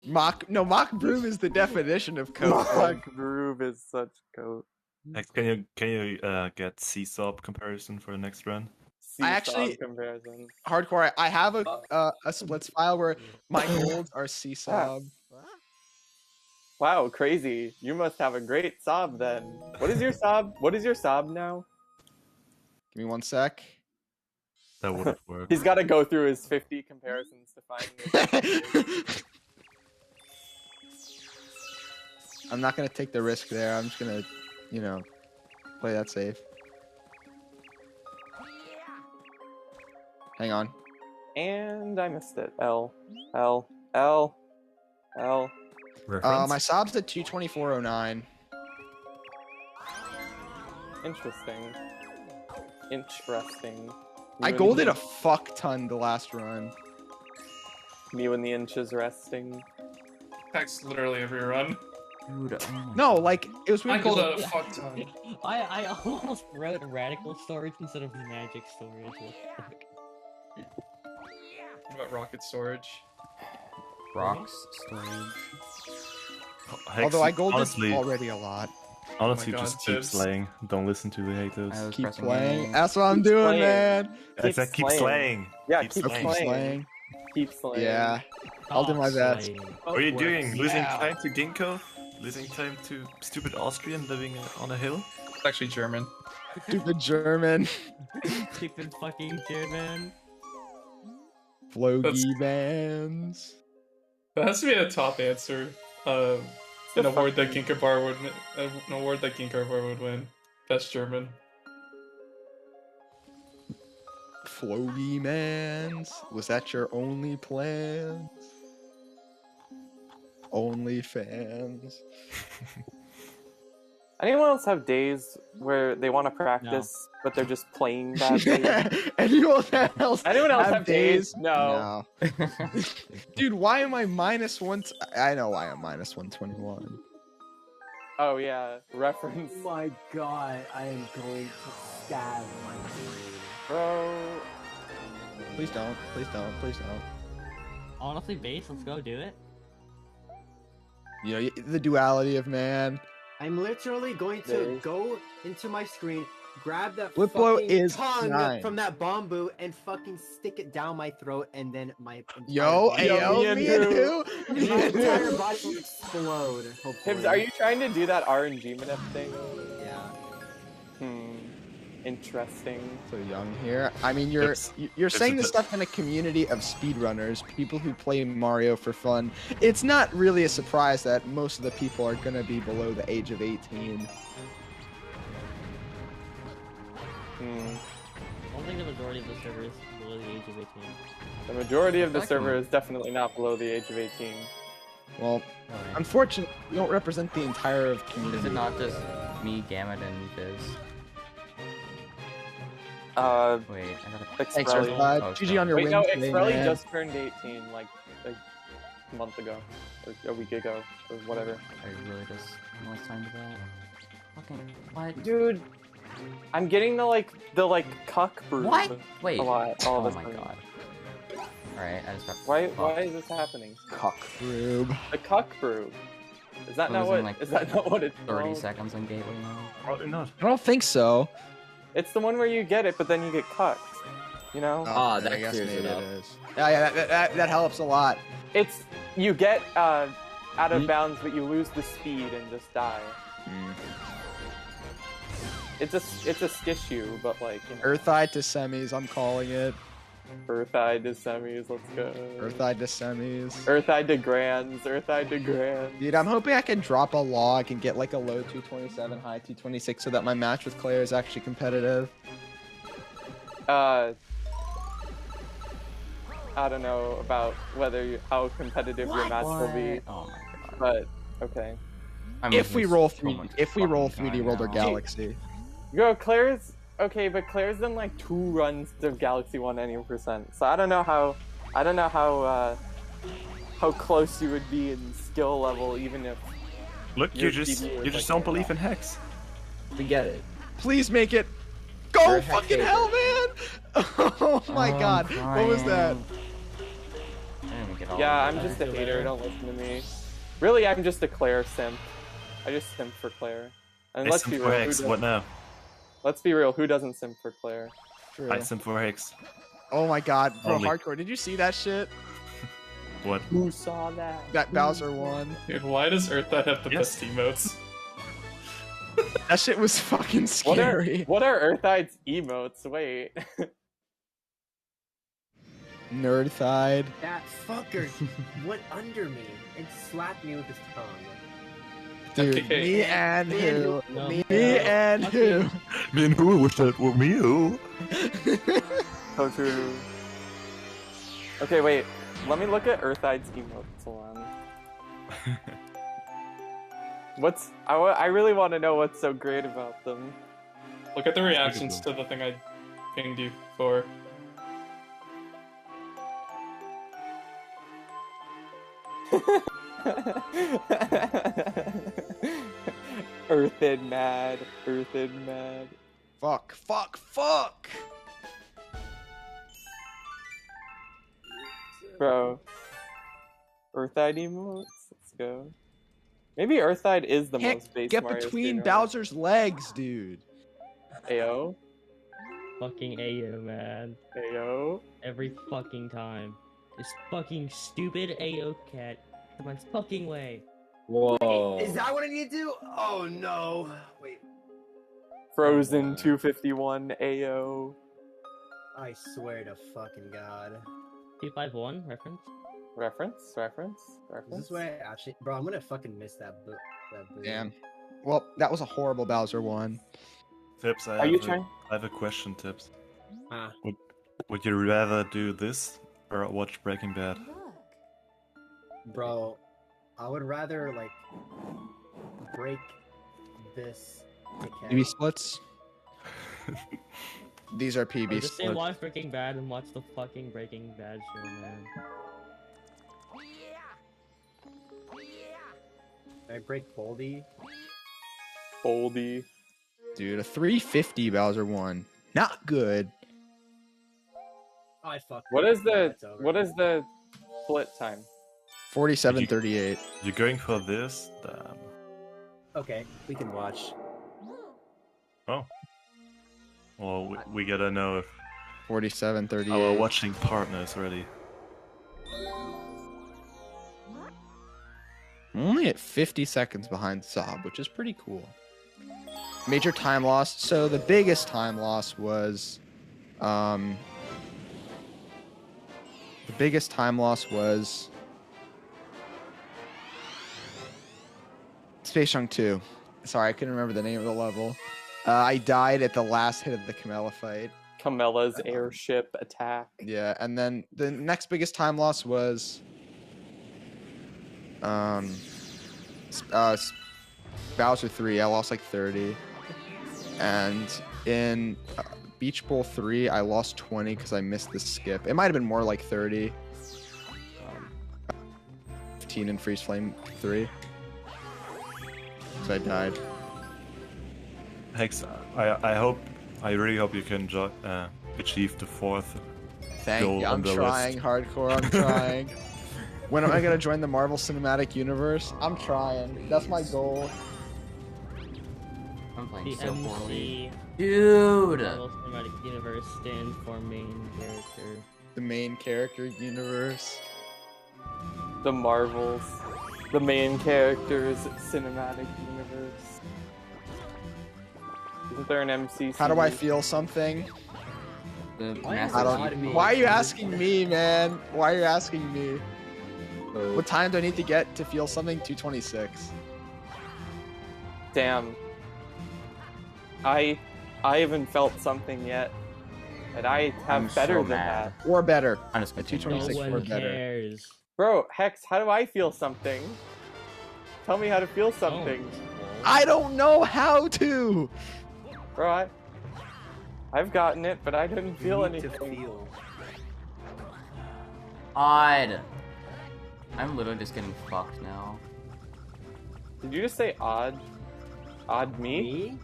Mock Broom is the definition of coat. Mock Broom is such coat. Next, can you get Seesaw comparison for the next run? I actually comparison. Hardcore. I have a splits file where my golds are Seesaw. Wow, crazy! You must have a great sob then. What is your sob? What is your sob now? Give me 1 sec. That would have worked. He's got to go through his 50 comparisons to find it. I'm not gonna take the risk there. I'm just gonna, play that safe. Hang on. And I missed it. L. My sob's at 224.09. Interesting. I golded a fuck ton the last run. Me when the inch is resting. That's literally every run. Dude, oh No, like it was weird. I 'cause gold of- a fuck ton. I almost wrote radical storage instead of magic storage. What about rocket storage? rocks storage. Although I golded honestly, already a lot. honestly, Oh my just God, keep tips. slaying. Don't listen to the haters. I was Keep pressing playing. A. That's what I'm Keep doing, playing. man. I said keep slaying. Yeah, Keep keep Okay, slaying. slaying. Keep slaying. Yeah. I'll do my best. What are you doing? Losing Yeah. time to Ginkgo? Losing time to stupid Austrian living on a hill? It's actually German. Stupid German. Stupid fucking German. Flogi bands. That has to be a top answer. An award that Ginkgo Bar would win. Best German. Flogi mans. Was that your only plans? Only fans. Anyone else have days where they want to practice, but they're just playing badly? Anyone else? Anyone else have days? No. No. Dude, why am I minus one? I know why I'm minus 121. Oh yeah, reference. Oh my god, I am going to stab my screen. Bro. Please don't. Please don't. Please don't. Honestly, base, let's go do it. You know, the duality of man. I'm literally going to There. go into my screen, grab that Flip blow fucking is tongue 9. from that bamboo, and fucking stick it down my throat, and then my Yo, entire body, ayo, me and me and who? who? Me my and entire who? body will explode. Hopefully. Tibbs, are you trying to do that RNG manip thing? Yeah. Interesting. So young here. I mean, you're saying this stuff in a community of speedrunners, people who play Mario for fun. It's not really a surprise that most of the people are gonna be below the age of 18. I don't think the majority of the server is below the age of 18. The majority of the Fucking- server is definitely not below the age of 18. Well, unfortunately, we don't represent the entire of Is community. it not just me, Gamut, and Biz? Wait, I gotta. Thanks, Xrelly. Earthbud. Oh, GG on your Wait, win no, today, Xrelly man. just turned 18 like a month ago, or a week ago, or whatever. I really just know it's time to that. Fucking what? Dude, I'm getting the cuck broom. What? Wait. A lot, all Oh of a my sudden. god. Alright, I just got. Why is this happening? Cock rube. The cuck broom. Is that not Losing, what? like, Is that not what it's 30 called? seconds on Gateway now? Probably not. I don't think so. It's the one where you get it, but then you get cucked. You know? Ah, okay, that I guess clears maybe it up. it is. Yeah, that helps a lot. It's you get out of Hmm? bounds, but you lose the speed and just die. It's a skishu, but like Earth-Eye to semis, I'm calling it. Earth-Eye to semis. Let's go. Earth-Eye to semis. Earth-Eye to grands. Earth-Eye to grands. Dude, I'm hoping I can drop a log and get like a low 227, high 226 so that my match with Claire is actually competitive. I don't know about how competitive your match will be, Oh my god. but okay. I'm If we losing roll so 3, much if we roll fucking 3D time World or now. Galaxy. Yo, Claire's okay, but Claire's done like 2 runs of Galaxy 1 any percent, so I don't know how close you would be in skill level, even if Look, Your you just PB was like don't a believe lot. in Hex. We get it. Please make it. Go You're a fucking heck hell, man! Oh my Oh, god, what was that? I didn't even get Yeah, I'm just a hater. Don't listen to me. Really, I'm just a Claire simp. I just simp for Claire. And let's be real. What now? Let's be real. Who doesn't simp for Claire? True. I simp for Hex. Oh my god, bro, Only. hardcore. Did you see that shit? What? Who saw that? That Bowser won. Dude, why does Earthlight have the Yes. best emotes? That shit was fucking scary. What are Earthide's emotes? Wait. Nerd-thide. That fucker went under me and slapped me with his tongue. Dude, Okay. me and who? No. Me No. and who? Me and who wish that were me? Who? So true. Okay, wait. Let me look at Earthide's emotes. Hold on. I really want to know what's so great about them. Look at the reactions to the thing I pinged you for. Earthen mad. Earthen mad. Fuck, fuck, fuck! Bro. Earthide emotes? Let's go. Maybe Earthide is the most base Get Mario between skater. Bowser's legs, dude. Ayo. Fucking AO, man. Ayo. Every fucking time. This fucking stupid AO cat. Come on, fucking way. Whoa. Is that what I need to do? Oh no. Wait, Frozen 251 Ayo. I swear to fucking god. 251 reference? Reference? Is this what I actually... Bro, I'm gonna fucking miss that book. Damn. Well, that was a horrible Bowser one. Tips, Are you trying? I have a question, Tips. Huh. Would you rather do this or watch Breaking Bad? Bro, I would rather, like, break this account. PB splits? These are PB Just say splits. watch Breaking Bad and watch the fucking Breaking Bad show, man. Can I break Boldy? Boldy. Dude, a 350 Bowser one. Not good. Oh, I fucked. What is the It's over. what is the split time? 47-38. You're going for this? Damn. Okay, we can watch. Oh. Well, we gotta know if 47-38. our watching partner is ready. I'm only at 50 seconds behind Sob, which is pretty cool. Major time loss. So the biggest time loss was, the biggest time loss was Space Junk 2. Sorry, I couldn't remember the name of the level. I died at the last hit of the Camella fight. Camella's airship attack. Yeah, and then the next biggest time loss was Bowser 3. I lost like 30. And in Beach Bowl 3, I lost 20 because I missed the skip. It might have been more like 30. 15 in Freeze Flame 3. So I died. Hex, I really hope you can achieve the fourth Thank goal you. on I'm the trying, list. hardcore. I'm trying. When am I gonna join the Marvel Cinematic Universe? I'm trying. That's my goal. I'm playing The so poorly. MC Dude! Marvel Cinematic Universe stands for main character. The main character universe. The Marvels. The main characters cinematic universe. Isn't there an MC? How do I feel something? The Why is massive I it don't. odd to me? Why are you asking me, man? Why are you asking me? What time do I need to get to feel something? 226. Damn. I haven't felt something yet. And I have I'm better so than mad. that. Or better. I'm just At gonna No 226 or one better. cares. Bro, Hex, how do I feel something? Tell me how to feel something. I don't know how to. Bro, I've gotten it, but I didn't feel You need anything. to feel. Odd. I'm literally just getting fucked now. Did you just say odd? Odd me? Me?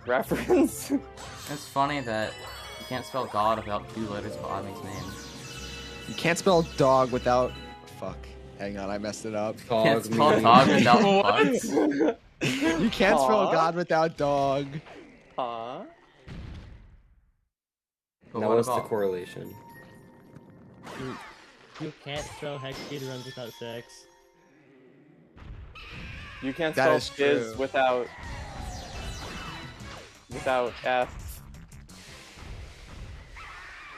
Reference? It's funny that you can't spell God without 2 letters of Oddme's name. You can't spell dog without fuck. Hang on, I messed it up. Dog spell me. dog without bugs. You can't spell Aw. God without dog. Huh? But Now what what's the about correlation? You can't spell hex speedruns without sex. You can't That spell is fizz true. without F.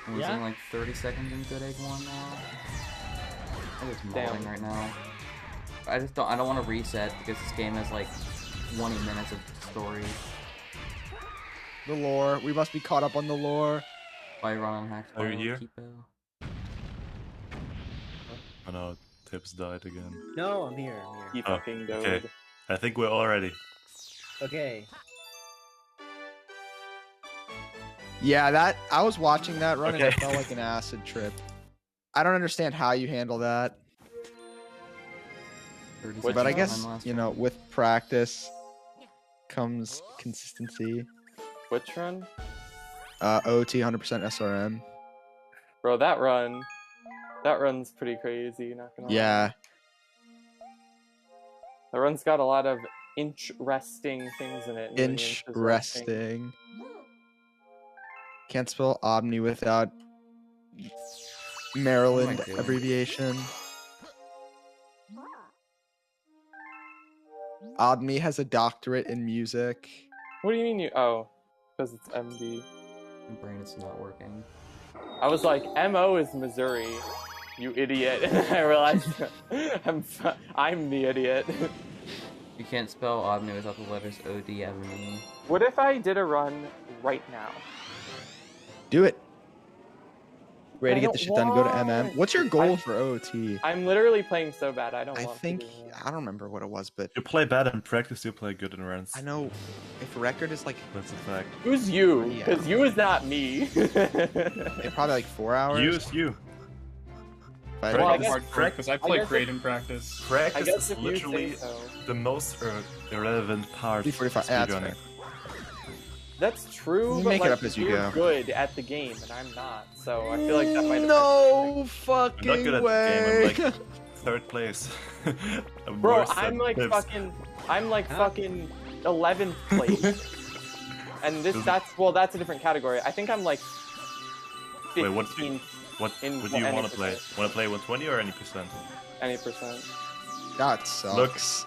I'm Yeah. losing like 30 seconds in Good Egg 1 now? I'm just Damn. mauling right now. I don't want to reset because this game has like 20 minutes of story. The lore. We must be caught up on the lore. By run on hacks. Are you here? Keepo. Oh no, Tips died again. No, I'm here. I'm You here. Oh, fucking dode. okay. I think we're all ready. Okay. Yeah, that I was watching that run and it Okay. felt like an acid trip. I don't understand how you handle that, 30 But but I seconds guess behind last you know, round. with practice comes consistency. Which run? OT 100% SRM. Bro, that run's pretty crazy, not gonna lie. Yeah, That run's got a lot of interesting things in it. and the interesting. Can't spell Omni without Maryland doing? abbreviation. Omni has a doctorate in music. What do you mean you? Oh, because it's MD. My brain is not working. I was like, MO is Missouri, you idiot. And I realized I'm the idiot. You can't spell Omni without the letters O-D-M-E. What if I did a run right now? Do it. Ready to I get don't the shit done? Go to MM. want- What's your goal I- for OT? I'm literally playing so bad, I don't I want think to do it. I don't remember what it was, but You play bad in practice, you play good in runs. I know if record is like That's a fact. Who's you? Yeah. Because you is not me. it's probably like 4 hours. Use you. But Well, I It's guess- hardcore because I play guess great if- in practice. I Practice guess is if you literally say so. the most irrelevant part of 345. Yeah, that's speedrunning. fair. That's true, You but make it like, up as you you're go. good at the game, and I'm not. So I feel like that might affect No I'm fucking not good at way. the game, I'm like third place. I'm Bro, worse I'm than like Tips. fucking 11th place. And that's a different category. I think I'm like 15 Wait, what in do you any want to play? percent. Want to play 120 or any percent? any percent. That sucks.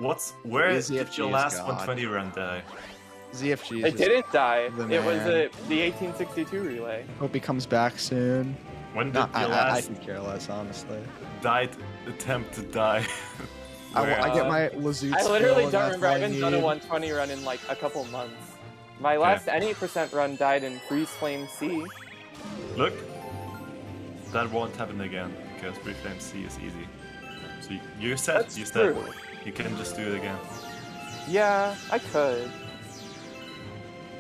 Look, where ZFG did your is last God. 120 run die? ZFG is It didn't die. the It was man. the 1862 relay. Hope he comes back soon. When did No, your I last could care less, honestly. died attempt to die? I get my Lazute I literally skill, and don't that's remember. all I haven't done a need. 120 run in like a couple months. My last any percent run died in Freeze Flame C. Look, that won't happen again because Free Flame C is easy. So you said That's you said true. you can just do it again. Yeah, I could.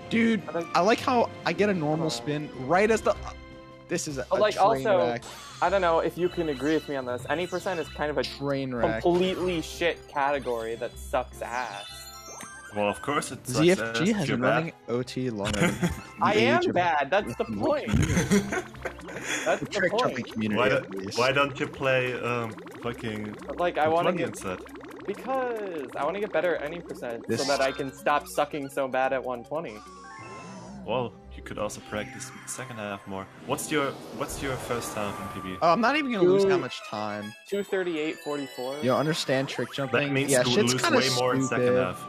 Dude, But I like how I get a normal spin right as the. This is a But, like, train also, wreck. I don't know if you can agree with me on this. Any percent is kind of a Train wreck. completely shit category that sucks ass. Well, of course it sucks ZFG ass, has you're been bad. running OT longer than the I am age of bad. That's the point. That's the the trick jumping point. community. Why, at least. why don't you play fucking Like I want to 120 get instead? because I want to get better at any percent This- so that I can stop sucking so bad at 120. Well, you could also practice second half more. What's your first half in PB? Oh, I'm not even gonna lose that Dude. much time. 238.44. You don't understand trick jumping? That means yeah, you shit's lose kind of way more in second stupid. half.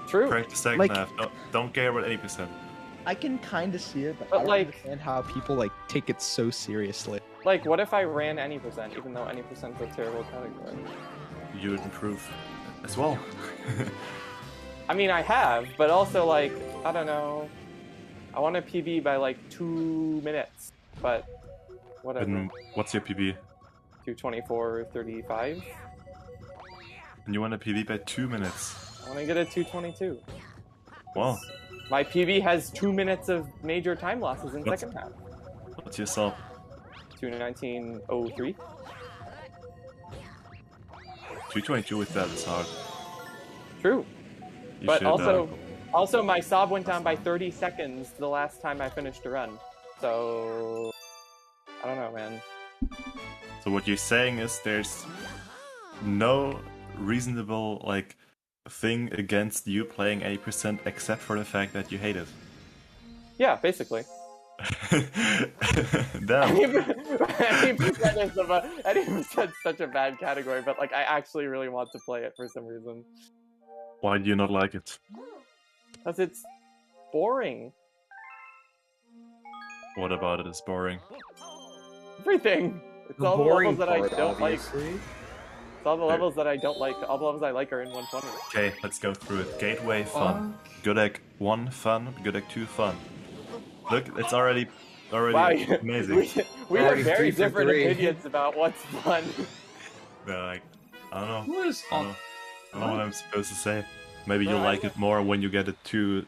True. Practice second Like- half. Don't care about any percent. I can kind of see it, but, But, I don't like- understand how people like take it so seriously. Like, what if I ran any percent, even though any percent's a terrible category? You would improve as well. I mean, I have, but also like I don't know. I want to PB by like 2 minutes, but whatever. And what's your PB? 224.35. And you want a PB by 2 minutes. I want to get a 222. Wow. My PB has 2 minutes of major time losses in What's- second half. What's your sub? 219.03. 222 with that is hard. True. You But should, also my sob went down by 30 seconds the last time I finished a run. So I don't know, man. So what you're saying is there's no reasonable like thing against you playing 80% except for the fact that you hate it. Yeah, basically. Damn. 80% is such a bad category, but like I actually really want to play it for some reason. Why do you not like it? Because it's boring. What about it is boring? Everything. It's all the boring levels that I part, don't like. obviously. It's all the levels that I don't like. All the levels I like are in 120. Okay, let's go through it. Gateway fun. Good Egg 1 fun. Good Egg 2 fun. Look, it's already Wow, amazing. we have Already very 3 for different 3. opinions about what's fun. Yeah, like, I don't know. Who is I don't on? know. I don't know what I'm supposed to say. Maybe No, you'll I like know. it more when you get it to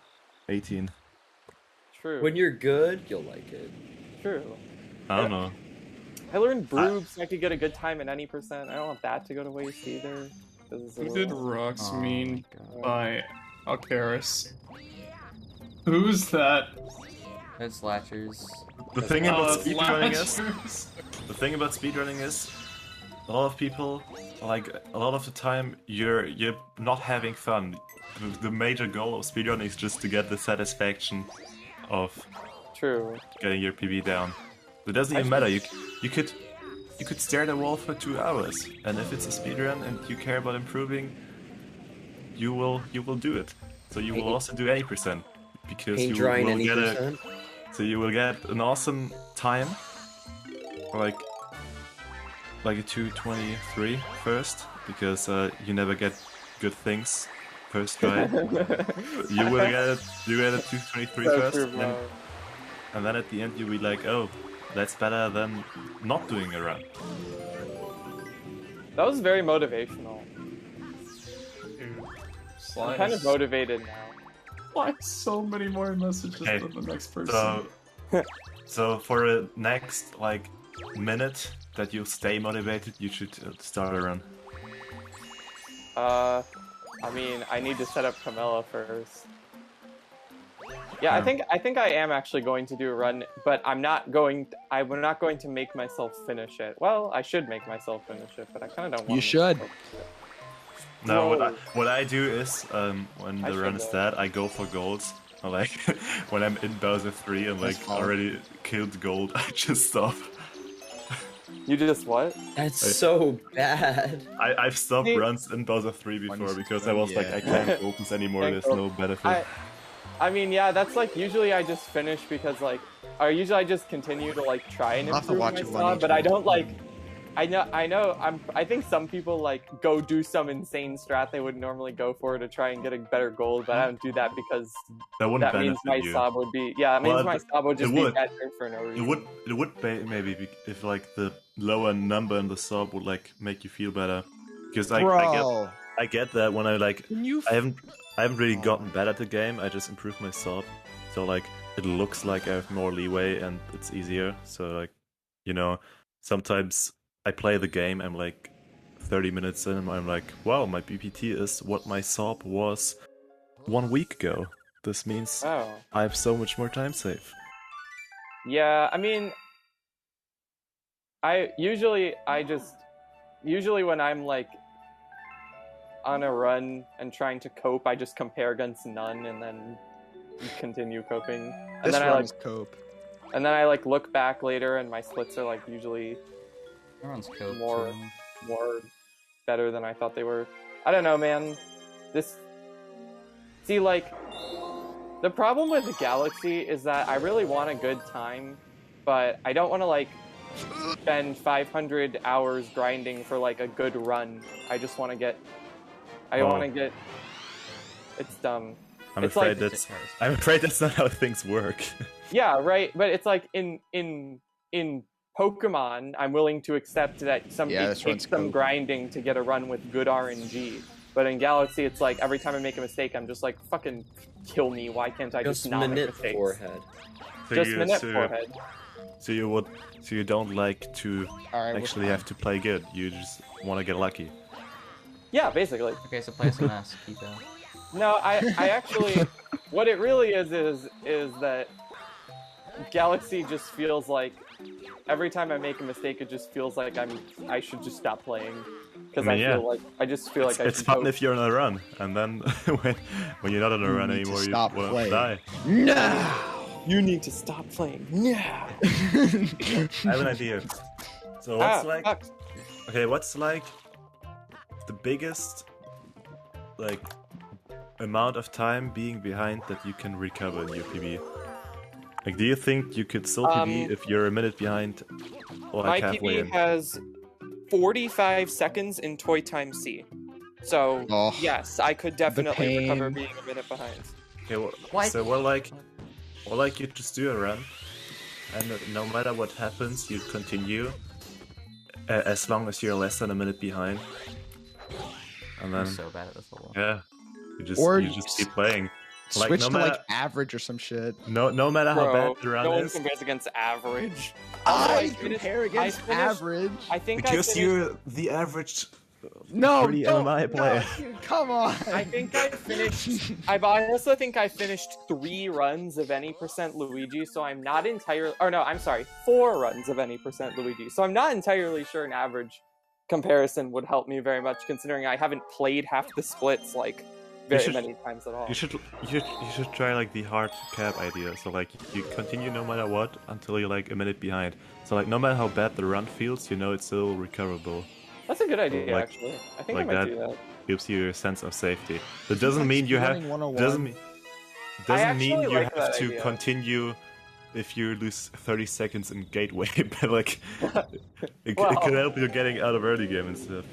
18. True. When you're good, you'll like it. True. I don't know. I learned Broob so I could get a good time at any percent. I don't want that to go to waste either. This is a Who did little- rocks Oh mean my God. by Alcaris? Who's that? It's Latchers. The thing about Oh, speedrunning is, Latchers. the thing about speedrunning is, a lot of people, like a lot of the time, you're not having fun. The major goal of speedrunning is just to get the satisfaction of True. getting your PB down. It doesn't even matter. You could stare at a wall for 2 hours, and if it's a speedrun and you care about improving, you will do it. So you will also do 80% because Paint you drying will any get percent. so you will get an awesome time, like a 2:23 first, because you never get good things first try. You will get a 2:23 So first, true, and bro. then at the end you'll be like, oh, that's better than not doing a run. That was very motivational. Dude, I'm kind of motivated now. Why so many more messages Okay, than the next person? So for the next like minute that you stay motivated, you should start a run. I mean, I need to set up Camilla first. Yeah, I think I am actually going to do a run, but I'm not going to make myself finish it. Well, I should make myself finish it, but I kind of don't want You to. should. No, Whoa. what I do is when I the run should is know. dead, I go for golds. Like when I'm in Bowser 3 and like That's fine. already killed gold, I just stop. You just what? That's so bad. I've stopped See- runs in Bowser 3 before because I was like, Yeah. I can't open this anymore. Can't There's go- no benefit. I mean, yeah, that's like usually I just finish because like, or usually I just continue to like try and I'll have to improve watch my it one song, each but I one. don't like. I think some people like go do some insane strat they would normally go for to try and get a better gold, but I don't do that because that wouldn't that means benefit my you. sub would be that means Well, my sub would just it be would. better for no reason. It would maybe if like the lower number in the sub would like make you feel better, because I get that when I like Can you I haven't really gotten bad at the game. I just improved my sub, so like it looks like I have more leeway and it's easier. So like, you know, sometimes I play the game. I'm like 30 minutes in, and I'm like, wow, my BPT is what my sub was 1 week ago. This means Oh. I have so much more time saved. Yeah, I mean, usually when I'm like on a run and trying to cope, I just compare against none and then continue coping. And This then I runs cope. like look back later and my splits are like usually Everyone's cope More- too. more better than I thought they were. I don't know, man. Like the problem with the Galaxy is that I really want a good time, but I don't want to like spend 500 hours grinding for like a good run. I just want to get. It's dumb. I'm It's afraid like- I'm afraid that's not how things work. Yeah, right. But it's like in Pokemon, I'm willing to accept that Yeah, it this takes runs some cope. grinding to get a run with good RNG. But in Galaxy, it's like every time I make a mistake, I'm just like, fucking kill me. Why can't I just not make minute mistakes? forehead. So Just you- minute so- forehead. So you don't like to Alright, actually have to play good. You just want to get lucky. Yeah, basically. Okay, so play some S, Kiko. No, I actually, what it really is that Galaxy just feels like every time I make a mistake, it just feels like I should just stop playing because I mean, yeah. I just feel like I It's should fun go. if you're on a run, and then when you're not on a run need to anymore, you stop want to playing. die. No. You need to stop playing now. I have an idea. So what's like? fuck. Okay, what's like the biggest like amount of time being behind that you can recover in your PB? Like, do you think you could still PB if you're a minute behind or My like halfway PB in? has 45 seconds in toy time C. So Oh, yes, I could definitely recover pain. being a minute behind. Okay, well, What? so you just do a run, and no matter what happens, you continue as long as you're less than a minute behind, and I'm then so bad at this level. yeah, you Or just keep playing. Switch no to matter like average or some shit. no matter how Bro, bad the run no one is, compares against average. I finished- compare against I finished- average. I think because I finished, you're the average No, pretty don't, MMI player. no, dude, come on. I think I finished. I also think I finished 3 runs of any percent Luigi, so I'm not entirely. Or no, I'm sorry, 4 runs of any percent Luigi. So I'm not entirely sure an average comparison would help me very much, considering I haven't played half the splits like very many times at all. You should try like the hard cap idea. So like you continue no matter what until you're like a minute behind. So like no matter how bad the run feels, you know it's still recoverable. That's a good idea, Like- actually. I think like I might that. do that. Gives you a sense of safety. That doesn't mean you have Running 101. doesn't mean actually you like have that to idea. continue if you lose 30 seconds in gateway, but like it Well- could help you getting out of early game and stuff.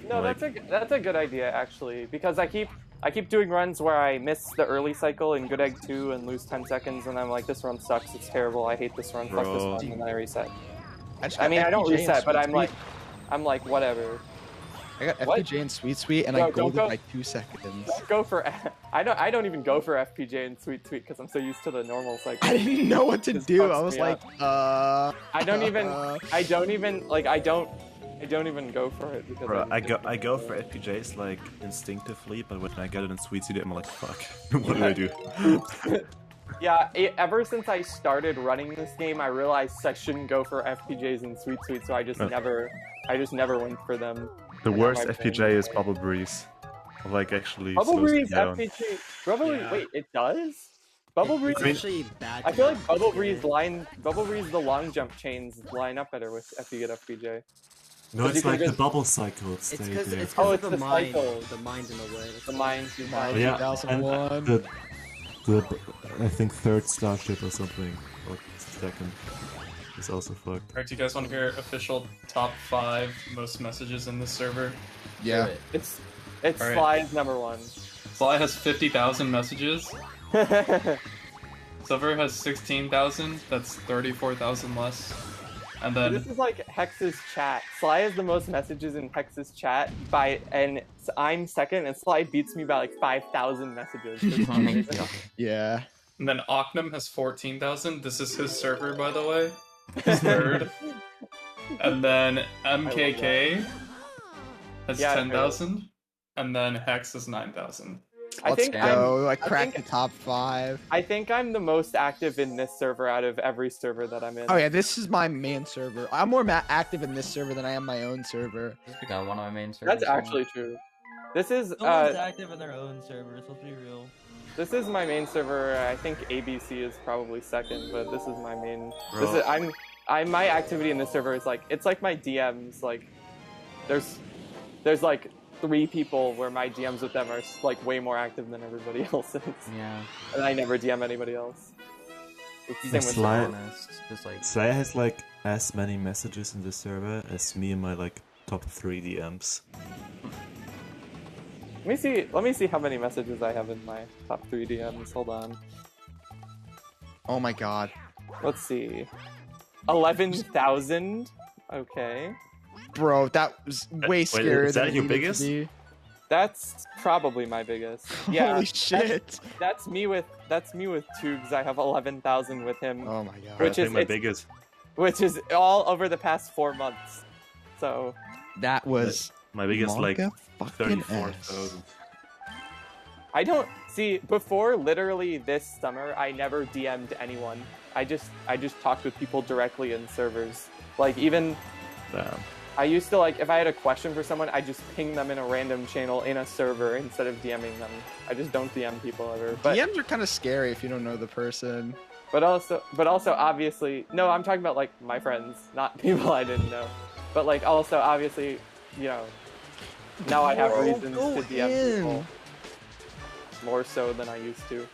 No, Like- that's a good idea actually, because I keep doing runs where I miss the early cycle in Good Egg 2 and lose 10 seconds, and I'm like, this run sucks, it's terrible, I hate this run, fuck this Bro. run, and then I reset. just I got mean, I don't FPJ and reset, but Sweet I'm like, whatever. I got What? FPJ and Sweet Sweet, and No, I don't golded go- by 2 seconds. Don't go for I don't even go for FPJ and Sweet Sweet because I'm so used to the normal cycle. I didn't know what to This do. fucks I was me like, up. I don't even go for it because Bro, I'm I go for FPJs like instinctively, but when I get it in Sweet City, I'm like, fuck, what do I do? Yeah, ever since I started running this game, I realized I shouldn't go for FPJs and Sweet Sweet, so I just never went for them. The I got worst my FPJ brain. is Bubble Breeze. Like actually Bubble slows me Breeze down. FPJ. Bubble Yeah. Wait, it does? Bubble Breeze. It's actually bad. I feel like Bubble Breeze the long jump chains line up better with if you get FPJ. No, it's like the bubble cycle. It's because Oh, of it's the the mind. cycle. The mind's in the way. That's The all. mines, you Oh, mine. yeah. 2001. the I think third starship or something, or second, is also fucked. Alright, do you guys want to hear official top 5 most messages in this server? Yeah. It's Alright. Sly's number 1. Sly has 50,000 messages. Silver has 16,000. That's 34,000 less. And then This is like Hex's chat. Sly has the most messages in Hex's chat and I'm second, and Sly beats me by like 5,000 messages. It's amazing. Yeah. And then Ocnum has 14,000. This is his server, by the way. He's third. And then MKK has Yeah, I heard 10,000. And then Hex has 9,000. Let's go. I I cracked think- the top 5. I think I'm the most active in this server out of every server that I'm in. Oh yeah, this is my main server. I'm more active in this server than I am my own server. Just become one of my main servers. That's actually true. This is No one's active in their own servers, let's be real. this is my main server. I think ABC is probably second, but this is my main. This Bro. is my activity in this server is like it's like my DMs. Like there's like 3 people where my DMs with them are like way more active than everybody else's, Yeah. and I never DM anybody else. It's the same with Sly- Honest. Just like Saya has like as many messages in the server as me and my like top 3 DMs. Let me see how many messages I have in my top 3 DMs. Hold on. Oh my god. Let's see. 11,000. Okay. Bro, that was way Wait, scarier is that than it your needed to biggest? be. That's probably my biggest. Yeah. Holy shit. That's me with Tubes. I have 11,000 with him, Oh my god. Which I is- think my it's- biggest. which is all over the past 4 months. So That was My biggest like Monka fucking S. 34,000. I don't see before literally this summer. I never DM'd anyone. I just talked with people directly in servers. Like even Damn. I used to like if I had a question for someone, I just ping them in a random channel in a server instead of DMing them. I just don't DM people ever. But DMs are kind of scary if you don't know the person. But also obviously, no, I'm talking about like my friends, not people I didn't know. But like also obviously, you know, now I have reasons to DM people more so than I used to.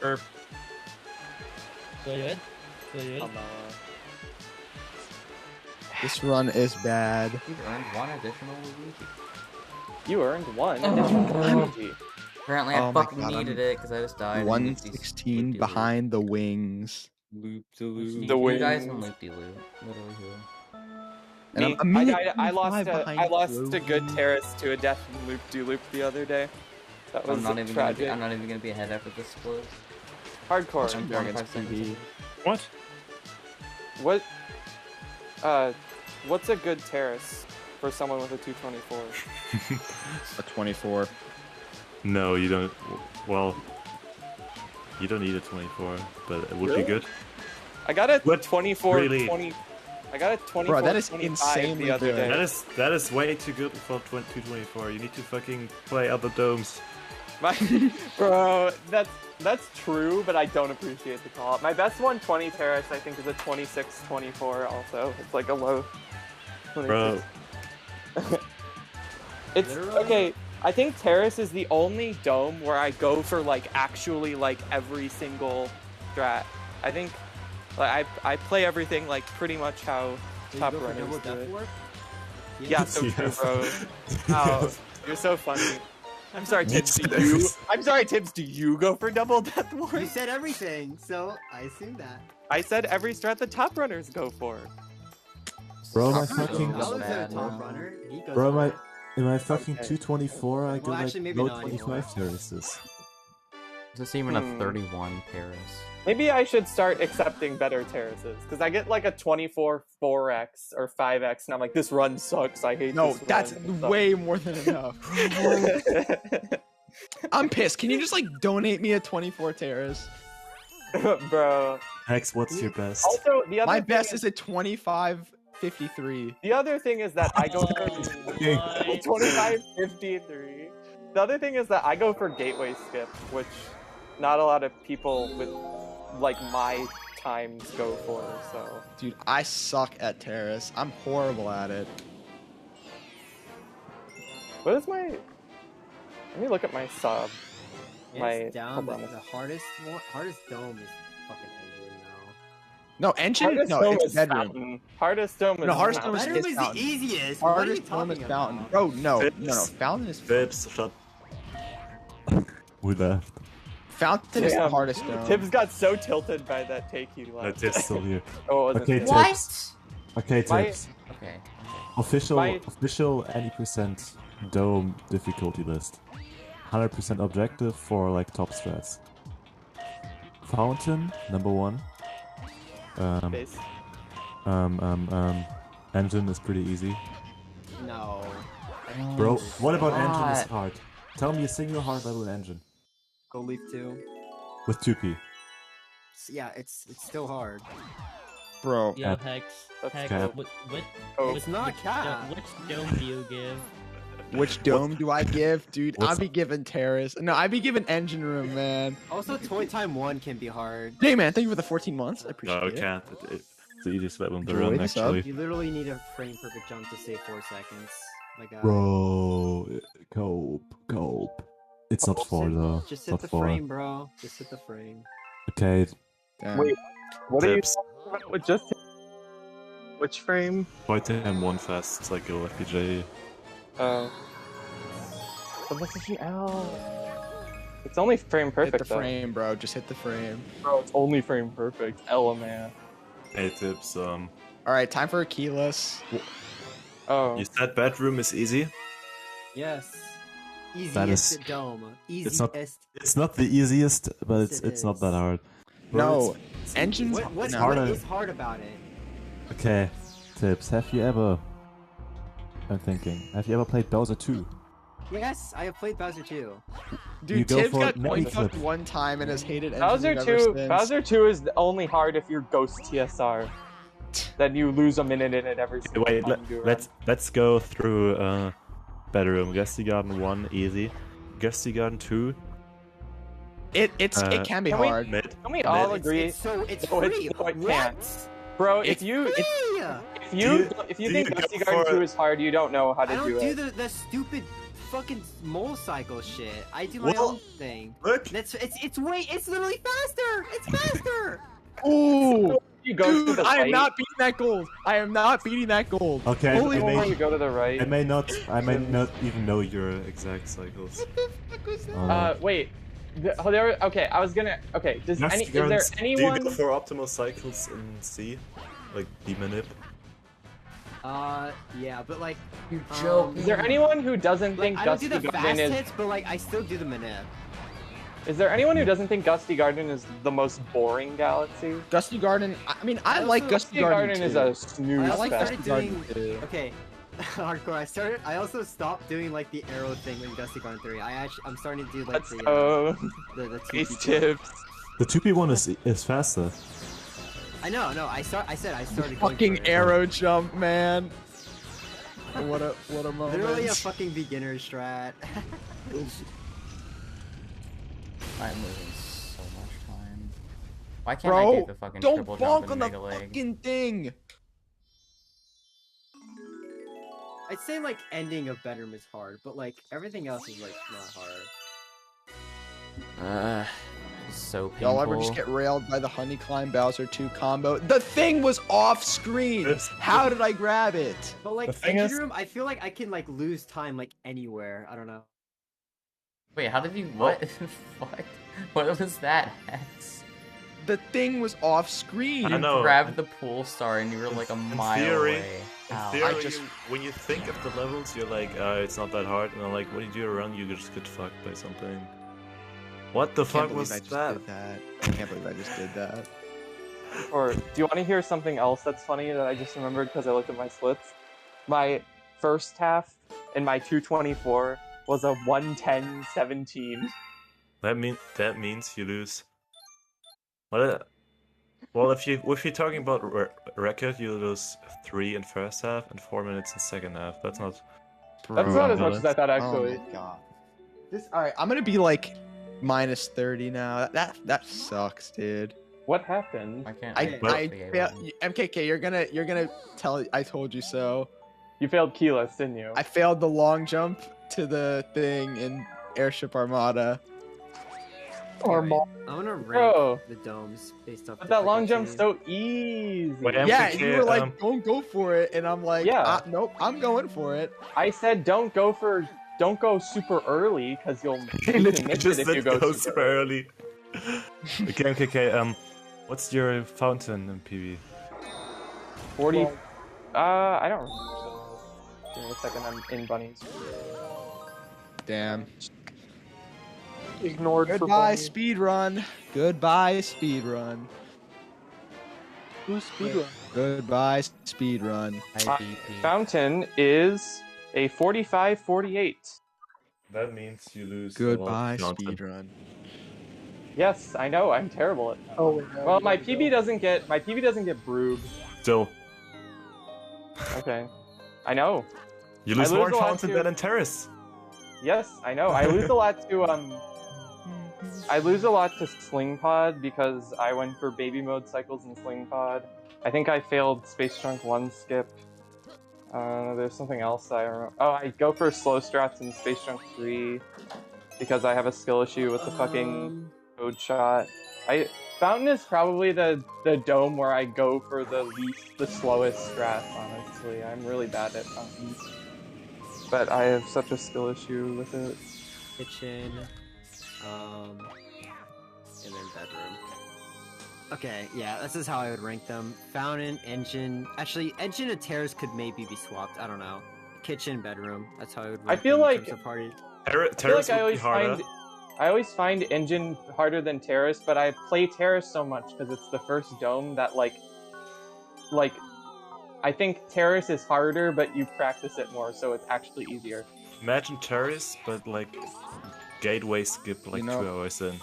Good. Good. Good. This run is bad. You've earned one additional Luigi. You earned one additional Luigi. Apparently I fucking needed it because I just died. 116 behind the wings. Loop to loop. The wings. You guys in loop de loop. Literally who? Me, I lost a good terrace to a death loop the other day. That was tragic. I'm not even gonna be ahead after this split. Hardcore. What? What's a good terrace for someone with a 224? A 24. No, you don't. Well, you don't need a 24, but it would be good. I got a 24. Really? 20. I got a 24. Bro, that is 25 insanely the other good. day. That is way too good for 224. You need to fucking play other domes. Bro, that's true, but I don't appreciate the call. My best 120 terrace, I think, is a 26-24. Also, it's like a low. 26. Bro. It's okay. I think terrace is the only dome where I go for like actually like every single strat. I think like I play everything like pretty much how top runners do it. Yeah, so true, bro. Wow, you're so funny. I'm sorry, Tibbs. Do you go for double death ward? You said everything, so I assume that. I said every strat the top runners go for. Bro, my fucking. Bro, in my fucking 224, I go like low 25 terraces. There's even a 31 terrace. Maybe I should start accepting better terraces, because I get like a 24 4x or 5x, and I'm like, this run sucks, I hate this run. That's way more than enough. I'm pissed. Can you just like donate me a 24 terrace? Bro. Hex, what's your best? Also, the other My best is a 25-53. The other thing is that I go for 25-53. The other thing is that I go for gateway skip, which not a lot of people with like my times go for, so. Dude, I suck at terrace. I'm horrible at it. What is my... Let me look at my sub. It's down, but the hardest dome is fucking engine now. No, engine? No, it's bedroom. Fountain. Hardest dome is hardest dome is the fountain. easiest. Hardest dome is fountain. Bro, no. Fountain is... Fibs, shut. We left. Fountain is the hardest dome. Tibbs got so tilted by that take he left. No, Tibbs still here. Oh, was okay, it? Tibbs. Okay, Tibbs. Okay. Official any percent dome difficulty list. 100% objective for like top strats. Fountain, number 1. Base. Engine is pretty easy. No. Bro, what about engine is hard? Tell me a single hard level engine. Go Leaf 2. With 2p. Yeah, it's still hard. Bro. Yeah, Hex. It's not cap. Which dome do you give? Which dome do I give? Dude, I'll be giving terrace. No, I'd be giving engine room, man. Also, Toy Time 1 can be hard. Hey, man, thank you for the 14 months. I appreciate No, it. it can't. It's the easiest weapon on the run, actually. You literally need a frame perfect jump to save 4 seconds. Bro, cope. It's not 4 though. Just hit the frame, bro. Just hit the frame. Okay. Damn. Wait, what are you Tibbs. talking about? Just which frame? Fight him one fast cycle FPJ. But this is the L. It's only frame perfect. Hit the frame, bro. Just hit the frame. Bro, it's only frame perfect. Ella, man. Hey, Tibbs. Alright, time for a keyless. Oh. You said bedroom is easy? Yes. That Easiest is- dome. It's Easiest. not the easiest, but it's not that hard. No, engines. What harder. is hard about it? Okay, Tibbs, have you ever played Bowser 2? Yes, I have played Bowser 2. Dude, go Tim's for got mini coin flip. fucked one time and has hated Bowser engines ever 2, since. Bowser 2 is only hard if you're Ghost TSR. Then you lose a minute in it every single Wait, time you do a run. let's go through bedroom. Gusty Garden 1 easy. Gusty Garden 2. It can be hard. Can we all agree? It's No, free. no, it What? can't. Bro, if you think Gusty Garden 2 is hard, you don't know how to I don't do do it. the stupid fucking mole cycle shit. I do my Well, own thing. look. It's literally faster. It's faster. Ooh, You go to dude, the I am right. not beating that gold. I am not beating that gold. Okay, Holy You go to the right. I may not even know your exact cycles. Wait. Okay, I was gonna. Okay, is there Do you anyone? go for optimal cycles in C? Like D manip? Yeah, but like, You joke. Is there anyone who doesn't like think I don't do Gusty the fast Garden is? hits, but like I still do the manip. Is there anyone who doesn't think Gusty Garden is the most boring galaxy? Gusty Garden. I mean, I Also, like Gusty Gusty Garden. Garden is too. a snooze I like fest. started Garden doing. too. Okay, hardcore. I also stopped doing like the arrow thing in Gusty Garden 3. I'm starting to do like Let's the go. the Ace 2 chips. The 2P one is faster. I know. I said I started going Fucking for it. arrow jump, man. What a moment. Literally a fucking beginner strat. I'm losing so much time. Why can't I Bro, do the fucking don't triple jump bonk on and the mega leg? fucking thing. I'd say like ending of bedroom is hard, but like everything else is like not hard. So painful. Y'all ever just get railed by the Honey Climb Bowser 2 combo? The thing was off screen. How did I grab it? But like The thing engine is- room, I feel like I can like lose time like anywhere. I don't know. Wait, how did you what? What was that? Hex? The thing was off screen. I know. Grabbed the pool star and you were like a mile theory- away. In Ow. theory, I just- when you think of the levels, you're like, it's not that hard, and then like when you do a run, you just get fucked by something. What the I can't fuck was believe I just that? did that. I can't believe I just did that. Or do you want to hear something else that's funny that I just remembered because I looked at my splits? My first half in my 224 was a 110-17. That means you lose. What? Well, if you're talking about record, you lose 3 in first half and 4 minutes in second half. That's not. That's not as much as I thought, actually. Oh my god. Alright, I'm gonna be like minus 30 now. That sucks, dude. What happened? I can't. I the A fail, button. MKK, you're gonna tell I told you so. You failed keyless, didn't you? I failed the long jump to the thing in Airship Armada. I'm gonna rank Bro. the domes based off. But that long jump's difficulty. so easy. Wait, Yeah, MKK, you were like, don't go for it, and I'm like, Yeah. Nope, I'm going for it. I said don't go super early because you can miss it if you go super early. Okay, MKK, what's your fountain in PB? 40. I don't remember. Give me a second. I'm in bunnies. Damn. Ignored. Goodbye, speedrun. Goodbye, speedrun. Who's speedrun? Goodbye, speedrun. Fountain is a 45-48. That means you lose. Goodbye, speedrun. Yes, I know. I'm terrible at that. Oh no. Well, my PB doesn't get brewed. Still, Okay. I know. you lose I lose more in a lot fountain too. than in terrace. Yes, I know. I lose a lot to I lose a lot to Sling Pod because I went for baby mode cycles in Sling Pod. I think I failed Space Trunk 1 skip. There's something else I remember. Oh, I go for slow strats in Space Trunk 3 because I have a skill issue with the fucking code shot. Fountain is probably the dome where I go for the slowest strats, honestly. I'm really bad at Fountain. But I have such a skill issue with it. Kitchen, and then bedroom. Okay, yeah, this is how I would rank them. Fountain, engine. Actually, engine and terrace could maybe be swapped. I don't know. Kitchen, bedroom. That's how I would rank feel them in like- terms of party. Terrace would be harder. I always find engine harder than terrace, but I play terrace so much because it's the first dome that like I think terrace is harder, but you practice it more, so it's actually easier. Imagine terrace, but like Gateway skipped like 2 hours in.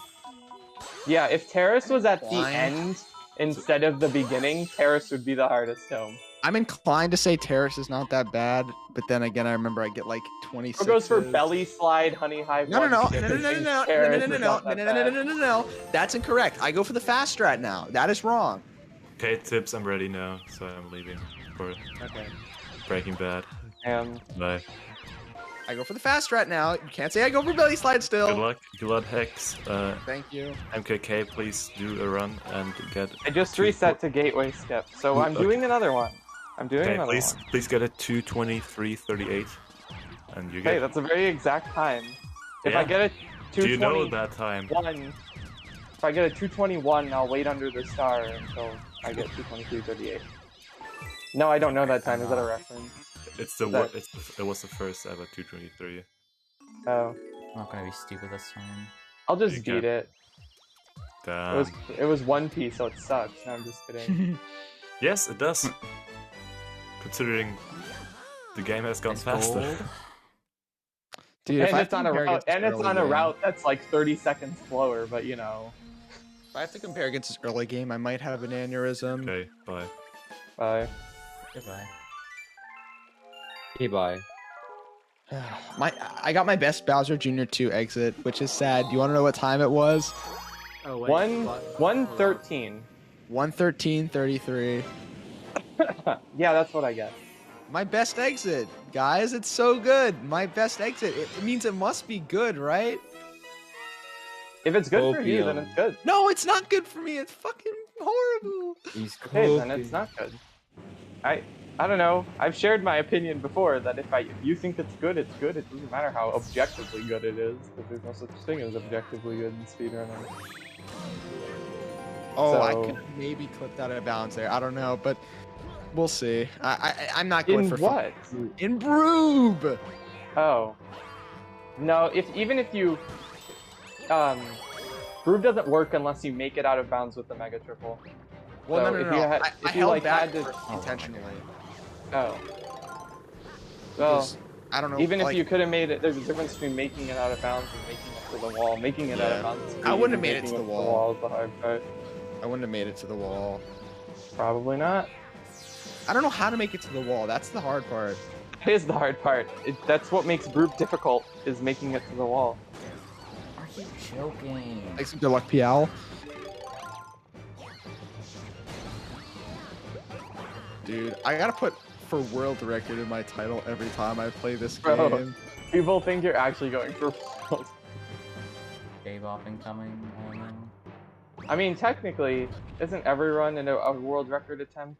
Yeah, if Terrace was at the Blind. end instead of the beginning, Terrace would be the hardest dome. I'm inclined to say Terrace is not that bad, but then again, I remember I get like 26. It goes for Belly Slide, Honey Hive. No. That's incorrect. I go for the fast strat now. That is wrong. Okay, Tips, I'm ready now, so I'm leaving for Breaking Bad. Bye. I go for the fast strat now. You can't say I go for Belly Slide still. Good luck. Good luck, Hex. Thank you. MKK, please do a run and get. I just reset to Gateway Skip, so I'm doing another one. I'm doing another one. Please get a 2:23:38, and you get. Hey, that's a very exact time. If I get a 2:21, do you know that time? If I get a 2:21, I'll wait under the star until I get 2:23:38. No, I don't know that time. Is that a reference? It's it was the first ever 2:23. Oh. I'm not gonna be stupid this time. I'll just beat it. Damn. It was 1P, so it sucks. No, I'm just kidding. Yes, it does. Considering the game has gone faster. Dude, and it's on a route, that's like 30 seconds slower, but you know. If I have to compare against this early game, I might have an aneurysm. Okay, bye. Bye. Goodbye. Okay, bye. I got my best Bowser Jr. 2 exit, which is sad. Do you want to know what time it was? Oh, wait. 1:13. 1:13:33. Yeah, that's what I get. My best exit, guys. It's so good. My best exit. It means it must be good, right? If it's good for you, then it's good. No, it's not good for me. It's fucking horrible. Okay, then it's not good. I don't know. I've shared my opinion before that if you think it's good, it's good. It doesn't matter how objectively good it is, because there's no such thing as objectively good in speedrunning. Oh, So- I could maybe clipped out of bounds there. I don't know, but we'll see. I'm not going for what? In Broob. Oh. No, even if you Groove doesn't work unless you make it out of bounds with the Mega Triple. Well, So no. if you had- I if you, held like, back had to- intentionally. Oh. Well, Because, I don't know. even if like, you could have made it, there's a difference between making it out of bounds and making it to the wall. Making it out of bounds is I easy, wouldn't have made it making to the wall. is the hard part. I wouldn't have made it to the wall. Probably not. I don't know how to make it to the wall. That's the hard part. That is the hard part. That's what makes Brute difficult, is making it to the wall. Are you joking? Thanks, good luck, Pial. Dude, I gotta put for world record in my title every time I play this game. Bro, people think you're actually going for world. K-Bop incoming, I don't know. I mean, technically, isn't every run a world record attempt?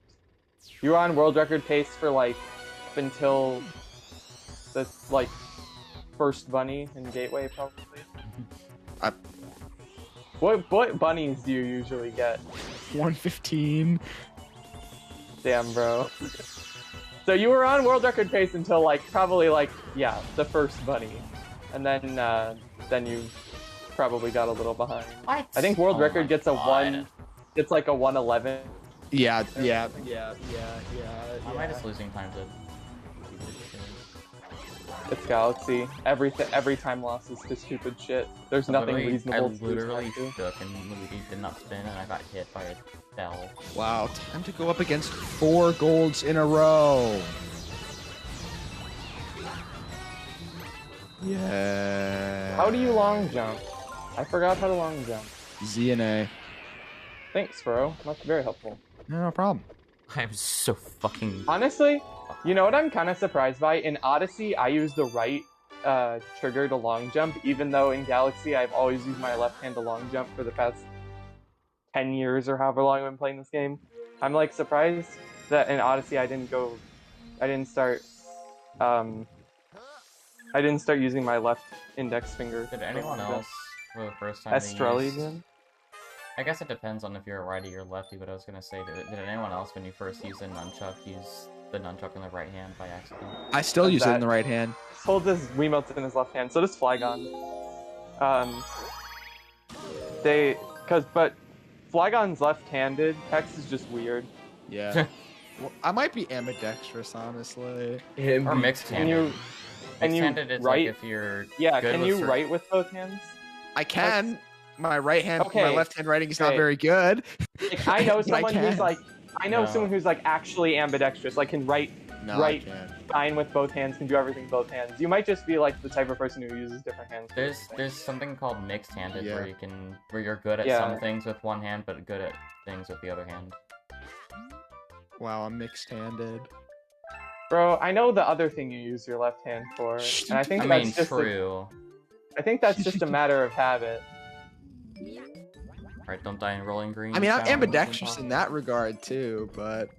You were on world record pace for like up until the like first bunny in Gateway, probably. What bunnies do you usually get? 115. Damn, bro. So you were on world record pace until like probably like the first bunny, and then you probably got a little behind. What? I think world Oh record my gets a God. it's like a 111. Yeah. Am I just losing time to... It's Galaxy. Every time loss is to stupid shit. There's nothing reasonable to I literally lose time to. shook and Luigi did not spin and I got hit by a bell. Wow, time to go up against 4 golds in a row. Yeah. How do you long jump? I forgot how to long jump. Z and A. Thanks, bro. That's very helpful. No problem. I'm so fucking... Honestly, you know what I'm kind of surprised by? In Odyssey, I use the right trigger to long jump, even though in Galaxy, I've always used my left hand to long jump for the past 10 years or however long I've been playing this game. I'm like surprised that in Odyssey I didn't start using my left index finger. Did anyone else, for the first time, Estrelli did? I guess it depends on if you're a righty or lefty, but I was gonna say, did anyone else, when you first used a nunchuck, use the nunchuck in the right hand by accident? I still use it in the right hand. Holds his Wiimotes in his left hand, so does Flygon. But Flygon's left-handed, Hex is just weird. Yeah. Well, I might be ambidextrous, honestly. Or mixed-handed. Can you Mixed-handed is write? like if you're Yeah, good can with you certain- write with both hands? I can. My right hand, Okay, my left hand writing is not great. very good. Like, I know but someone can. who's like, No. someone who's like actually ambidextrous, like can write No, I write can't. fine with both hands, can do everything with both hands. You might just be like the type of person who uses different hands. There's something called mixed-handed Yeah. where you're good at Yeah. some things with one hand, but good at things with the other hand. Wow, I'm mixed-handed. Bro, I know the other thing you use your left hand for, and I think I that's mean, just true. I think that's just a matter of habit. Alright, don't die in rolling green. I mean, I'm challenge. ambidextrous in that regard too, but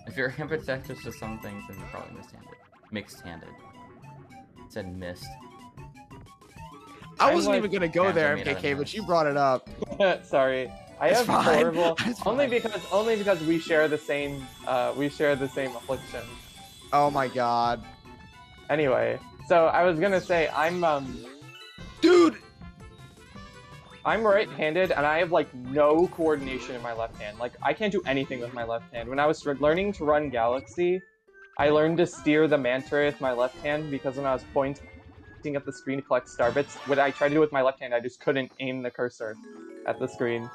If you're ambidextrous to some things, then you're probably mixed-handed. It said missed. I I'm wasn't like- even gonna go Yeah, there, I mean, I MKK, know. but you brought it up. Sorry, I It's have fine. horrible. It's Only fine. because we share the same affliction. Oh my god, Anyway, so I was gonna say dude! I'm right-handed and I have like no coordination in my left hand. Like I can't do anything with my left hand. When I was learning to run Galaxy, I learned to steer the Manta with my left hand because when I was pointing at the screen to collect star bits, what I tried to do with my left hand, I just couldn't aim the cursor at the screen.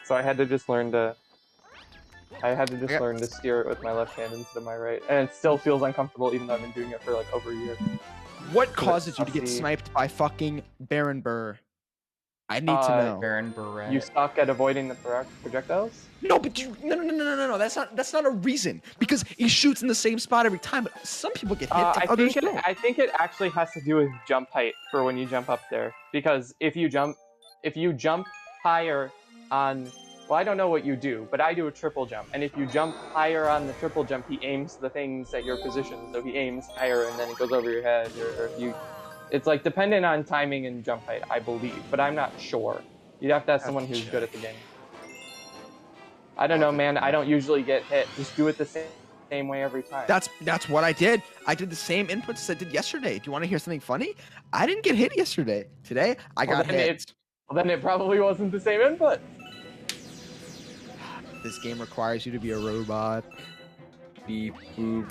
So I had to just learn to steer it with my left hand instead of my right. And it still feels uncomfortable even though I've been doing it for like over a year. What causes you to get Sussy. sniped by fucking Baron Burr? I need to know. Baron Barrett. You suck at avoiding the projectiles? No, but no. That's not a reason because he shoots in the same spot every time. But some people get hit, and I others think don't. I think it actually has to do with jump height for when you jump up there. Because if you jump higher on, well, I don't know what you do, but I do a triple jump, and if you jump higher on the triple jump, he aims the things at your position. So he aims higher, and then it goes over your head, or if you. It's like dependent on timing and jump height, I believe, but I'm not sure. You'd have to have someone who's good at the game. I don't know, man. I don't usually get hit. Just do it the same way every time. That's what I did. I did the same inputs as I did yesterday. Do you want to hear something funny? I didn't get hit yesterday. Today, I got hit. Well, then it probably wasn't the same input. This game requires you to be a robot. Beep boop.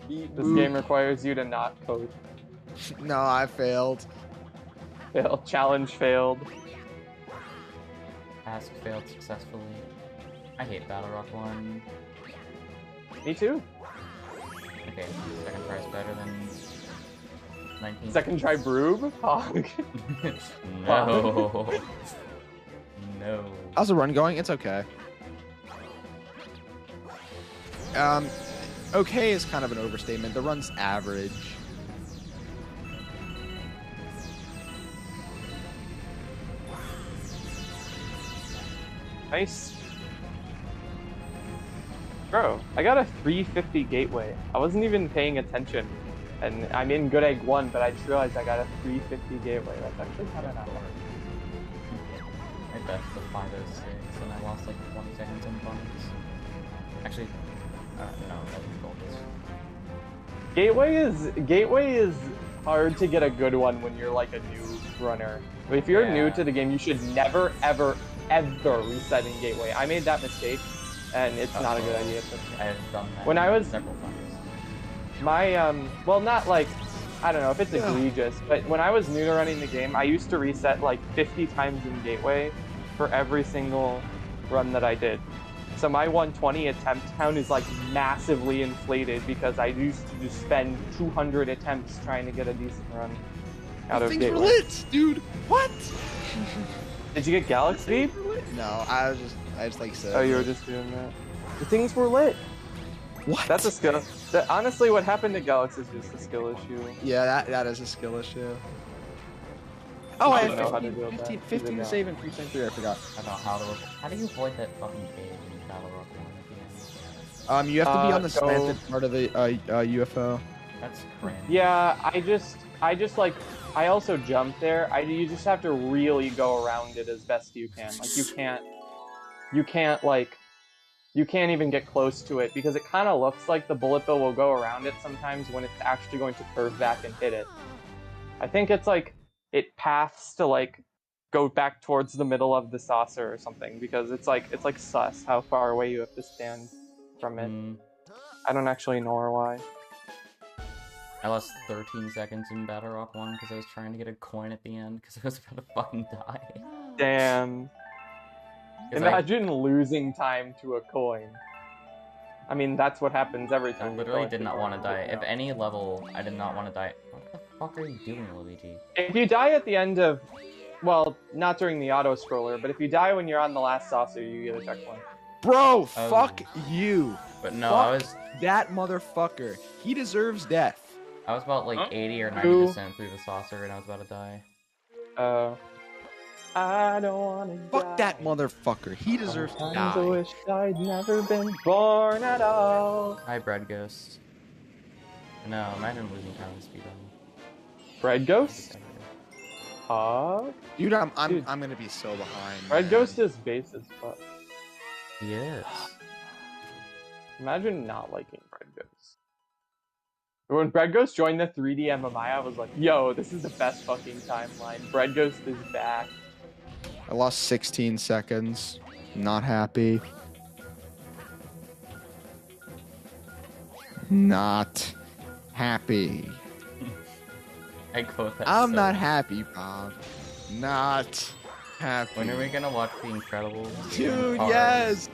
Beep, This boop. game requires you to not code. No, I failed. Challenge failed. Task failed successfully. I hate Battle Rock 1. Me too. Okay, second try is better than 19. Second try Broob? Hog. No. No. How's the run going? It's okay. Okay is kind of an overstatement. The run's average. Nice. Bro, I got a 350 gateway. I wasn't even paying attention. And I'm in Good Egg 1, but I just realized I got a 350 gateway. That's actually kind of not bad. I bet the 506 and I lost like 20 seconds in bonus. Actually, no, that didn't go this. Gateway is hard to get a good one when you're like a new runner. But if you're new to the game, you should never, ever, ever reset in Gateway. I made that mistake, and it's not a good idea. I have done that When I was several times. my well, not like I don't know if it's egregious, but when I was new to running the game, I used to reset like 50 times in Gateway for every single run that I did. So my 120 attempt count is like massively inflated because I used to just spend 200 attempts trying to get a decent run out of Things Gateway. were lit, dude. What? Did you get Galaxy? No, I just like said. Oh, you were just doing that. The things were lit. What? That's a skill. Honestly, what happened to Galaxy is just a skill issue. Yeah, that is a skill issue. Oh, I don't know how to have deal with 15, that. 15 Either to now. save in 3 3 I forgot. I don't know how do you avoid that fucking cage in Battle Rock 1 at the end? You have to be on the so- slanted part of the UFO. That's cringe. Yeah, I also jumped there. You just have to really go around it as best you can. Like you can't even get close to it because it kind of looks like the bullet bill will go around it sometimes when it's actually going to curve back and hit it. I think it's like it paths to like go back towards the middle of the saucer or something because it's like sus how far away you have to stand from it. I don't actually know why. I lost 13 seconds in Battle Rock 1 because I was trying to get a coin at the end because I was about to fucking die. Damn. Imagine losing time to a coin. I mean, that's what happens every time. I literally did not want to die. If any level, I did not want to die. What the fuck are you doing, Luigi? If you die at the end of... Well, not during the auto-scroller, but if you die when you're on the last saucer, you get a checkpoint. Bro, fuck you. But no, fuck I was... that motherfucker. He deserves death. I was about like 80 or 90% through the saucer and I was about to die. I don't wanna Fuck die. that motherfucker. He deserves to I die. wish I'd never been born at all. Hi, Bread Ghost. No, imagine losing time to speed on. Bread Ghost? Dude, I'm gonna be so behind. Bread man. Ghost is base as fuck. Yes. Imagine not liking Bread Ghost. When Bread Ghost joined the 3D MMI, I was like, yo, this is the best fucking timeline. Bread Ghost is back. I lost 16 seconds. Not happy. Not happy. I quote that. I'm so not happy, Bob. Not happy. When are we gonna watch The Incredibles? Dude, Cars? yes!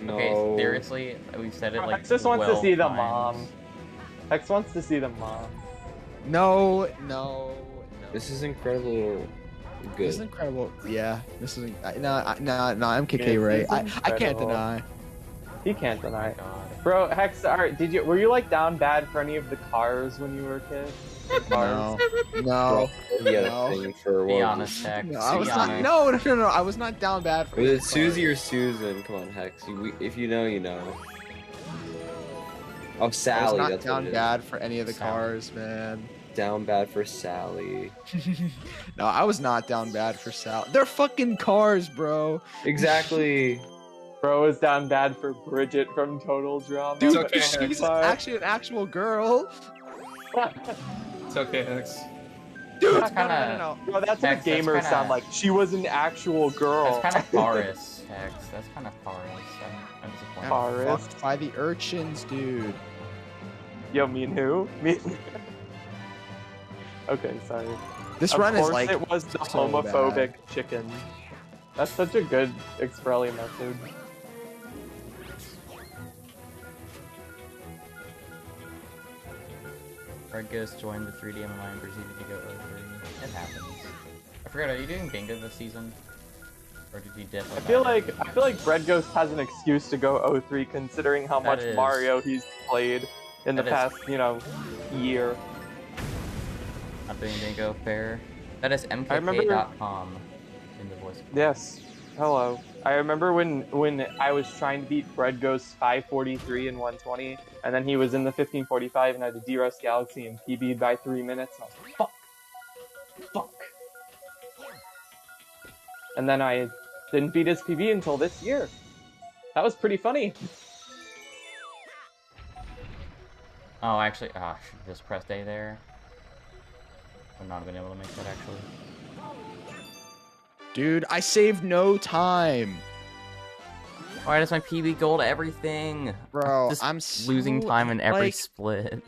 Okay, seriously, we've said it like Hex wants to 12 see the times. mom. Hex wants to see the mom. No. This is incredible. Good. This is incredible. Yeah, this is no, MKK right. I can't deny. He can't deny. God. Bro, Hex, alright, were you like down bad for any of the cars when you were a kid? No. No. Thing for Be one. honest, Hex. No, I was Be not. honest. No. I was not down bad for. Was any it Susie cars. or Susan? Come on, Hex. If you know, you know. Oh, I was Sally. not That's down what it is. bad for any of the Sally. cars, man. Down bad for Sally. No, I was not down bad for Sal. They're fucking cars, bro. Exactly. Bro is down bad for Bridget from Total Drama. Dude, okay, she's Hex. actually an actual girl. It's okay, Hex. Dude, That's no. Bro, that's what Hex, that's gamers kinda- sound like. She was an actual girl. That's kind of Paris, Hex. That's kind of Paris. I'm disappointed. Paris. Fucked by the urchins, dude. Yo, me and who? Me. Okay, sorry. This Of run is course like it was the so homophobic chicken. That's such a good Exprelli message. Red Ghost joined the 3D MMI and proceeded to go 0-3. It happens. I forgot, are you doing bingo this season? Or did you dip? I feel like Bread Ghost has an excuse to go 0-3 considering how That much is- Mario he's played in the that is- past, year. Not doing bingo, fair. That is I remember- mkk.com in the voice. Yes. Hello. I remember when I was trying to beat Bread Ghost 543 and 120, and then he was in the 1545 and I had a D-Rust Galaxy and PB'd by 3 minutes. And I was like, fuck. And then I didn't beat his PB until this year. That was pretty funny. Oh, actually, I should have just pressed A there. Would not have been able to make that, actually. Dude, I saved no time. Why does my PB gold everything? Bro, Just I'm so, losing time in every like, split.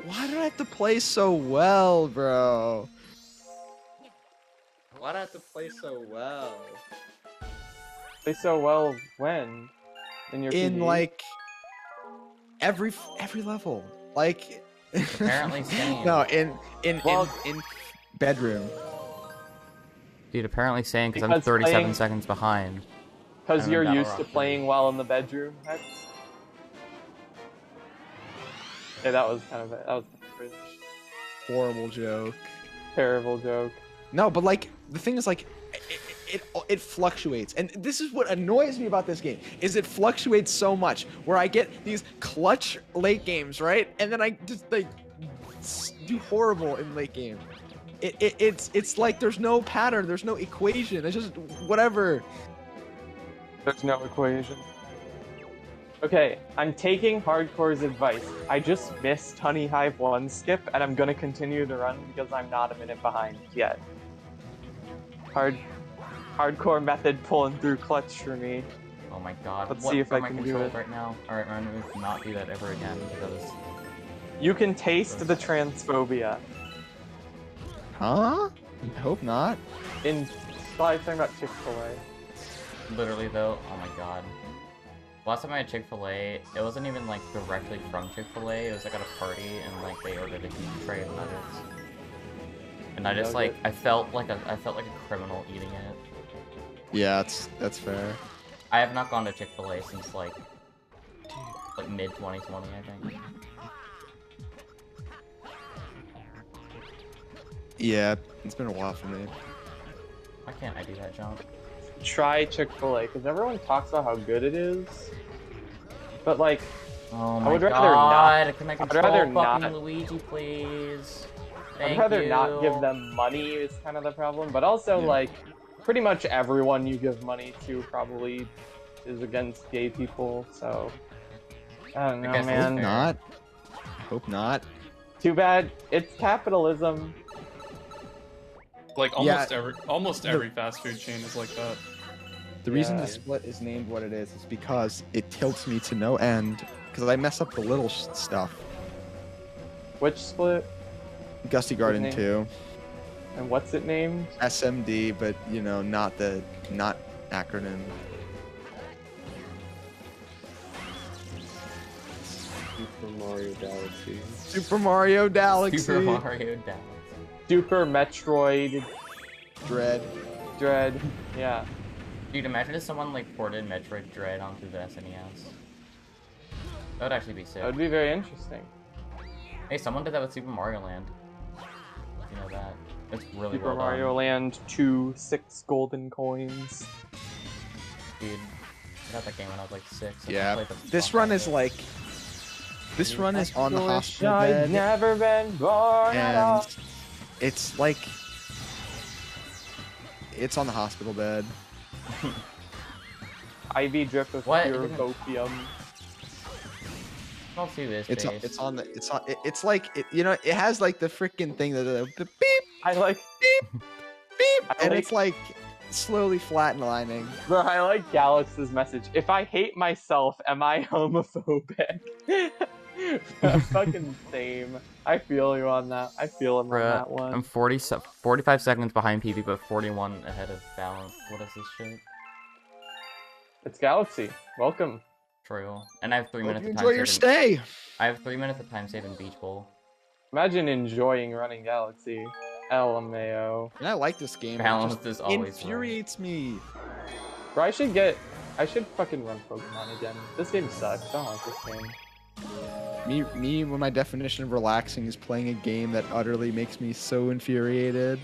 Why do I have to play so well, bro? Why do I have to play so well? Play so well when? In your In PB? like every level. Like Apparently same. No, in bedroom. Dude, apparently saying because I'm Because 37 playing- seconds behind. Because I'm in you're Battle used to Rock. playing well in the bedroom. Yeah, that was kind of a cringe. Horrible joke. Terrible joke. No, but like the thing is like it fluctuates, and this is what annoys me about this game is it fluctuates so much where I get these clutch late games, right, and then I just like do horrible in late game. It's like there's no pattern, there's no equation, it's just whatever. There's no equation. Okay, I'm taking Hardcore's advice. I just missed Honey Hive 1 skip, and I'm gonna continue to run because I'm not a minute behind yet. Hardcore method pulling through clutch for me. Oh my god. Let's What see if are I my can do controls it. right now? Alright, I'm gonna not do that ever again because You can taste the transphobia. Huh? I hope not. In well, I was talking about Chick-fil-A. Literally though, oh my god. Last time I had Chick-fil-A, it wasn't even like directly from Chick-fil-A, it was like at a party and like they ordered a huge tray of nuggets. And I just like, I felt like a criminal eating it. Yeah, that's fair. I have not gone to Chick-fil-A since like mid 2020, I think. Yeah, it's been a while for me. Why can't I do that jump? Try Chick-fil-A, because everyone talks about how good it is. But like, oh my I would rather god, not. Can I I'd control rather fucking not. Luigi, please? I'd rather not give them money is kind of the problem. But also, like, pretty much everyone you give money to probably is against gay people, so... I don't know, man. Hope not. Hope not. Too bad. It's capitalism. Like almost every fast food chain is like that. The reason the split is named what it is because it tilts me to no end. Because I mess up the little stuff. Which split? Gusty Garden 2. And what's it named? SMD, but you know, not acronym. Super Mario Galaxy. Super Mario Galaxy. Super Mario Galaxy. Super Metroid Dread. Yeah. Dude, imagine if someone like ported Metroid Dread onto the SNES. That would actually be sick. That would be very interesting. Hey, someone did that with Super Mario Land. You know that. It's really Super well Mario done. Land 2, 6 golden coins. Dude, I got that game when I was like 6. Yeah. This run is like... This run is on the hospital I'd bed. never been born at all. And it's like... It's on the hospital bed. IV drip of What? pure opium. I'll see this. It's like you know, it has like the freaking thing that the beep. I like beep beep, and it's like slowly flatlining. Bro, I like Galaxy's message. If I hate myself, am I homophobic? Fucking same. I feel you on that. I feel him on that one. I'm 45 seconds behind PB, but 41 ahead of Balance. What is this shit? It's Galaxy. Welcome. True. And I have 3 minutes of time Enjoy your stay. I have 3 minutes of time saved in Beach Bowl. Imagine enjoying running Galaxy. LMAO. And I like this game. Balance it is always infuriates me. Bro, I should fucking run Pokemon again. This game sucks. I don't like this game. Me, when my definition of relaxing is playing a game that utterly makes me so infuriated.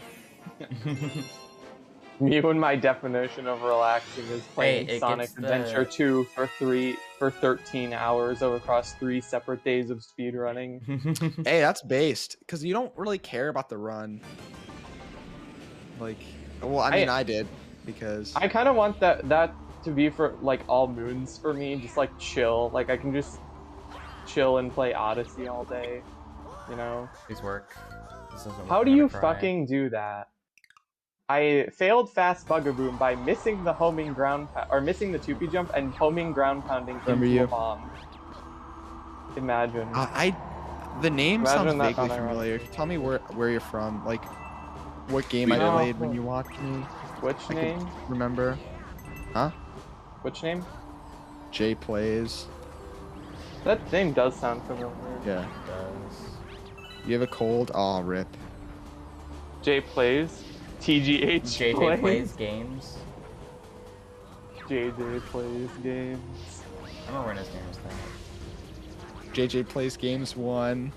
Me, when my definition of relaxing is playing Sonic Adventure 2 for 13 hours across 3 separate days of speedrunning. Hey, that's based because you don't really care about the run. Like, well, I mean, I did because I kind of want that to be for like all moons for me, just like chill. Like I can just chill and play Odyssey all day, you know. Please work. How do you fucking do that? I failed Fast Bugaboom by missing the homing ground or missing the 2P jump and homing ground pounding into a bomb. Imagine. The name Imagine sounds that vaguely familiar. Tell me where you're from, like what game I played when you watched me. Which name? Remember? Huh? Which name? Jay Plays. That name does sound familiar. Yeah. It does. You have a cold? Aw, rip. Jay Plays. TGH JJ plays games. JJ plays games. I don't know where his name is though. JJ Plays Games 1.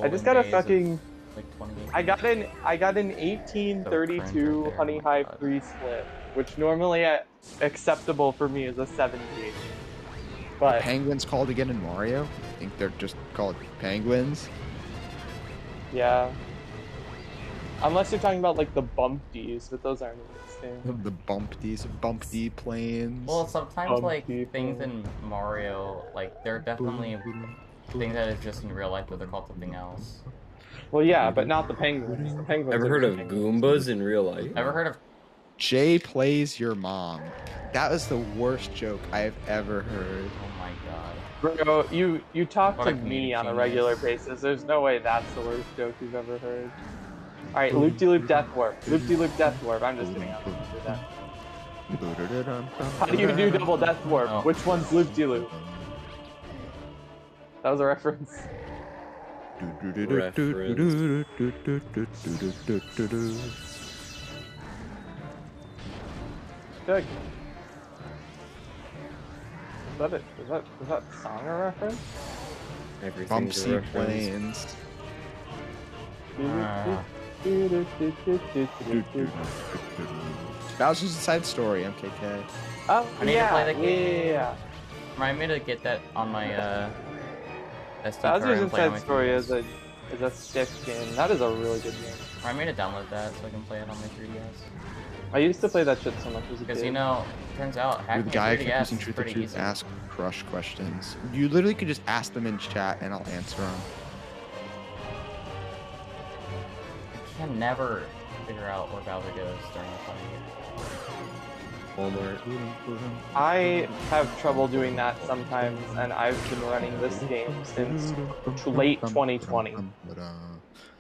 I just got a fucking... Like 20 games. I got an 1832 Honey Hive 3 split, which normally acceptable for me is a 70. But Penguins called again in Mario? I think they're just called penguins. Yeah. Unless you're talking about like the bumpties, but those aren't in this game. The bumpty planes. Well, sometimes Bumpy like things in Mario, like there are definitely things that is just in real life, but they're called something else. Well, yeah, but not the penguins. The penguins Ever are heard of penguins. Goombas in real life? Ever heard of Jay Plays Your Mom. That was the worst joke I have ever heard. Oh my god. Bro, you talk What to a me comedic on a genius. regular basis. There's no way that's the worst joke you've ever heard. Alright, loop-de-loop death warp. Loop-de-loop death warp. I'm just kidding. I'm not gonna do that. How do you do double death warp? Oh. Which one's loop-de-loop? That was a reference. Good. Is that it? Is that song a reference? Everything's a Bumpsy reference. Plains. Bowser's Inside Story, MKK. Oh, I need to play that yeah. game. Remind me to get that on my SD card Bowser's and play it on Inside my Story 3DS. is a stick game. That is a really good game. Remind me to download that so I can play it on my 3DS. I used to play that shit so much as a kid. Because, you know, turns out You're hacking the a guy 3DS who using is Truth or pretty Truth easy. ask crush questions. You literally could just ask them in chat and I'll answer them. I can never figure out where Bowser goes during the fight. Walmart. I have trouble doing that sometimes, and I've been running this game since late 2020.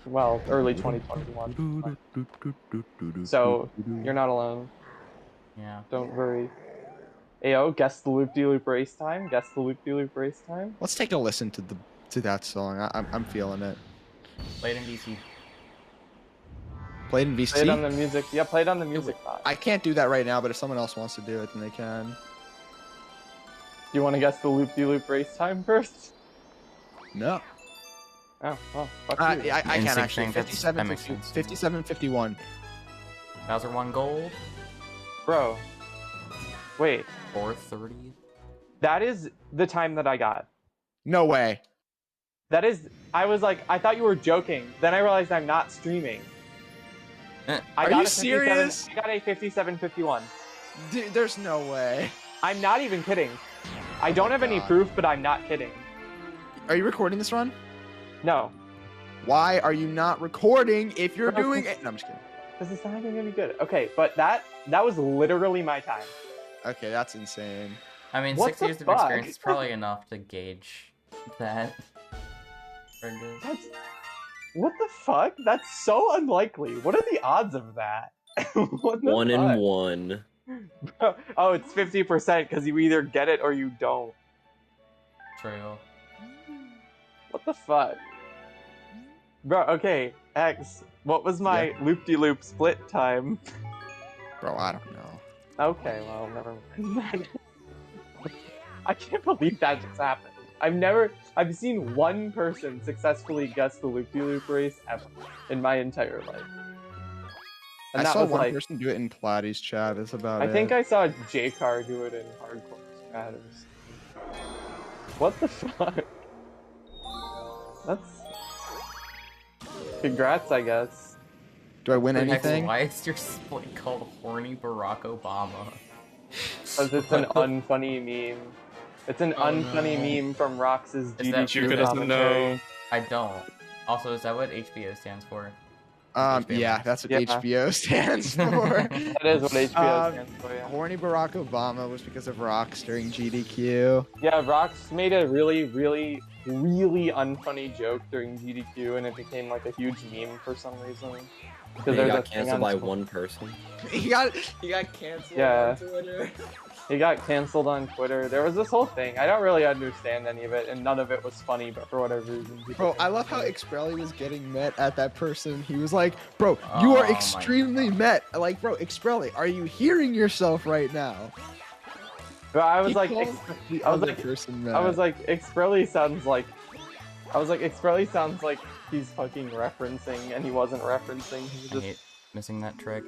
Well, early 2021. So, you're not alone. Yeah. Don't worry. Ayo, guess the loop-de-loop race time? Guess the loop-de-loop race time? Let's take a listen to that song. I'm feeling it. Play it in DC. Played in VC? Play it on the music. Yeah, play it on the music box. I can't do that right now, but if someone else wants to do it, then they can. Do you want to guess the loop-de-loop race time first? No. Oh, well, fuck you. I can Instinct actually. thing, that 57, makes sense. 57-51. Bowser won gold. Bro. Wait. 4:30. That is the time that I got. No way. That is... I was like, I thought you were joking. Then I realized I'm not streaming. Are you serious? I got a 57-51. Dude, there's no way. I'm not even kidding. I don't have any God. proof, but I'm not kidding. Are you recording this run? No. Why are you not recording if you're Bro, doing it? No, I'm just kidding. Because it's not even gonna be good. Okay, but that was literally my time. Okay, that's insane. I mean, What 6 the years of fuck? experience is probably enough to gauge that. That's... What the fuck? That's so unlikely. What are the odds of that? What the 1 fuck? in 1. Oh, it's 50% because you either get it or you don't. True. What the fuck? Bro, okay, X, what was my loop-de-loop split time? Bro, I don't know. Okay, well, never mind. I can't believe that just happened. I've seen one person successfully guess the loop-de-loop race ever in my entire life. And I that saw was one like, person do it in Platty's chat. That's about it. I think I saw J-Car do it in Hardcore Scatters. What the fuck? That's... Congrats, I guess. Do I win Hex, anything? why is your split called Horny Barack Obama? Because it's an unfunny meme. It's an unfunny meme from Rox's Is that GDQ true? commentary. I don't. Also, is that what HBO stands for? Yeah, that's what Yeah. HBO stands for. That is what HBO stands for, yeah. Horny Barack Obama was because of Rocks during GDQ. Yeah, Rox made a really, really, really unfunny joke during GDQ, and it became like a huge meme for some reason. He there's got a thing canceled on by Twitter. one person. He got canceled Yeah. on Twitter. He got canceled on Twitter. There was this whole thing. I don't really understand any of it, and none of it was funny, but for whatever reason. people Bro, think I it's love how funny. Xprelly was getting met at that person. He was like, bro, you are Oh my extremely met. Like, bro, Xprelly, are you hearing yourself right now? But I was He like, called the I was other like, person I was Matt. like, Xprelly sounds like, I was like, Xprelly sounds like he's fucking referencing, and he wasn't referencing. He was I just, hate missing that trick.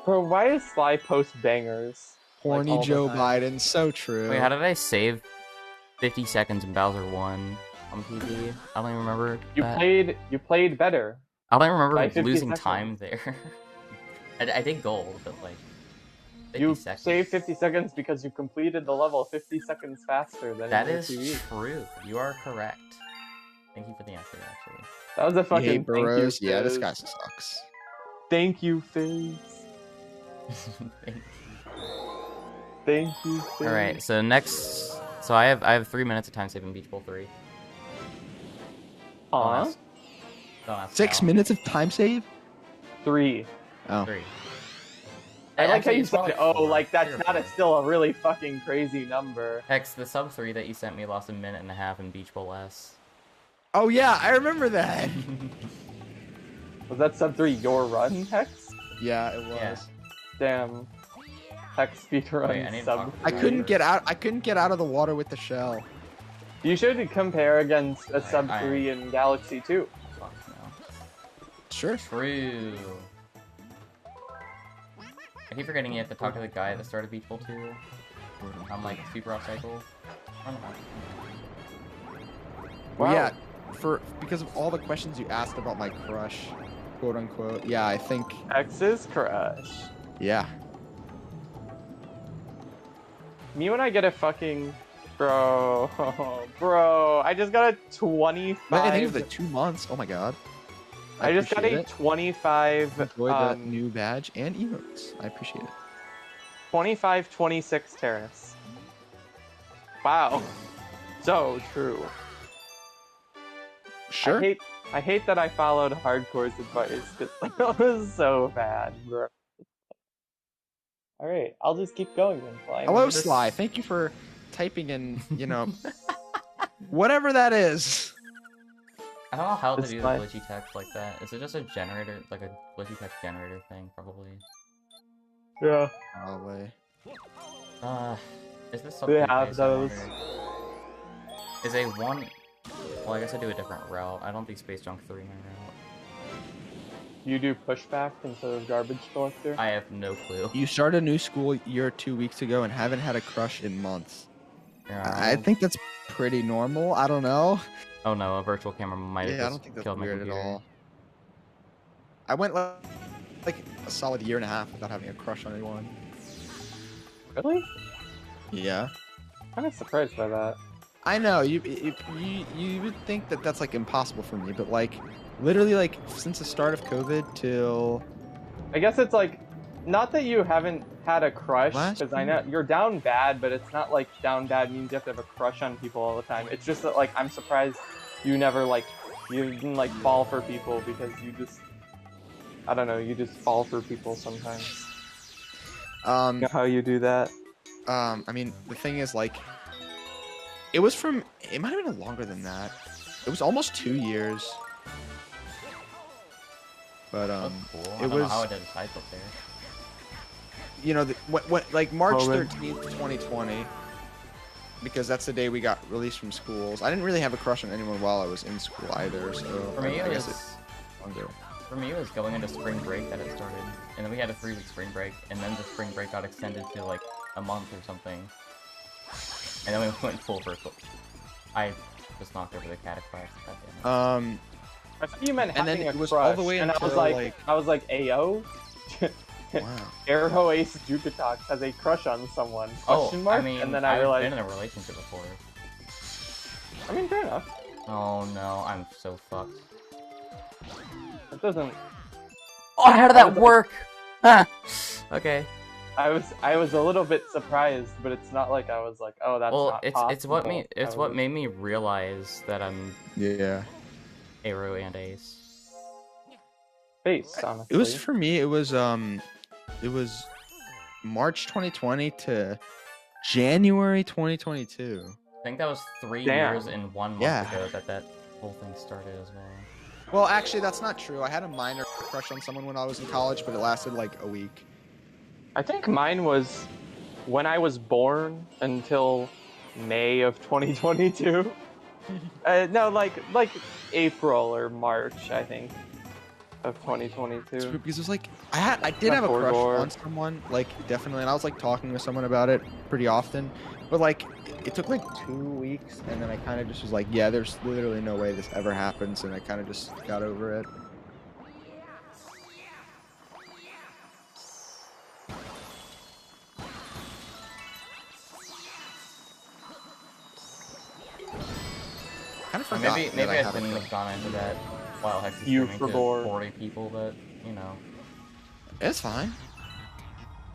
bro, why is Sly post bangers? Horny all the Joe time? Biden, so true. Wait, how did I save 50 seconds in Bowser 1 on PB? I don't even remember that. You played better. I don't remember by 50 losing seconds. time there. I did gold, but like 50 You seconds. saved 50 seconds because you completed the level 50 seconds faster than That in is TV. true. You are correct. Thank you for the answer, actually. That was a fucking You hate thank you, Burrows? Yeah, this Fizz. guy sucks. Thank you, Fizz. Thank you. Thank you, Fizz. Alright, so next So I have 3 minutes of time saving Beach Bowl 3. Aw. Don't ask 6 now. minutes of time save? 3. Oh. 3. I like how Actually, you it's more said, like oh, 4, like that's 3 or not 4. still a really fucking crazy number. Hex, the sub 3 that you sent me lost a minute and a half in Beach Bowl S. Oh yeah, I remember that. Was that sub 3 your run, Hex? Yeah, it was. Yeah. Damn. Hex speedrun Wait, I need to sub talk to I the couldn't driver. get out. I couldn't get out of the water with the shell. You should compare against a sub I- 3 in Galaxy 2. Fuck no. Sure. True. I keep forgetting you have to talk to the guy at the start of Beach Bowl 2. I'm like super off cycle. I don't know. Well, Wow. yeah, because of all the questions you asked about my crush, quote unquote. Yeah, I think. X's crush. Yeah. Me when I get a fucking... Bro. Bro. I just got a 25... Wait, I think it was like 2 months. Oh my god. I just got a appreciate it. 25... Enjoy the new badge and emotes. I appreciate it. 25-26 Terrace. Wow. So true. Sure. I hate that I followed Hardcore's advice, because that was so bad, bro. Alright, I'll just keep going then, Flying. Hello, Sly. Thank you for typing in, whatever that is. I don't know how to It's do the fine. glitchy text like that. Is it just a generator, like a glitchy text generator thing, probably? Yeah. Probably. Is this They something have based, I those. wonder? Is a one... Well, I guess I do a different route. I don't think Space Junk 3 my route. You do pushback instead of garbage collector? I have no clue. You started a new school year 2 weeks ago and haven't had a crush in months. Yeah, I think that's pretty normal. I don't know. Oh no, a virtual camera might have Yeah, I just don't think that's killed my weird at computer. all. I went like a solid year and a half without having a crush on anyone. Really? Yeah. Kind of surprised by that. I know you would think that that's like impossible for me, but like literally like since the start of COVID till I guess it's like, not that you haven't had a crush, Last because I know you're down bad, but it's not like down bad means you have to have a crush on people all the time. It's just that like I'm surprised you never like you didn't like fall for people because you just I don't know, you just fall for people sometimes. You know how you do that? I mean the thing is like it might have been longer than that. It was almost 2 years. But That's cool. I it don't know was how I did a cycle there. what like March COVID. 13th, 2020, because that's the day we got released from schools. I didn't really have a crush on anyone while I was in school either, so For me, I it guess was... it's longer. For me, it was going into spring break that it started, and then we had a 3-week spring break, and then the spring break got extended to like a month or something, and then we went full virtual. I just knocked over the cataclass. Um, I thought you meant and then having it a was crush, all the way and until I was like, Ayo? wow. Arrow Ace Jukatox has a crush on someone? Question mark? I mean, and then I I've realized, been in a relationship before. I mean, fair enough. Oh no, I'm so fucked. It doesn't. Oh, how did that work? Okay. I was a little bit surprised, but it's not like I was like, oh, that's Well, not it's what possible. it's what made me realize that I'm Yeah. Arrow and Ace. Face, honestly. It was for me. It was March 2020 to January 2022. I think that was 3 Damn. years and 1 month Yeah. ago that whole thing started as well. Well, actually, that's not true. I had a minor crush on someone when I was in college, but it lasted like a week. I think mine was when I was born until May of 2022. No, like April or March, I think, of 2022. Because it was like I did have a Before crush Gore. on someone, like definitely, and I was like talking with someone about it pretty often, but like it took like 2 weeks, and then I kind of just was like, yeah, there's literally no way this ever happens, and I kind of just got over it. Kind of forgot Maybe that I had a shouldn't crush. have gone into that while Hex is You streaming to forgot. 40 people, but you know. It's fine.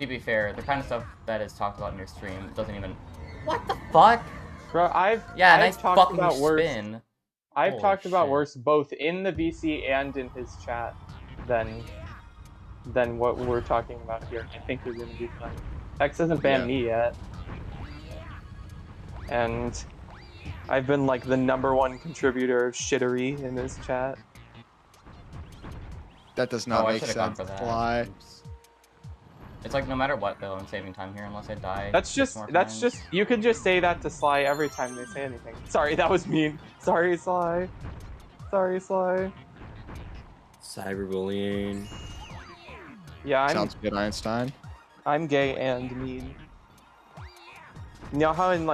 To be fair, the kind of stuff that is talked about in your stream doesn't even. What the fuck? Bro, I've nice talked fucking about worse. spin. I've Holy talked about shit. worse both in the VC and in his chat than what we're talking about here. I think you're gonna be fine. Hex hasn't banned me yet. And I've been like the #1 contributor of shittery in his chat. That does not I make should've gone sense. for that. Fly. Oops. It's like no matter what though, I'm saving time here unless I die. That's just you could just say that to Sly every time they say anything. Sorry, that was mean. Sorry, Sly. Sorry, Sly. Cyberbullying. Yeah, Sounds good, Einstein. I'm gay and mean. You know how in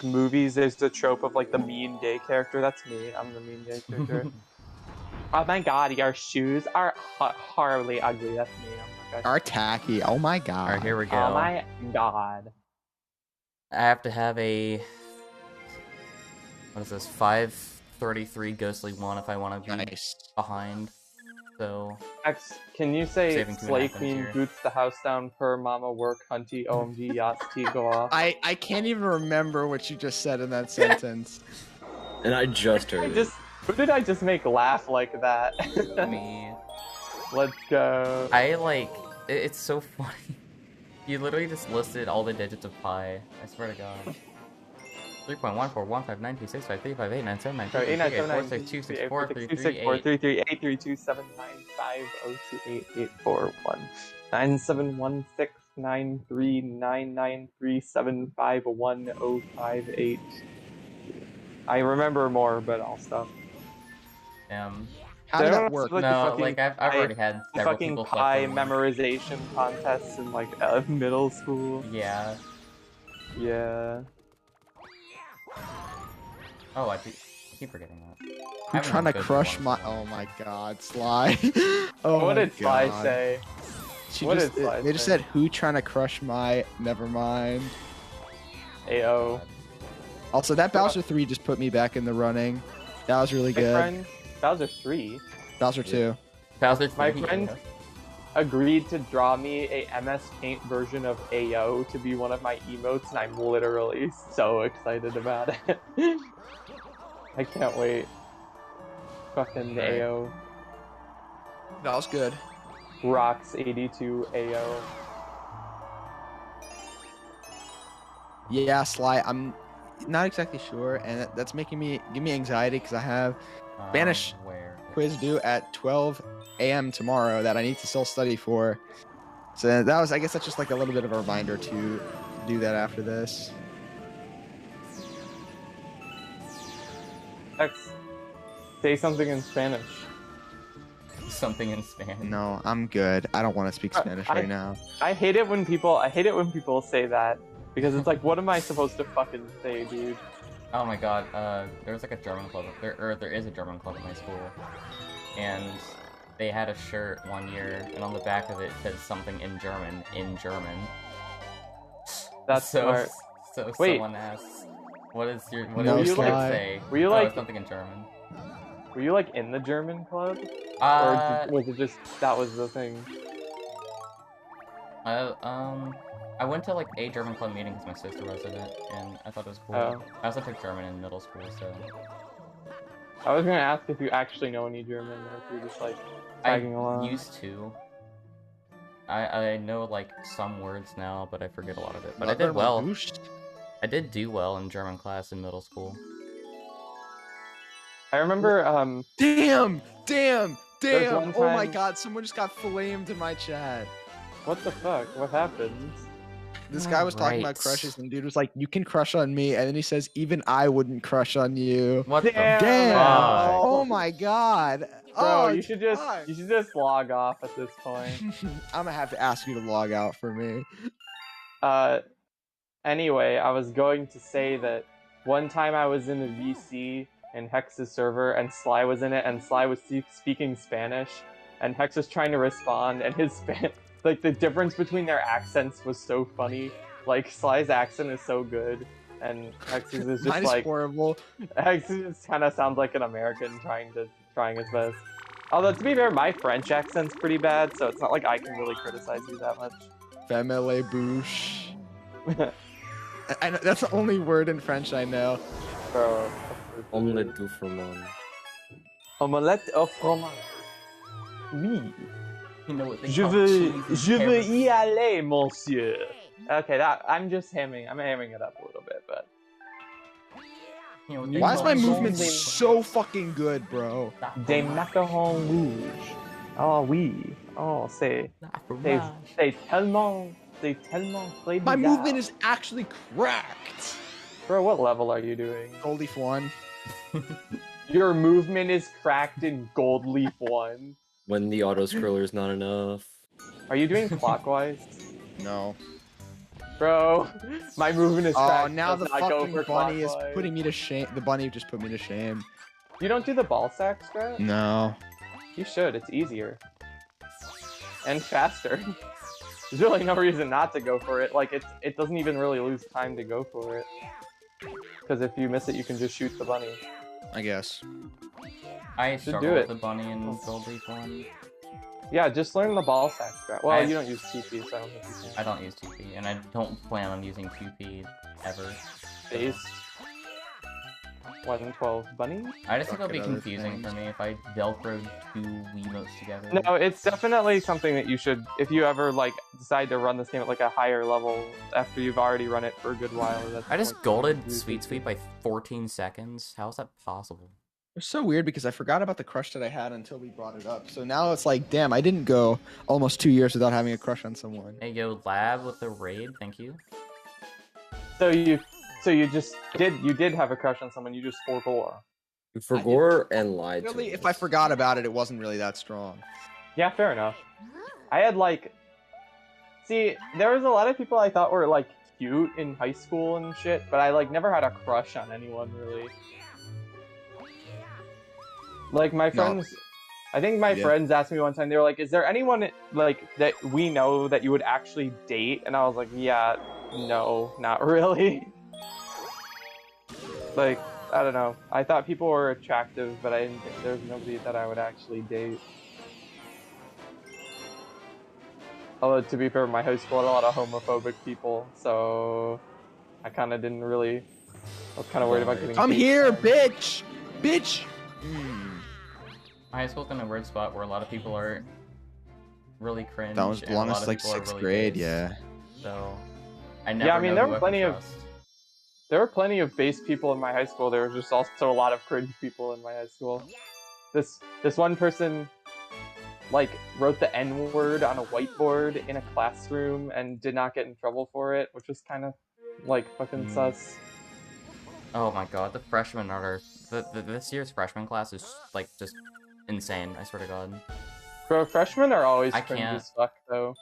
movies there's the trope of like the mean gay character? That's me. I'm the mean gay character. Oh my god, your shoes are horribly ugly. That's me. Oh my god. Are tacky. Oh my god. Alright, here we go. Oh my god. I have to have a... What is this? 533 Ghostly 1 if I want to be behind. So... X, can you say Saving 2.5 Slay minutes Queen here. boots the house down per mama work hunty OMG Yasti go off? I can't even remember what you just said in that sentence. And I just heard it. Who did I just make laugh like that? Me. Let's go. It's so funny. You literally just listed all the digits of pi. I swear to God. 3.1441596535832795028841971699399375105 I remember more, but I'll stop. How did that work? No, like I've already had the several fucking people pie flip them. memorization contests in like middle school. Yeah. Yeah. Oh, I keep forgetting that. I'm trying to crush my. Oh my god, Sly. Oh What my did Sly God. say? What did Sly They just say? said, who trying to crush my. Never mind. Ayo. Also, that Bowser 3 just put me back in the running. That was really My good. friend, Bowser 3. Bowser 2. Bowser 3. My friend agreed to draw me a MS Paint version of Ayo to be one of my emotes, and I'm literally so excited about it. I can't wait. Fucking Ayo. That was good. Rocks 82 Ayo. Yeah, Sly, I'm not exactly sure, and that's making me give me anxiety because I have Spanish quiz due at 12 a.m. tomorrow that I need to still study for. So that was, I guess that's just like a little bit of a reminder to do that after this. X, say something in Spanish. Something in Spanish. No, I'm good. I don't want to speak Spanish right now. I hate it when people say that because it's like, what am I supposed to fucking say, dude? Oh my god, there was like a German club, there is a German club at my school, and they had a shirt one year, and on the back of it said something in German, That's so, smart. So Wait. someone asks, what No, does it Sly. say? Were you Oh, like- it's something in German. Were you like in the German club? Uh, Or was it just that was the thing? I went to like a German club meeting because my sister was in it, and I thought it was cool. Oh. I also took German in middle school, so... I was gonna ask if you actually know any German or if you're just like tagging along. I used to. I know like some words now, but I forget a lot of it. But I did well. I did do well in German class in middle school. I remember Damn! There's one Oh my time- god, someone just got flamed in my chat. what the fuck? What happened? This guy was talking about crushes, and the dude was like, you can crush on me, and then he says, even I wouldn't crush on you. What the Damn! Damn! no. Oh my god! Bro, Oh, you should just log off at this point. I'm gonna have to ask you to log out for me. Anyway, I was going to say that one time I was in a VC in Hex's server, and Sly was in it, and Sly was speaking Spanish, and Hex was trying to respond, and his like the difference between their accents was so funny. Like Sly's accent is so good, and Hex's is just Mine is like horrible. Hex's just kind of sounds like an American trying his best. Although to be fair, my French accent's pretty bad, so it's not like I can really criticize you that much. Family bouche. I know, that's the only word in French I know. Bro. Omelette du fromage. Omelette au fromage. Oui. You know what they Je call veux, cheese in je veux Paris. y aller, monsieur. Okay, I'm hamming it up a little bit, but. You know what Why is my call movement cheese in- so fucking good, bro? Des macarons rouges. Oh oui. Oh, c'est tellement très My bizarre. movement is actually cracked. Bro, what level are you doing? Gold Leaf 1. Your movement is cracked in Gold Leaf 1. When the auto scroller is not enough. Are you doing clockwise? No. Bro, my movement is cracked. Oh, now the Does not go fucking for bunny is clockwise. putting me to shame. The bunny just put me to shame. You don't do the ball sack strat? No. You should, it's easier. And faster. There's really no reason not to go for it. Like, it doesn't even really lose time to go for it. Because if you miss it, you can just shoot the bunny. I guess. I Should struggle do with it. the bunny in Gold Leaf 1. Yeah, just learn the ball sack strat. Well, you don't use TP, so I don't think you can. I don't use 2P, and I don't plan on using 2P ever. Base 112 bunny? I just think it'll Fucking be other confusing for me if I Velcro 2 Wiimotes together. No, it's definitely something that you should, if you ever like decide to run this game at like a higher level after you've already run it for a good while. That's I just like- golded Sweet Sweet by 14 seconds. How is that possible? It's so weird because I forgot about the crush that I had until we brought it up. So now it's like, damn, I didn't go almost 2 years without having a crush on someone. Hey, yo, Lab with the raid, thank you. So you did have a crush on someone, you just forgore. You forgore and lied to Really, me. if I forgot about it, it wasn't really that strong. Yeah, fair enough. I had like, see, there was a lot of people I thought were like cute in high school and shit, but I like never had a crush on anyone really. Like my friends, I think my friends asked me one time, they were like, is there anyone like that we know that you would actually date? And I was like, yeah, no, not really. Like, I don't know. I thought people were attractive, but I didn't think there was nobody that I would actually date. Although, to be fair, my high school had a lot of homophobic people, so I kind of didn't really... I was kind of worried about getting... Come here, bitch! Bitch! My high school's in a weird spot where a lot of people are really cringe. That was and a belonged lot to of like people are 6th really grade, base. yeah. So, I never Yeah, I mean, know there who were I can plenty of... trust. There were plenty of base people in my high school. There was just also a lot of cringe people in my high school. This one person, like, wrote the N-word on a whiteboard in a classroom and did not get in trouble for it, which was kind of, like, fucking sus. Oh my god, the freshmen are... This year's freshman class is, like, just insane, I swear to god. Bro, freshmen are always I cringe can't. as fuck, though.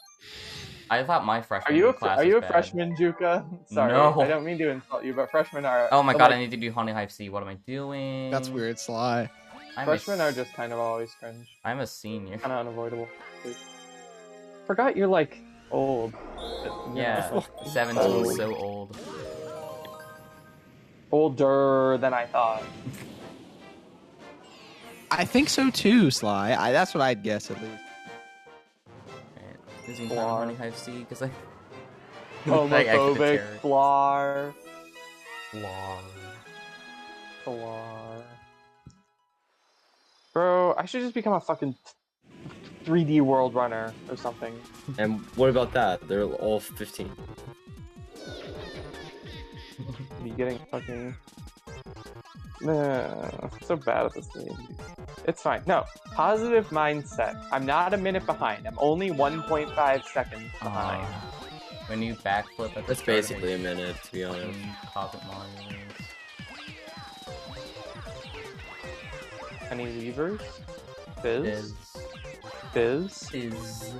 I thought my freshman class Are you a was bad. freshman, Juka? Sorry, No. I don't mean to insult you, but freshmen are... Oh my but, god, like, I need to do Honey Hive C. What am I doing? That's weird, Sly. Freshmen are just kind of always cringe. I'm a senior. Kind of unavoidable. Forgot you're, like, old. Yeah, 17 is so old. Older than I thought. I think so too, Sly. That's what I'd guess at least. Is he playing Honey Hive C? Because I... Homophobic, Flar. Flar. Flar. Bro, I should just become a fucking 3D world runner or something. And what about that? They're all 15. Be getting fucking... I'm so bad at this game. It's fine. No, positive mindset. I'm not a minute behind. I'm only 1.5 seconds behind. When you backflip at the That's start basically of a minute, to be honest. Pocket Mario. Any levers? Fizz? Fizz. Fizz? Fizz.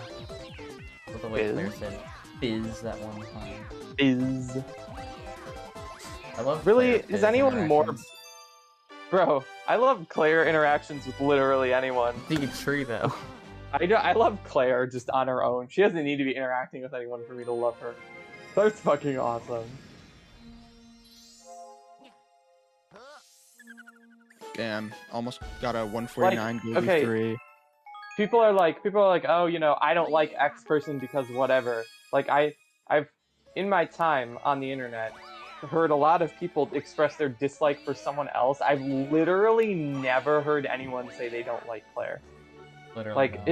That's the way Fizz? Claire said fizz that one time. Fizz. I love Really? Claire Is Fizz anyone more... interactions. Bro, I love Claire interactions with literally anyone. I think it's true though. I love Claire just on her own. She doesn't need to be interacting with anyone for me to love her. That's fucking awesome. Damn, almost got a 149 Like, Goldie okay. 3. People are like, oh, you know, I don't like X person because whatever. Like, I've, in my time on the internet, heard a lot of people express their dislike for someone else, I've literally never heard anyone say they don't like Claire. Literally. Like, not.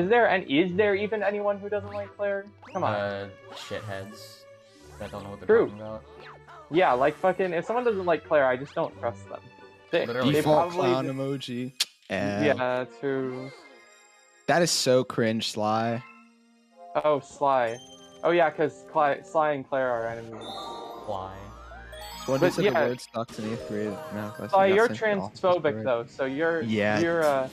is there even anyone who doesn't like Claire? Come on. Shitheads. I don't know what they're True. talking about. Yeah, like fucking, if someone doesn't like Claire, I just don't trust them. They Default probably clown emoji. Yeah, true. That is so cringe, Sly. Oh, Sly. Oh yeah, because Sly and Claire are enemies. Sly. So what But said yeah. the word sucks in 8th grade math lesson. Sly, got you're sent to the office transphobic for it. though, so you're Yeah.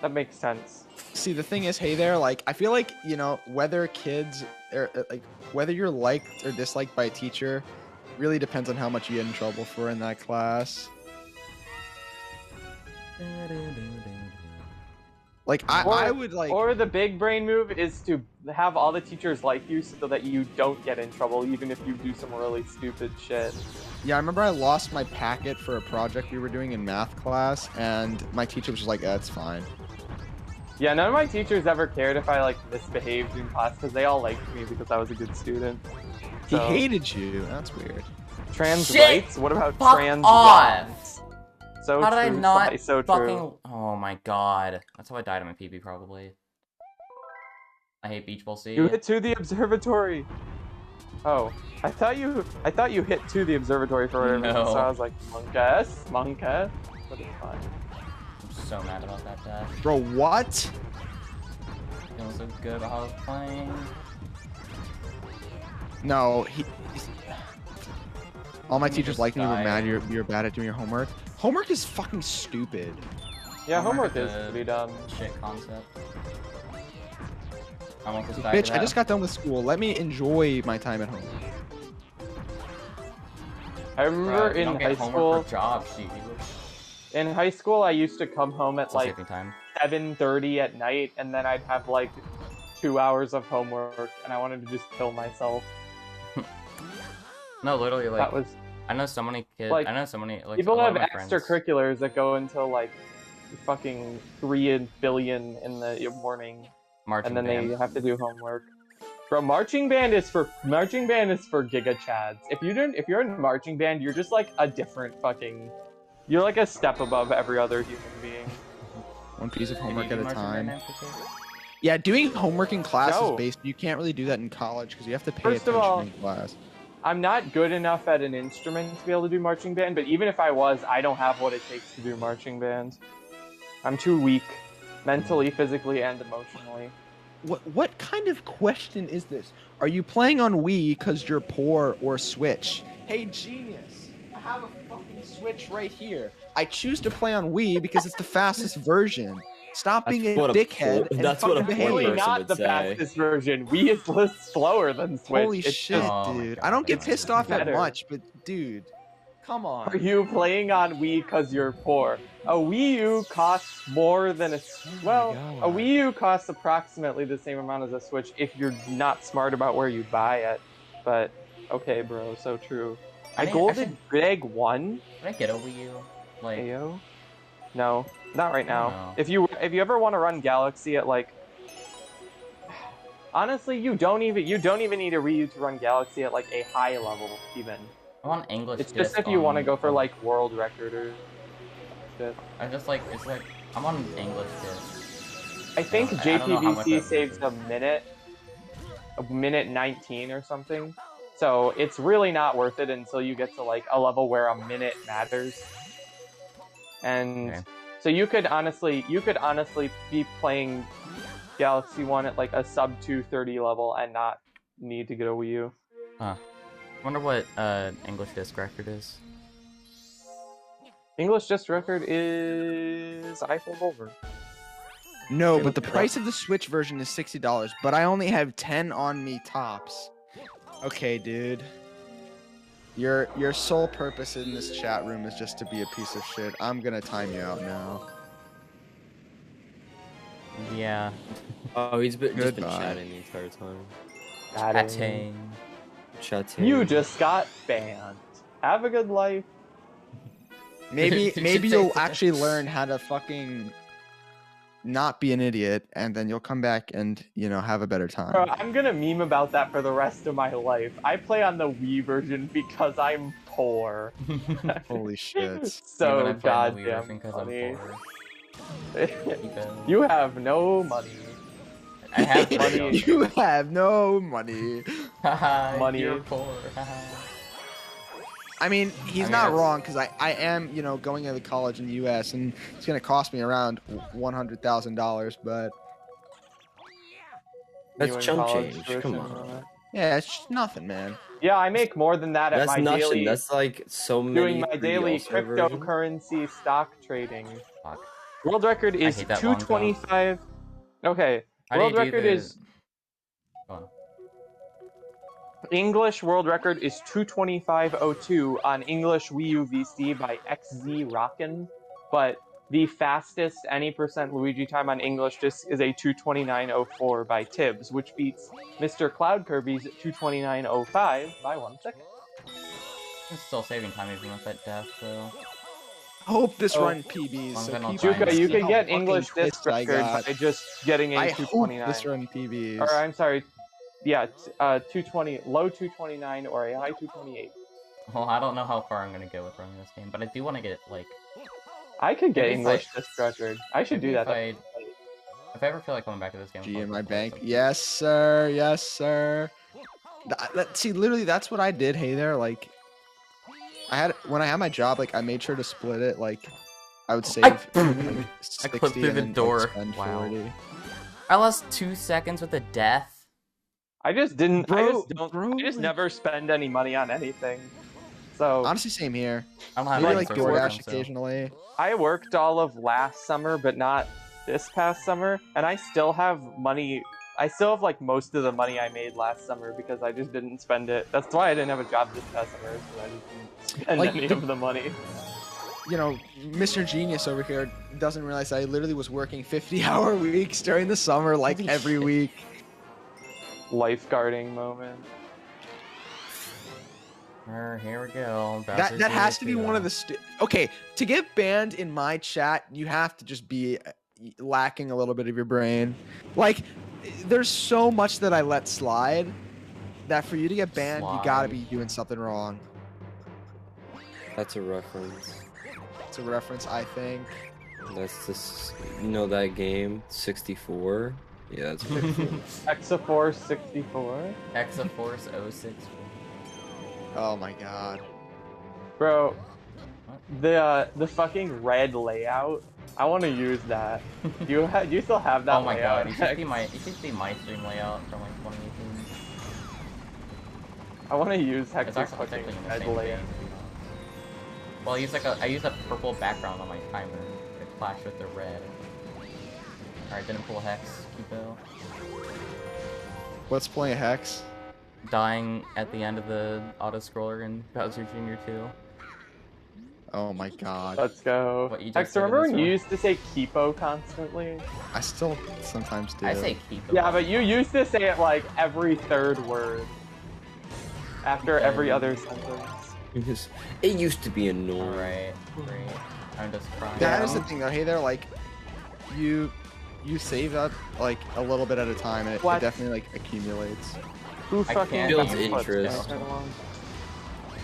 that makes sense. See, the thing is, hey there, like, I feel like, you know, whether kids, or like, whether you're liked or disliked by a teacher, really depends on how much you get in trouble for in that class. Like, I would, like... Or the big brain move is to have all the teachers like you so that you don't get in trouble, even if you do some really stupid shit. Yeah, I remember I lost my packet for a project we were doing in math class, and my teacher was just like, it's fine. Yeah, none of my teachers ever cared if I, like, misbehaved in class, because they all liked me because I was a good student. He So- hated you. That's weird. Trans Shit! rights? What about Fuck trans off! rights? So How true, did I not Sly, so fucking... true. Oh my god. That's how I died on my PB, probably. I hate Beach Ball C. You hit to the observatory! Oh. I thought you hit to the observertory for whatever reason, No. so I was like, monkass? But it's fine. I'm so mad about that death. Bro, what? Feeling so good about how I was playing. No, all my teachers just like me were mad died. you're bad at doing your homework. Homework is fucking stupid. Yeah, homework is is a pretty dumb. Shit concept. I want this back Bitch, to I that. just got done with school. Let me enjoy my time at home. I remember Bruh, you in don't high get homework school, for jobs, you. in high school, I used to come home at It's like saving time. 7:30 at night, and then I'd have like 2 hours of homework, and I wanted to just kill myself. No, literally, like, That was I know so many kids. like, I know so many, like, people a lot have of my friends. extracurriculars that go until like fucking 3 billion in the morning, Marching and then band. they have to do homework. Bro, marching band is for giga chads. If you're in marching band, you're just like a different fucking. You're like a step above every other human being. One piece of Did you homework do at a marching time. band, MPK? Yeah, doing homework in class No. is based. You can't really do that in college because you have to pay First of attention all, in class. I'm not good enough at an instrument to be able to do marching band, but even if I was, I don't have what it takes to do marching band. I'm too weak, mentally, physically, and emotionally. What kind of question is this? Are you playing on Wii because you're poor or Switch? Hey, genius! I have a fucking Switch right here. I choose to play on Wii because it's the fastest version. Stop being a dickhead and that's what a fucking poor Really person not would the say. fastest version. Wii is less slower than Switch. Holy It's shit, just- Oh my dude. God, I don't get that's pissed off at better. much, but dude, come Are on. you playing on Wii because you're poor? A Wii U costs more than a... Well, a Wii U costs approximately the same amount as a Switch if you're not smart about where you buy it. But, okay, bro, so true. I golded Greg 1. Can I get a Wii U? Like, Ayo? No, not right now. No. If you ever want to run Galaxy at like... Honestly, you don't even need a Wii U to run Galaxy at like a high level, even. I want English. It's just if you want to go for like world record or shit. I just like it's like I'm on English disc. I think I don't know how much JPVC that saves a minute 19 or something. So it's really not worth it until you get to like a level where a minute matters. And Okay. so you could honestly be playing Galaxy 1 at like a sub 230 level and not need to get a Wii U. Huh. Wonder what English disc record is. English disc record is iPhone over. No, but the price of the Switch version is $60, but I only have 10 on me tops. Okay, dude. Your sole purpose in this chat room is just to be a piece of shit. I'm gonna time you out now. Yeah. Oh, he's just been Goodbye. chatting the entire time. Chatting. You just got banned. Have a good life. Maybe Did you maybe say you'll that? actually learn how to fucking not be an idiot, and then you'll come back and, you know, have a better time. Bro, I'm gonna meme about that for the rest of my life. I play on the Wii version because I'm poor. Holy shit. So Even if I know goddamn because funny. I'm poor. You have no money. I have money. You have no money. Haha, Money. you're poor. Haha. I mean, he's I mean, not that's- wrong, because I am, you know, going to college in the U.S., and it's going to cost me around $100,000, but That's You in chump college change. tuition Come and on. all that. yeah, it's just nothing, man. Yeah, I make more than that at That's my nothing. daily. That's like so many. Doing my 3D daily All-Star versions. cryptocurrency stock trading. Fuck. World record I is hate that long jump. 225. Okay, How do you world do record the- is Go on. English world record is 225.02 on English Wii U VC by XZ Rockin', but the fastest any percent Luigi time on English disc is a 229.04 by Tibbs, which beats Mr. Cloud Kirby's 229.05 by 1 second. I'm still saving time even with that death, so. I hope this Oh. run PBs. Long So time I'll people try. Juka, see you can how get fucking English disc pissed I record got. by just getting a I hope 229. this run PBs. Or I'm sorry, yeah, 220, low 229 or a high 228. Well, I don't know how far I'm gonna go with running this game, but I do want to get, like... I could get Maybe if English I- disc record. I should maybe do if that. If I ever feel like coming back to this game... G I'll in play my it, bank. so- Yes, sir. Yes, sir. See, literally, that's what I did. Hey there, like, when I had my job, like, I made sure to split it. Like, I would save. I like, clipped 60 through and the then, like, door. spend Wow. 40. I lost 2 seconds with a death. I just didn't. I Bro, just don't. bro, I just like- never spend any money on anything. So Honestly, same here. I don't have Maybe any like source of DoorDash income, so- occasionally. I worked all of last summer, but not this past summer, and I still have money. I still have like most of the money I made last summer because I just didn't spend it. That's why I didn't have a job this past summer, so I just didn't spend Like, any of the money. You know, Mr. Genius over here doesn't realize I literally was working 50-hour weeks during the summer, like Holy every shit. week. Lifeguarding moment. Here we go. That has to be one of the okay, to get banned in my chat, you have to just be lacking a little bit of your brain. Like, there's so much that I let slide that for you to get banned, you gotta be doing something wrong. That's a reference. It's a reference, I think. That's this. You know that game, 64. Yeah, that's. Exaforce 64. Exaforce 064. Oh my god. Bro, the fucking red layout. I want to use that. Do you still have that? Oh my layout? god, you should see my stream layout from like 2018. I want to use It's Hex's actually fucking technically in the red same layout. thing. Well, I use a purple background on my timer. It clashed with the red. Alright, didn't pull Hex. Keepo. What's playing Hex? Dying at the end of the auto-scroller in Bowser Jr. 2. Oh my god. Let's go. What you just Hex, did in remember this when you one? used to say Kipo constantly? I still sometimes do. I say Keepo. Yeah, but you used to say it like every third word. After every other sentence. It used to be annoying. Alright, great. I'm just crying. That is the thing though. Hey there, like, you save up like a little bit at a time, and it What? definitely like accumulates. Who I fucking can't Builds puts interest. that along?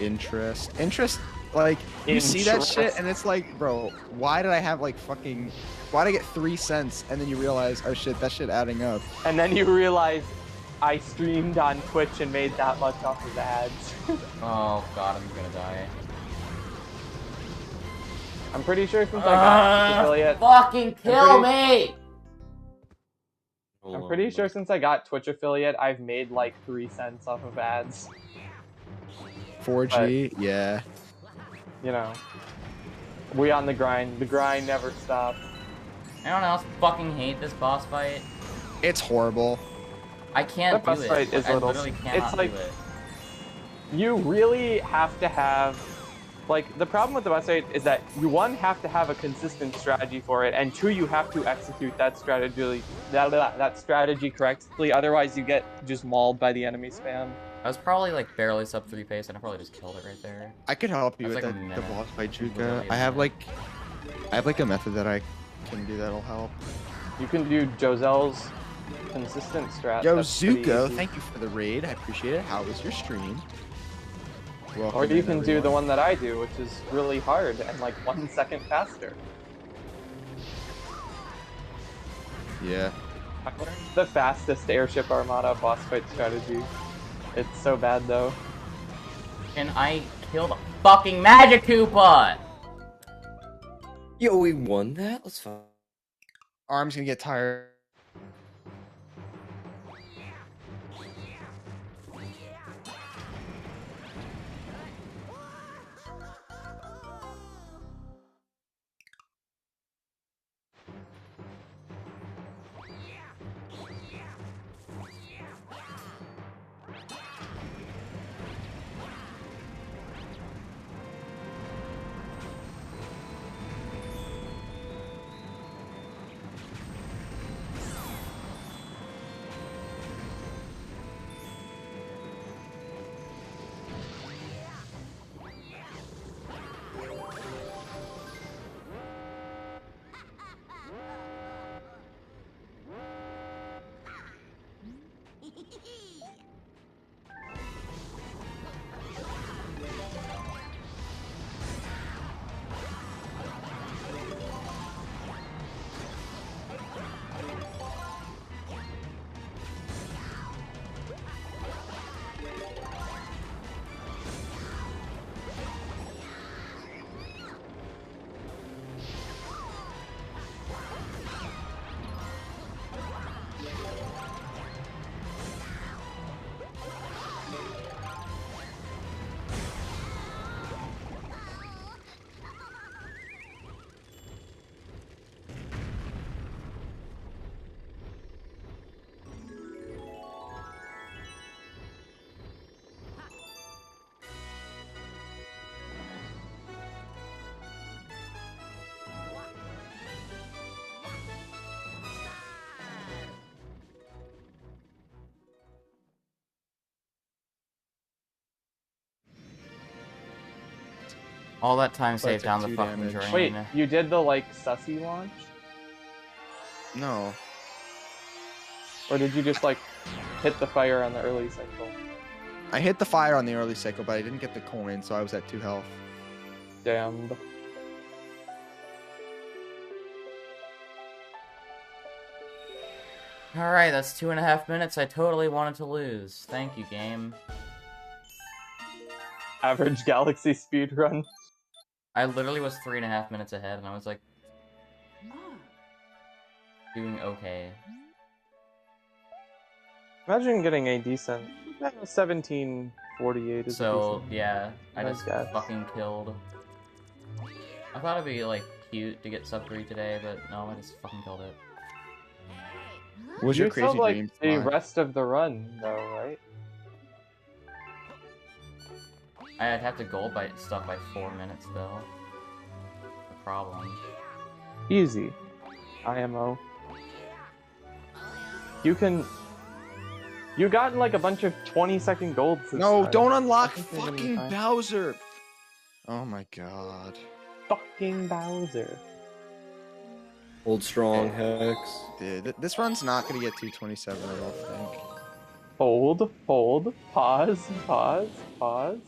Interest, like, you see that shit, and it's like, bro, why did I have like fucking, why did I get 3 cents, and then you realize, oh shit, that shit adding up. And then you realize I streamed on Twitch and made that much off of ads. Oh god, I'm gonna die. I'm pretty sure since I got Twitch affiliate, Fucking kill me! I'm pretty sure since I got Twitch affiliate, I've made like 3 cents off of ads. 4G, yeah. You know, we on the grind. The grind never stops. Anyone else fucking hate this boss fight? It's horrible. I can't That do boss it. fight is I little- literally cannot it's like- do it. You really have to have, like, the problem with the boss fight is that you, one, have to have a consistent strategy for it, and two, you have to execute that strategy correctly, otherwise you get just mauled by the enemy spam. I was probably like barely sub 3 pace and I probably just killed it right there. I could help you That's with like a that, minute. the boss fight, Literally Juka. a I have minute. like a method that I can do that'll help. You can do Josel's consistent strat. Yo, that's pretty Zuko, easy. thank you for the raid. I appreciate it. How was your stream? Or you can do the one that I do, which is really hard and like 1 second faster. Yeah. I learned the fastest airship armada boss fight strategy. It's so bad though. Can I kill the fucking Magic Koopa? Yo, we won that? Let's find. Arm's gonna get tired. All that time But saved it's down the 2 fucking damage. drain. Wait, you did the like sussy launch? No. Or did you just like hit the fire on the early cycle? I hit the fire on the early cycle, but I didn't get the coin, so I was at 2 health. Damned. Alright, that's 2.5 minutes I totally wanted to lose. Thank you, game. Average galaxy speed run. I literally was 3.5 minutes ahead, and I was like... doing okay. Imagine getting a decent 1748 is So, decent. yeah, I Nice just guess. fucking killed. I thought it'd be, like, cute to get sub 3 today, but no, I just fucking killed it. What was your You still crazy have, like, dream? the Fly? rest of the run, though, right? I'd have to gold by stuff by 4 minutes, though. The problem. Easy. IMO. You can... You got like a bunch of 20-second golds this No, time. don't unlock I think you're gonna be fucking fine. Bowser! Oh my god. Fucking Bowser. Hold strong, Hex. Dude, this run's not gonna get 227, I don't think. Hold, pause, pause, pause.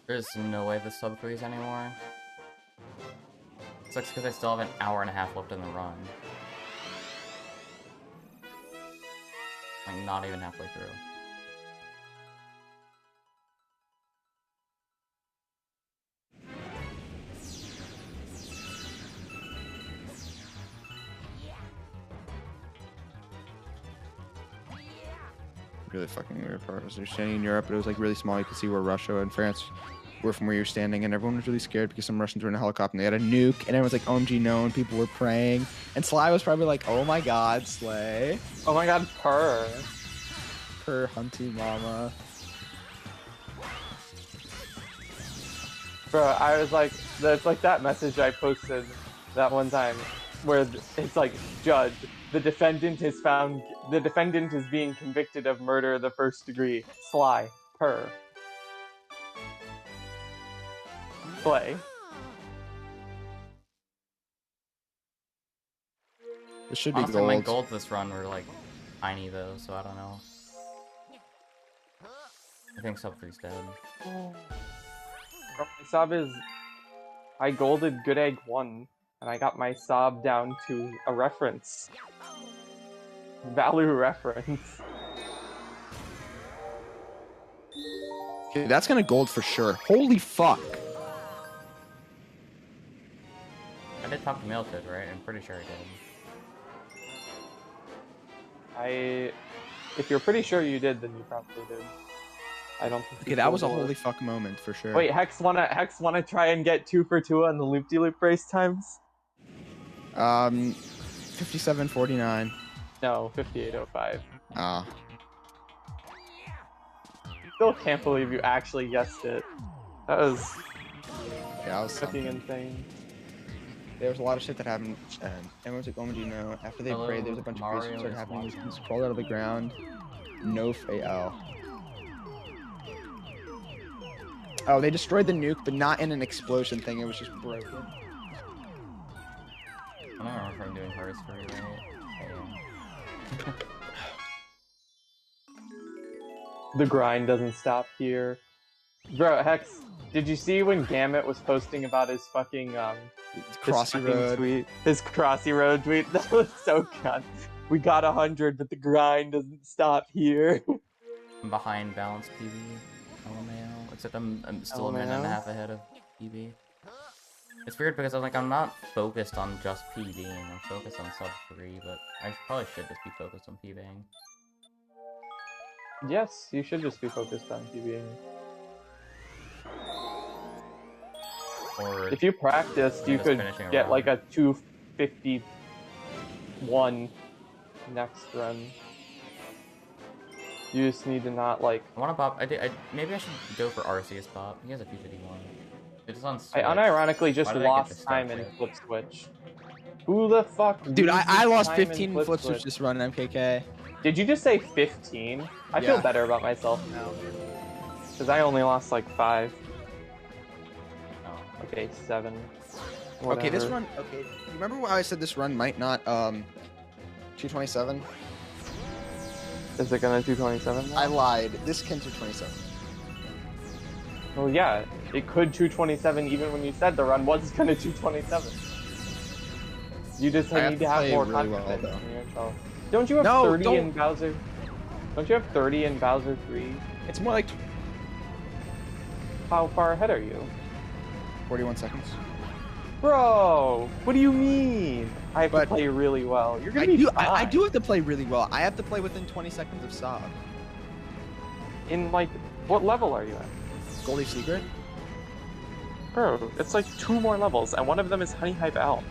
There's no way this sub 3s anymore. Sucks because I still have an hour and a half left in the run. Like, not even halfway through. Really fucking weird part was they're standing in Europe, but it was like really small. You could see where Russia and France were from where you're standing, and everyone was really scared because some Russians were in a helicopter and they had a nuke, and everyone's like, OMG, no, and people were praying. And Sly was probably like, oh my god, Slay. Oh my god, purr. Purr, hunty mama. Bro, I was like, that's like that message I posted that one time where it's like, Judge, the defendant is being convicted of murder of the first degree. Sly, purr. Play. This should be Honestly, gold. my golds this run were like tiny though, so I don't know. I think sub 3's dead. My sob is... I golded Good Egg 1, and I got my sob down to a reference. Value reference. Okay, that's gonna gold for sure. Holy fuck. I did talk to Milted, right? I'm pretty sure I did. If you're pretty sure you did, then you probably did. I don't think. Okay, that was a holy fuck moment for sure. Wait, Hex wanna try and get 2 for 2 on the loop-de-loop race times? 57.49. No, 58.05. Ah. Still can't believe you actually guessed it. That was... Yeah, that was fucking insane. There was a lot of shit that happened, and everyone's like, oh, do you know? After they prayed, there's a bunch of crazy shit started happening. These crawled out of the ground. No fail. Oh, they destroyed the nuke, but not in an explosion thing. It was just broken. I don't remember if I'm doing hers for you, right? The grind doesn't stop here. Bro, Hex, did you see when Gamut was posting about his fucking, Crossy Road tweet? His Crossy Road tweet? That was so good. We got 100, but the grind doesn't stop here. I'm behind balance PB. LMAO. Except I'm still a minute and a half ahead of PB. It's weird because I'm not focused on just PBing. I'm focused on sub 3, but I probably should just be focused on PBing. Yes, you should just be focused on PBing. Or if you practiced, you could get like a 251 next run. You just need to not like. I want to bop. Maybe I should go for Arceus bop. He has a 251. It's on Switch. I unironically just lost time in flip switch. Who the fuck? Dude, I lost 15 in flip switch this run, MKK. Did you just say 15? I feel better about myself now. Because I only lost like 5. Oh, okay, 7. Whatever. Okay, this run. Okay, you remember why I said this run might not 227? Is it gonna 227 now? I lied. This can 227. Well, yeah, it could 227 even when you said the run was gonna 227. You just need to have more confidence in yourself. Don't you have 30 in Bowser? Don't you have 30 in Bowser 3? It's more like... How far ahead are you? 41 seconds. Bro, what do you mean? I have to play really well. You're gonna be fine. I do have to play really well. I have to play within 20 seconds of Sob. In like, what level are you at? Goldie Secret? Bro, it's like 2 more levels, and one of them is Honey Hive Elm.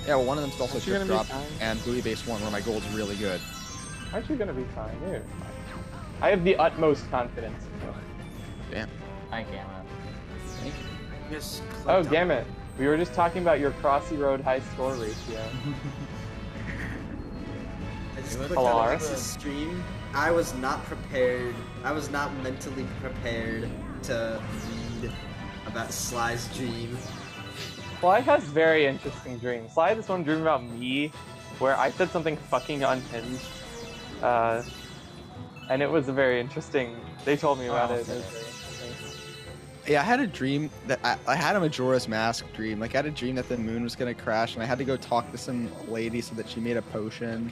Yeah, well, one of them's also Trip Drop and Booty Base 1, where my gold's really good. Aren't you gonna be fine? You're fine. I have the utmost confidence in you. Damn. Hi, Gamut. Oh, Gamut. We were just talking about your Crossy Road high score ratio. I just clicked on Alex's stream. I was not prepared. I was not mentally prepared to read about Sly's dream. Sly has very interesting dreams. Sly had this one dream about me, where I said something fucking unhinged. And it was a very interesting... They told me about it. It was very interesting. Yeah, I had a dream that I had a Majora's Mask dream. Like, I had a dream that the moon was gonna crash, and I had to go talk to some lady so that she made a potion.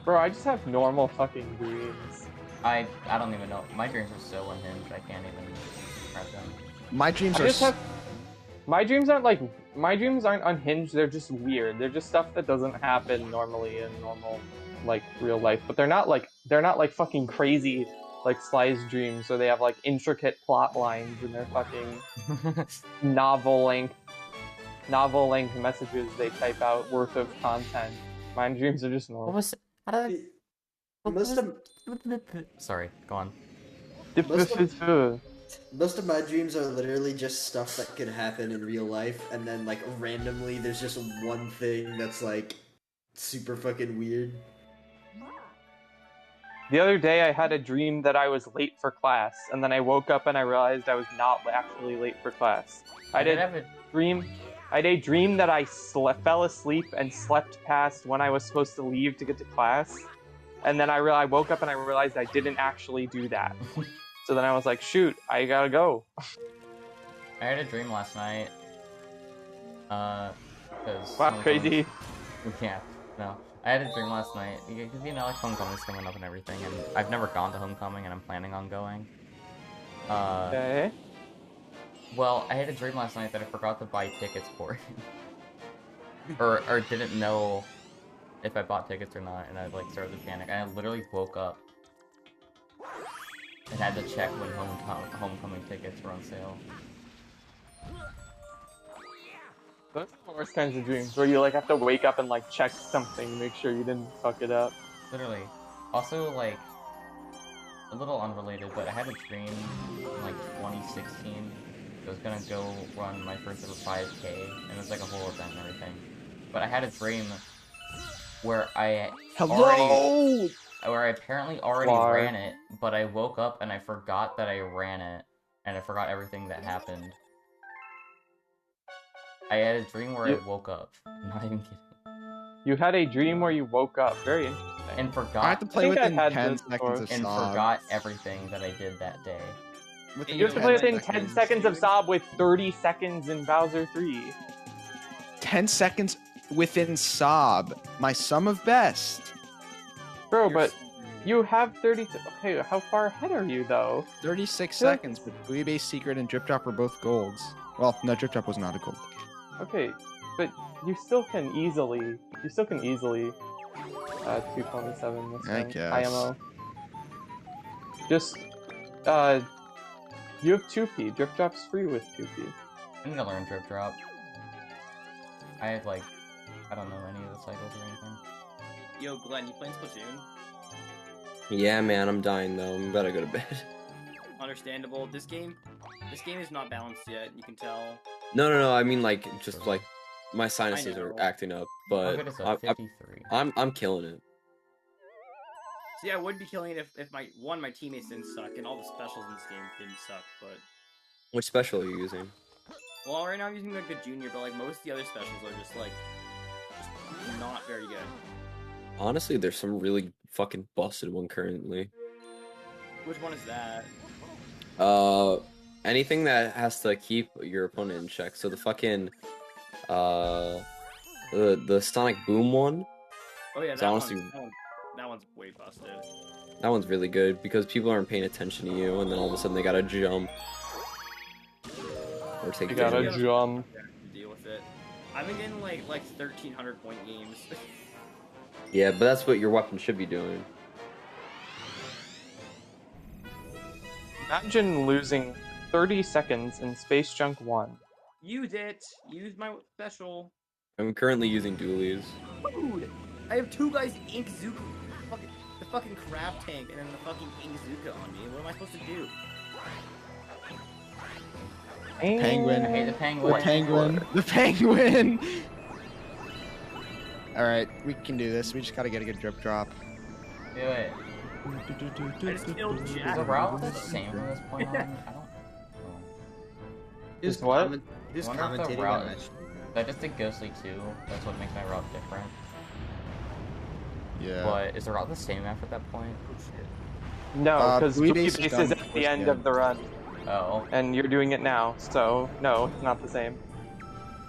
Bro, I just have normal fucking dreams. I don't even know. My dreams are so unhinged. I can't even grab them. My dreams My dreams aren't unhinged. They're just weird. They're just stuff that doesn't happen normally in normal, like, real life. But they're not like fucking crazy. Like Sly's dreams, so they have like intricate plot lines and they're fucking novel length messages they type out worth of content. My dreams are just normal. What was? How did Sorry, go on. Most of my dreams are literally just stuff that could happen in real life, and then like randomly there's just one thing that's like super fucking weird. The other day I had a dream that I was late for class, and then I woke up and I realized I was not actually late for class. I had a dream that I fell asleep and slept past when I was supposed to leave to get to class, and then I woke up and I realized I didn't actually do that. So then I was like, shoot, I gotta go. I had a dream last night. Because Wow, crazy. Yeah, no. I had a dream last night because you know, like homecoming's coming up and everything, and I've never gone to homecoming, and I'm planning on going. Okay. Well, I had a dream last night that I forgot to buy tickets for it, or didn't know if I bought tickets or not, and I like started to panic. I literally woke up and had to check when homecoming tickets were on sale. Those are the worst kinds of dreams, where you like have to wake up and like check something, make sure you didn't fuck it up. Literally. Also, like, a little unrelated, but I had a dream in like 2016. I was gonna go run my first ever 5K, and it was like a whole event and everything. But I had a dream where I apparently already ran it, but I woke up and I forgot that I ran it, and I forgot everything that happened. I had a dream where I woke up. I'm not even kidding. You had a dream where you woke up. Very interesting. And forgot. I have to play within 10 seconds of and Sob. forgot everything that I did that day. You have to play within 10 seconds of Sob with 30 seconds in Bowser 3. 10 seconds within Sob. My sum of best. Bro, but you have 30... Okay, how far ahead are you, though? 36 seconds, but Buiebe Secret and Drip Drop are both golds. Well, no, Drip Drop was not a gold. Okay, but you still can easily... 227 this I time. guess. IMO. Just, you have 2P. Drip Drop's free with 2P. I need to learn Drip Drop. I have, like, I don't know any of the cycles or anything. Yo, Glenn, you playing Splatoon? Yeah, man, I'm dying though. I'm about to go to bed. Understandable. This game is not balanced yet. You can tell. No. I mean, like, just like my sinuses are acting up, but I'm killing it. See, I would be killing it if my teammates didn't suck, and all the specials in this game didn't suck. But Which special are you using? well, right now I'm using like the junior, but like most of the other specials are just not very good. Honestly, there's some really fucking busted one currently. Which one is that? Anything that has to keep your opponent in check. So the fucking, the Sonic Boom one. Oh yeah, So honestly, that one's way busted. that one's really good because people aren't paying attention to you, and then all of a sudden they gotta jump or take damage. jump. Deal with it. I've been getting like 1,300 point games. Yeah, but that's what your weapon should be doing. Imagine losing 30 seconds in Space Junk 1. Use it. Use my special. I'm currently using dualies. Dude, I have two guys Ink Zuka, the fucking crab tank, and then the fucking Ink Zuka on me. What am I supposed to do? Penguin. I hate the penguin. The penguin. The penguin. All right, we can do this. We just gotta get a good Drip Drop. Do it. I just killed Jack. Is the route the same from this point on? I don't know. Who's what? Who's I wonder if the commentating route- on that? I just did Ghostly 2. That's what makes my route different. Yeah. But is the route the same after that point? No, because Blue Blue Base Base is is done at the towards end the of the run, Oh, and you're doing it now, so no, it's not the same.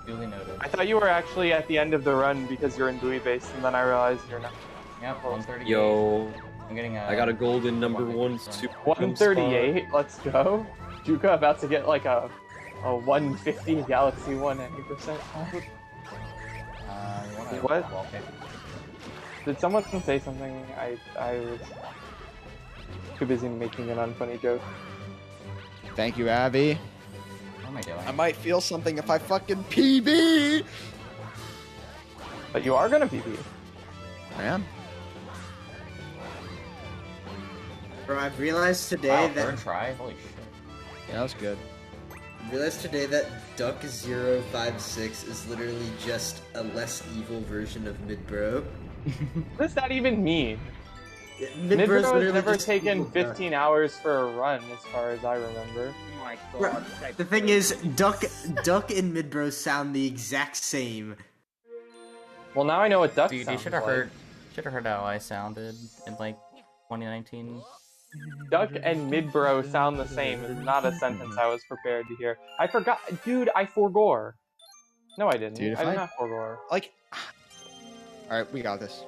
duly noted. I thought you were actually at the end of the run because you're in Blue Base, and then I realized you're not. Yep, 138. Yo, I'm getting I got a golden number one super 138, let's go. Juka about to get like a 150 Galaxy 1 at 8%. What? Did someone say something? I was too busy making an unfunny joke. Thank you, Abby. What am I doing? I might feel something if I fucking PB. But you are gonna PB. I am. Bro, I've realized today Wow, that third try? Holy shit. Yeah, that was good. I realized today that Duck 056 is literally just a less evil version of Midbro. What does that even mean? Midbro's Midbro has literally never just taken evil Duck. 15 hours for a run, as far as I remember. Oh my Bro, god. the thing is, Duck and Midbro sound the exact same. Well, now I know what Duck Dude, you sounds should have like. heard how I sounded in like 2019. Duck and mid-bro sound the same is not a sentence I was prepared to hear. I forgot, dude, I forgore. No, I didn't. Dude, if I did not forgore. Like, alright, we got this.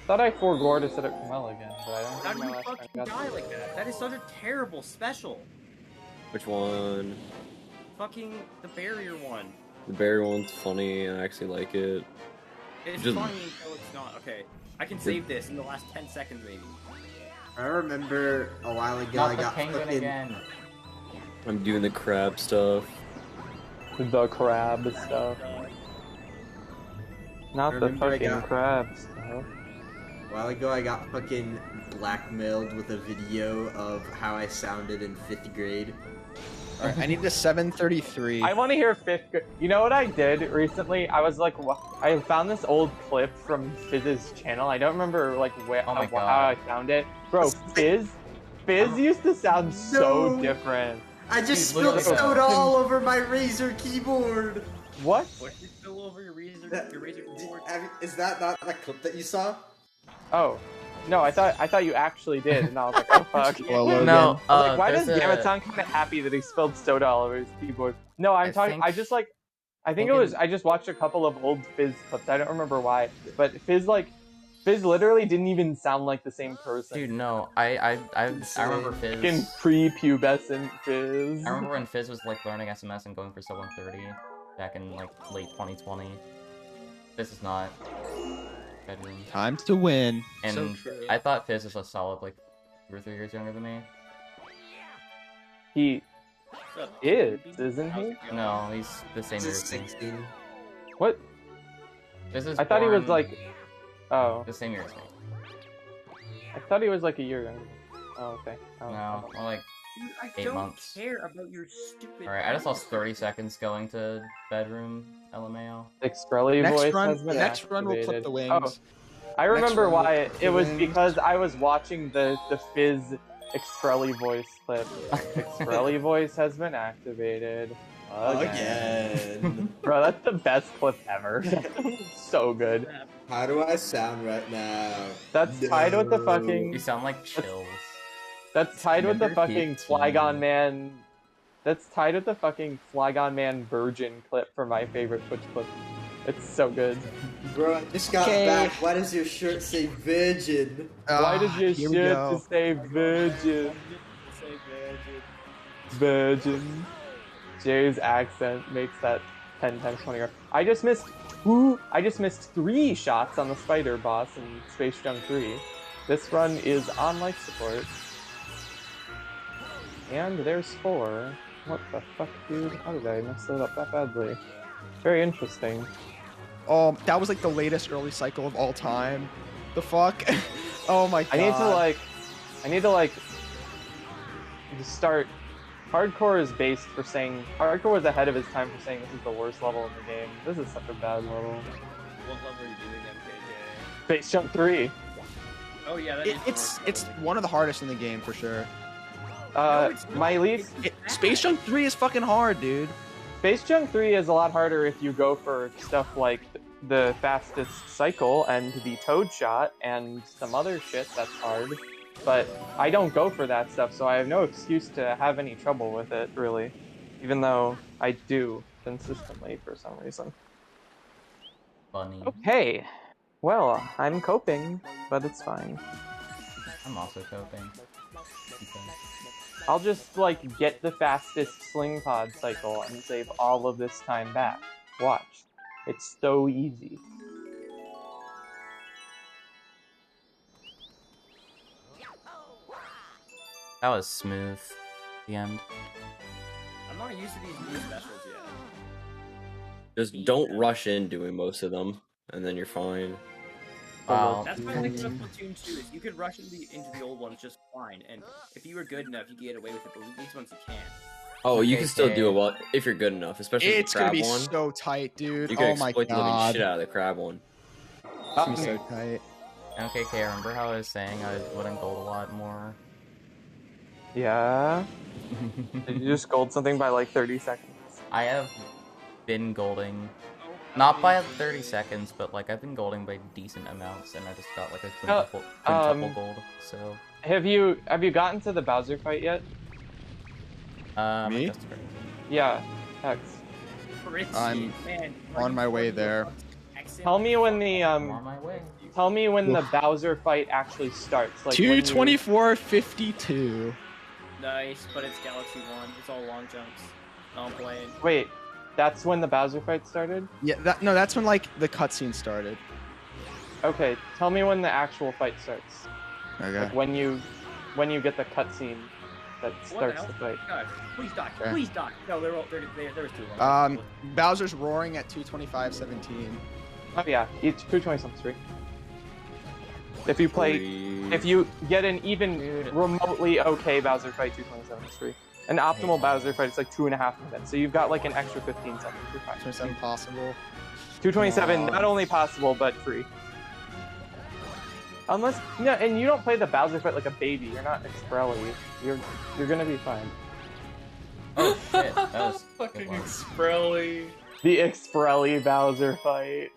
Thought I forgore to set up Kamel again, but I don't How think do my you last time fucking got die to. like that? That is such a terrible special. Which one? Fucking the barrier one. The berry one's funny. I actually like it. It's Just- funny until it's not. Okay, I can save this in the last 10 seconds maybe. I remember a while ago Not I the got penguin fucking... again. I'm doing the crab stuff. The crab stuff. Not the Remember I fucking got- crab stuff. A while ago I got fucking blackmailed with a video of how I sounded in 5th grade. Alright, I need a 733. I want to hear 5th grade. You know what I did recently? I was like, I found this old clip from Fizz's channel. I don't remember like Oh my how God. I found it. Bro, Fizz used to sound so different. I just Dude, look spilled at that. soda all over my Razer keyboard. What? What did you spill over your Razer keyboard? Is that not the clip that you saw? Oh. No, I thought you actually did, and I was like, oh fuck. Well, Logan. No, I was like, why does there's a- Gamut sound kind of happy that he spilled soda all over his keyboard? No, I'm talking. think- I think it was. I just watched a couple of old Fizz clips. I don't remember why, but Fizz literally didn't even sound like the same person. Dude, no, I remember Fucking Fizz. pre-pubescent Fizz. I remember when Fizz was like learning SMS and going for sub 130 back in like late 2020. This is not bedroom. Time to win. And So true. I thought Fizz was a solid like 2 or 3 years younger than me. He What's up, is, How's isn't he? it going? No, he's the same year This is as me. 16. What? Fizz is I thought he was born like. Oh, the same year as me. I thought he was like a year younger. Oh, okay. Oh, No, more like Dude, I 8 don't months. care about your stupid. Alright, I just lost 30 seconds going to bedroom, LMAO. Exprelli Next voice run, has been next run we'll clip activated. the wings. Oh, I remember run we'll why. clip the It was wings. because I was watching the Fizz Exprelli voice clip. Exprelli voice has been activated. Again. Bro, that's the best clip ever. So good. How do I sound right now? That's tied with the No. fucking. You sound like chills. That's tied with the Number fucking 15. Flygon Man. That's tied with the fucking Flygon Man Virgin clip for my favorite Twitch clip. It's so good. Bro, I just got Okay. back. Why does your shirt say virgin? Why did your here we shit go. to say virgin? Virgin. Jay's accent makes that 10 times funnier. I just missed 3 shots on the spider boss in Space Junk 3. This run is on life support. And there's 4. What the fuck, dude? How did I mess that up that badly? Very interesting. That was like the latest early cycle of all time. The fuck? Oh my god. I need to like just start. Hardcore is based for saying Hardcore was ahead of his time for saying this is the worst level in the game. This is such a bad level. What level are you doing, MKJ? Space Jump 3. Oh yeah, that is It's one of the hardest in the game for sure. it's not. My least Space Junk 3 is fucking hard, dude. Space Junk 3 is a lot harder if you go for stuff like the fastest cycle and the toad shot and some other shit that's hard. But I don't go for that stuff, so I have no excuse to have any trouble with it, really. Even though I do consistently for some reason. Funny. Okay. Well, I'm coping, but it's fine. I'm also coping. Okay. I'll just, like, get the fastest sling pod cycle and save all of this time back. Watch. It's so easy. That was smooth. The end. I'm not used to these new specials yet. Just don't rush in doing most of them, and then you're fine. Wow. That's my thing about Splatoon 2 is you could rush into the old ones just fine, and if you were good enough, you could get away with it. But these ones you can't. Oh, you can still Okay. do it well if you're good enough, especially It's the gonna crab be one. so tight, dude. You can Oh my exploit the living god. shit out of the crab one. It's gonna be so tight. MKK, remember how I was saying I wouldn't gold a lot more? Yeah? Did you just gold something by, like, 30 seconds? I have been golding, not by 30 seconds, but like I've been golding by decent amounts, and I just got like a quintuple gold, so Have you gotten to the Bowser fight yet? Me? Yeah, Hex. I'm on my way there. Tell me when the I'm on my way. Tell me when the Bowser fight actually starts. Like 2:24:52. Nice, but it's Galaxy 1. It's all long jumps. No, I'm playing. Wait, that's when the Bowser fight started? Yeah, that's when like the cutscene started. Okay, tell me when the actual fight starts. Okay. Like when you get the cutscene that starts the fight. God, please die. Okay. Please die. No, there was two of them. Bowser's roaring at 2:25:17. Oh yeah, it's 2:27:3. If you play, if you get an even remotely okay Bowser fight, 2:27:3. An optimal Bowser fight is like 2.5 minutes, so you've got like an extra 15 seconds. 2:27 possible. 2:27, not only possible but free. Unless and you don't play the Bowser fight like a baby. You're not Exprelly. You're gonna be fine. Oh shit, that was fucking Exprelly. The Exprelly Bowser fight.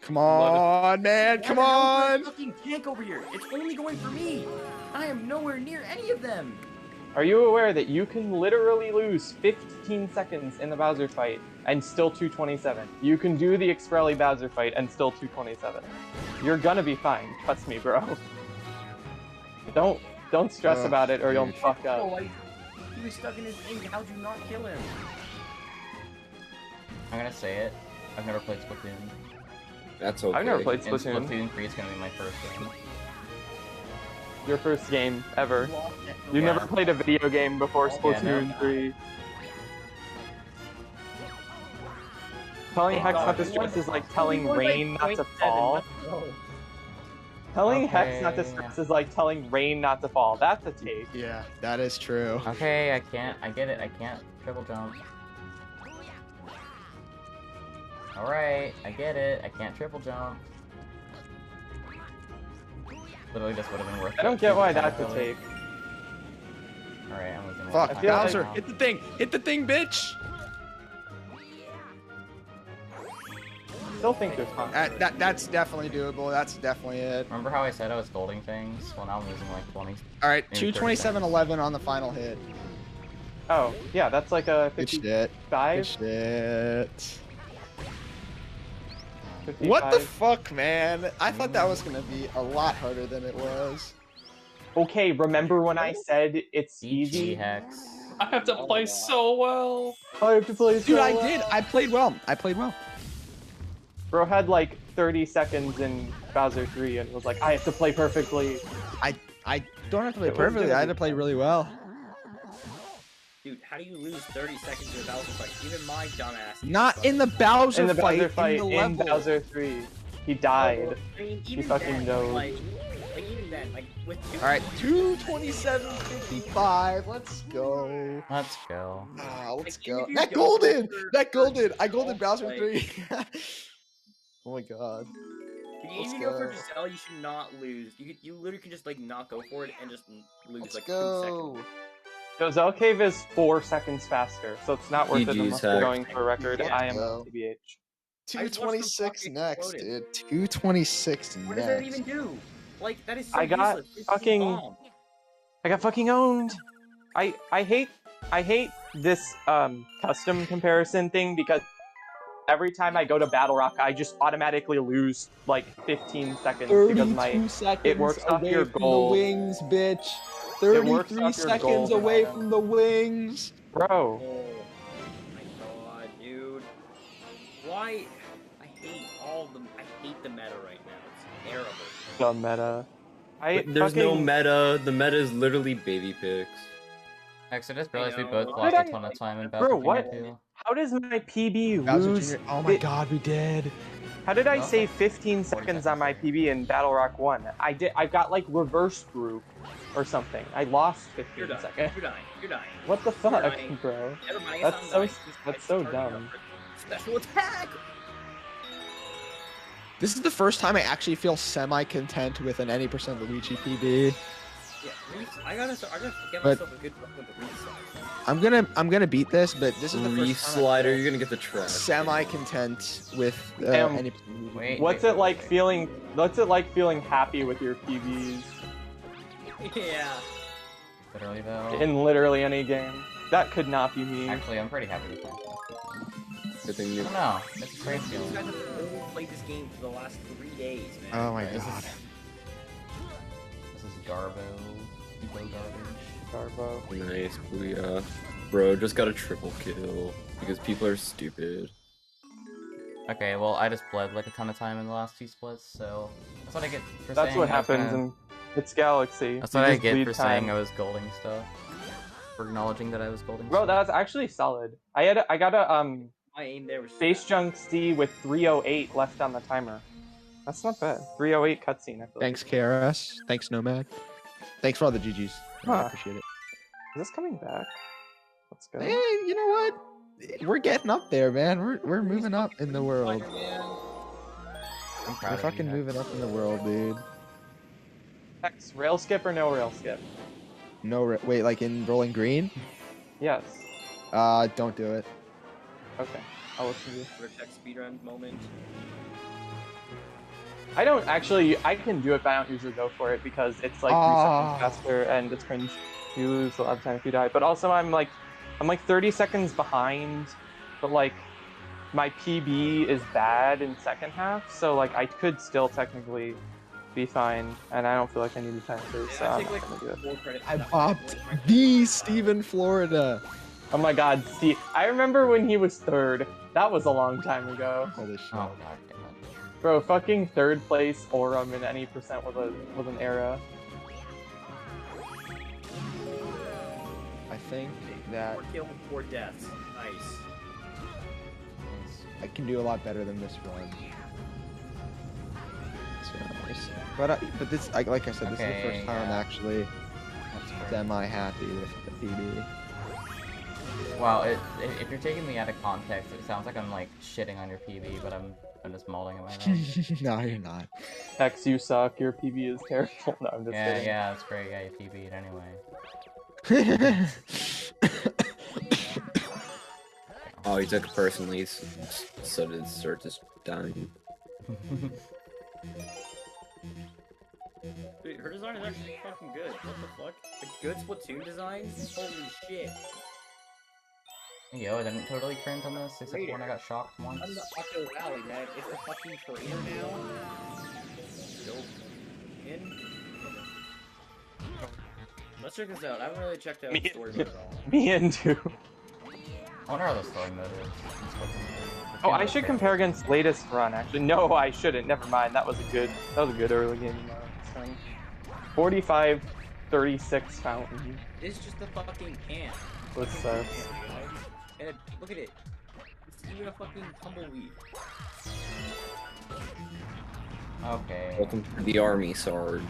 Come on, man! Come on! Fucking tank over here. It's only going for me. I am nowhere near any of them. Are you aware that you can literally lose 15 seconds in the Bowser fight and still 2:27? You can do the Exprelly Bowser fight and still 2:27. You're gonna be fine. Trust me, bro. Don't stress about it or you'll fuck up. Oh, he was stuck in his thing. How'd you not kill him? I'm gonna say it. I've never played Splatoon. That's okay. I've never played And Splatoon. Splatoon 3 is gonna be my first game. Your first game ever. You never played a video game before Splatoon 3. Telling Hex not to stress is like telling Rain not to fall. Telling Hex not to stress is like telling Rain not to fall. That's a take. Yeah, that is true. Okay, I get it, I can't triple jump. Alright, I get it, I can't triple jump. Literally just would have been worth it. I don't get why that's a take. Alright, I'm losing. Fuck, Bowser, hit the thing! Hit the thing, bitch! Still think there's conflict. That's definitely doable. That's definitely it. Remember how I said I was golding things? Well, now I'm losing like 20. Alright, 2:27:11 on the final hit. Oh, yeah, that's like a 55? Good shit. 55. What the fuck, man? I thought that was gonna be a lot harder than it was. Okay, remember when I said it's easy? Hex. I have to play so well. I have to play so Dude, well. I did. I played well. Bro had like 30 seconds in Bowser 3 and was like, I have to play perfectly. I don't have to play perfectly. I had to play really well. Dude, how do you lose 30 seconds in a Bowser fight? Even my dumbass. Not in the Bowser fight. In level. Bowser 3. He died. I mean, He even fucking then, knows. like even then, like with two. All right, 2:27:55. Let's go. Let's go. Let's go. That golden. I golden Bowser 3. Oh my god. If you go for Giselle, you should not lose. You literally can just like not go for it and just lose like 2 seconds. Giselle Cave is 4 seconds faster, so it's not worth it GG's unless you're going for a record. Yeah, I am bro. TBH. 2:26 next, dude. 2:26 next. What does that even do? Like that is so I got useless. It's fucking bomb. I got fucking owned. I hate this custom comparison thing because every time I go to Battle Rock, I just automatically lose like 15 seconds because it works off your gold. The wings, bitch. 33 seconds away from the wings. Bro. Oh my god, dude. Why? I hate all of them. I hate the meta right now. It's terrible. The meta. There's no meta. The meta is literally baby picks. Actually, I just realized we both lost a ton of time in Bowser Bro, what? Jr. 2. How does my PB Bowser lose? Jr. Oh my god, we did. How did I save 15 seconds on my PB in Battle Rock 1? I got like reverse group or something. I lost 15 seconds. You're dying. You're dying. What the fuck, dying. bro? Never mind, That's I'm so dying. that's so dumb. Special attack. This is the first time I actually feel semi-content with an any % Luigi PB. Yeah, I gotta get But- myself a good run with the reset. I'm gonna beat this, but this is the first time Slider, you're gonna get the trash. Semi-content with Damn. any. What's it like feeling happy with your PBs? Yeah. Literally though. In literally any game. That could not be me. Actually, I'm pretty happy with my Good thing you. No, it's a great You feeling. guys have only played this game for the last 3 days, man. Oh my This god. This is Garbo. Garbo. Nice, booyah. Bro, just got a triple kill because people are stupid. Okay, well, I just bled like a ton of time in the last 2 splits, so that's what I get for That's saying what I was happens gonna- in It's Galaxy. That's You what I just get bleed for time. saying I was golding stuff. For acknowledging that I was golding Bro, stuff. that was actually solid. I got a My aim there was Space Junk C with 308 left on the timer. That's not bad. 308 cutscene. I feel Thanks, KRS. Thanks, Nomad. Thanks for all the GGs. I Huh. appreciate it. Is this coming back? Let's go. Hey, you know what? We're getting up there, man. We're moving up in the world. I'm proud We're of fucking you, moving up in the world, dude. X, rail skip or no rail skip? No, wait, like in Rolling Green? Yes. Don't do it. Okay. I'll listen to you. Vertex speedrun moment. I don't actually. I can do it, but I don't usually go for it because it's like 3 Ah. seconds faster and it's cringe. You lose a lot of time if you die. But also, I'm like 30 seconds behind, but like my PB is bad in second half, so like I could still technically be fine, and I don't feel like I need the time to. So I'm not gonna do it. 4 credits. I popped the Steven Florida. Oh my God, Steve! I remember when he was 3rd. That was a long time ago. Holy shit. Oh god damn it. Bro, fucking 3rd place Aurum in any percent was an era. I think that 4 kills, 4 deaths. Nice. I can do a lot better than this run. So, but this, like I said, this is the Okay, first time I'm yeah. actually That's great. semi-happy with the PB. Wow, if you're taking me out of context, it sounds like I'm like shitting on your PB, but I'm just molding in my head. No, you're not. X, you suck. Your PB is terrible. No, I'm just Yeah, kidding. yeah, that's great. Yeah, you PB'd anyway. Oh, he took it personally, so did start just dying. Dude, her design is actually fucking good. What the fuck? A good Splatoon design? Holy shit. Yo, I didn't totally cringe on this, except for when I got shocked once. I'm the Octo Rally, man. It's the fucking trainer now. Still in. Let's check this out. I haven't really checked out the story mode at all. Me and you. I wonder how the story mode is. Oh, I should compare against latest run. Actually, no, I shouldn't. Never mind. That was a good early game. 45-36 fountain. It's just a fucking can. What sucks? And look at it. It's even a fucking tumbleweed. Okay. Welcome to the army, Sarge.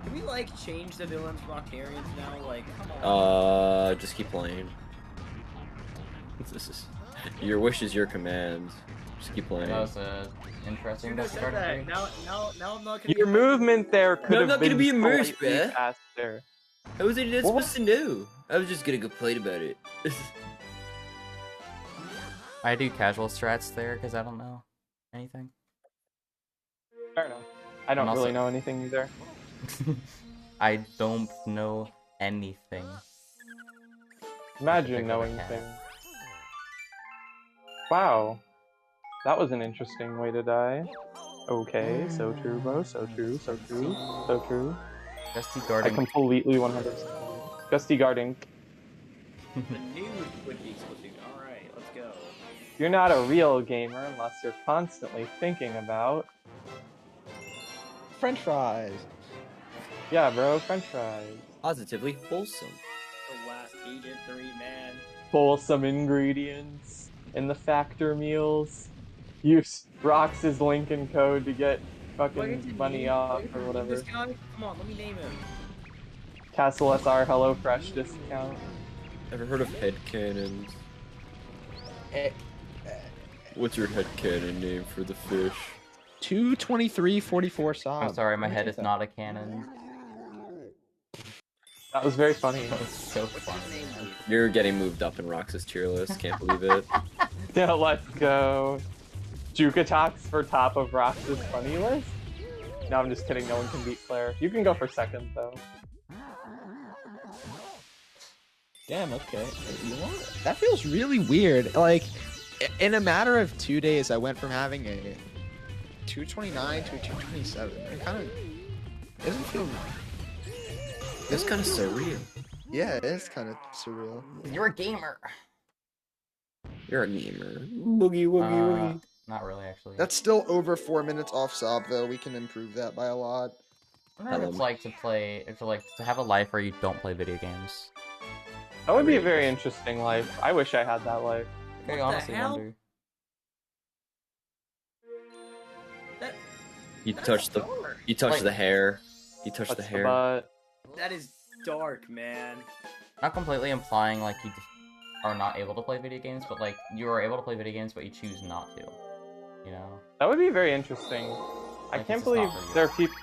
Can we like change the villains from Octarians now? Like, come on. Just keep playing. This is your wish is your command. Just keep playing. That was interesting. Dude, I said that. Now I'm not gonna. Your movement there could No, I'm have not been gonna be immersed, slightly bruh. faster. How was I supposed to know? I was just gonna complain about it. I do casual strats there because I don't know anything. Fair enough. I don't And really also- know anything either. I don't know anything. Imagine Pick knowing up a cat. things. Wow. That was an interesting way to die. Okay, so true, bro. So true, so true, so true. Gusty I guarding. completely 100%. Gusty guarding. The new Twin Peaks Splatoon. Alright, let's go. You're not a real gamer unless you're constantly thinking about. French fries. Yeah, bro, French fries. Positively wholesome. The last Agent 3, man. Wholesome ingredients in the factor meals. Use Rox's Lincoln code to get fucking money off or whatever. This guy? Come on, let me name him. Castle SR HelloFresh discount. Ever heard of headcanons? What's your headcanon name for the fish? 223.44 sob. I'm sorry, my head is not a cannon. That was very funny. That was so funny. You're getting moved up in Rox's tier list. Can't believe it. Yeah, let's go. Jukatox for top of Rox's funny list? No, I'm just kidding. No one can beat Claire. You can go for second, though. Damn, okay. You know what? That feels really weird. Like, in a matter of 2 days, I went from having a 229 to a 227. It kind of doesn't feel. It's kind of surreal. Yeah, it is kind of surreal. You're a gamer. You're a gamer. Boogie, woogie. Not really, actually. That's still over 4 minutes off sob, though. We can improve that by a lot. I wonder what it's like to play, to have a life where you don't play video games. That would be a very interesting life. I wish I had that life. I honestly wonder. You touch the hair. You touch the hair. That is dark, man. Not completely implying like you are not able to play video games, but like you are able to play video games, but you choose not to. You know? That would be very interesting. I can't believe there are people.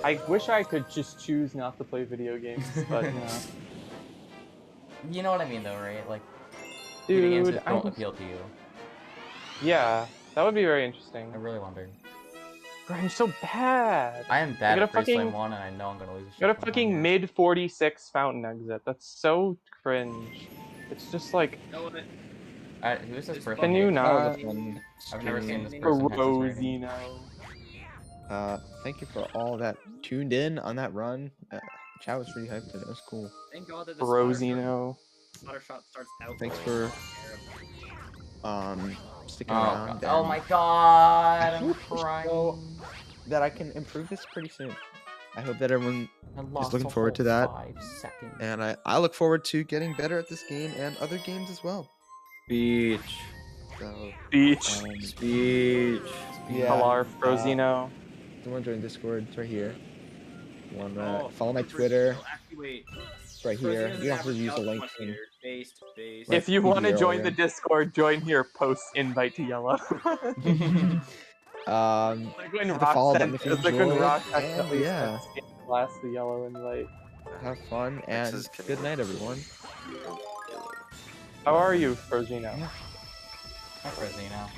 I wish I could just choose not to play video games, but you know. You know what I mean, though, right? Like, Dude, video games just don't appeal to you. Yeah, that would be very interesting. I really wonder. Bro, I'm so bad. I am bad at Freestyle 1, and I know I'm gonna lose. Got a fucking mid 46 fountain exit. That's so cringe. It's just like. Who is this person? Can you not? I've never seen this person. Rosino. Thank you for all that tuned in on that run. Chat was really hyped. It was cool. Thank God that the Rosino. slaughter shot starts out. Thanks for sticking around. Oh my god, I'm crying. That I can improve this pretty soon. I hope that everyone is looking forward to that. 5 seconds. And I look forward to getting better at this game and other games as well. Speech. So, Speech. Yeah. Halar, Rosino. If you want to join Discord, it's right here. You want to follow my Twitter. It's right here. You don't have to use the link. If you want to join the Discord, join here. Post invite to yellow. Like when Rock Last the yellow invite. Have fun and good night, everyone. How are you, Frozino? Hi, Frozino.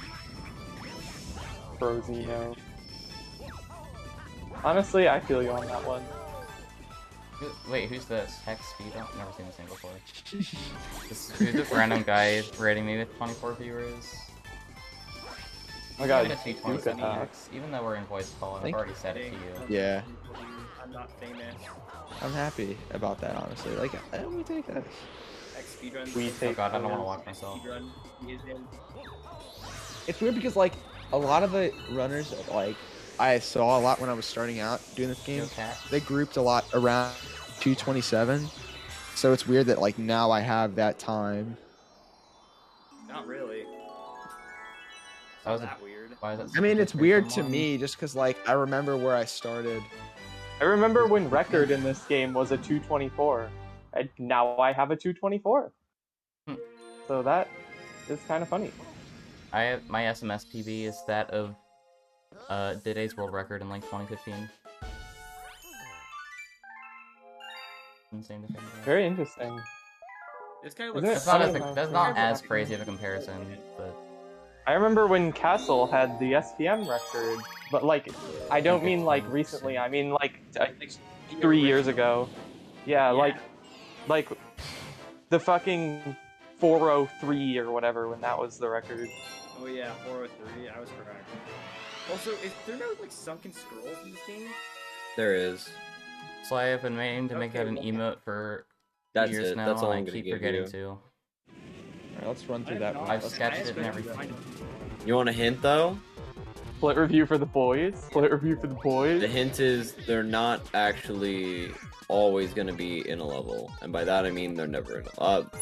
Frozino. Honestly, I feel you on that one. Wait, who's this? Hex Speed? I've never seen this name before. Who's this random guy rating me with 24 viewers? Oh my god, even though we're in voice call, and I've already said it to you. Yeah. I'm not famous. I'm happy about that, honestly. Like, I don't take that. Oh god, I don't want to watch myself. It's weird because, like, a lot of the runners, like, I saw a lot when I was starting out doing this game. They grouped a lot around 227. So it's weird that, like, now I have that time. Not really. That was that weird. Why is that I mean, it's weird to me just because, like, I remember where I started. I remember when record in this game was a 224. And now I have a 224. So that is kind of funny. My SMS PB is that of Dide's world record in like 2015. Insane to think about. Very interesting. This kind of looks. That's not as crazy of a comparison, but. I remember when Castle had the SPM record, but like, I don't mean like recently. I mean like 3 years ago. Yeah, like the fucking 403 or whatever when that was the record. Oh yeah, 403. I was correct. Also, is there no like sunken scrolls in this game? There is. So I have been meaning to make that an emote for years now, That's all and I keep forgetting to. Alright, let's run through that one. I've sketched it and everything. You want a hint though? Split review for the boys. Split review for the boys. The hint is they're not actually always going to be in a level, and by that I mean they're never in.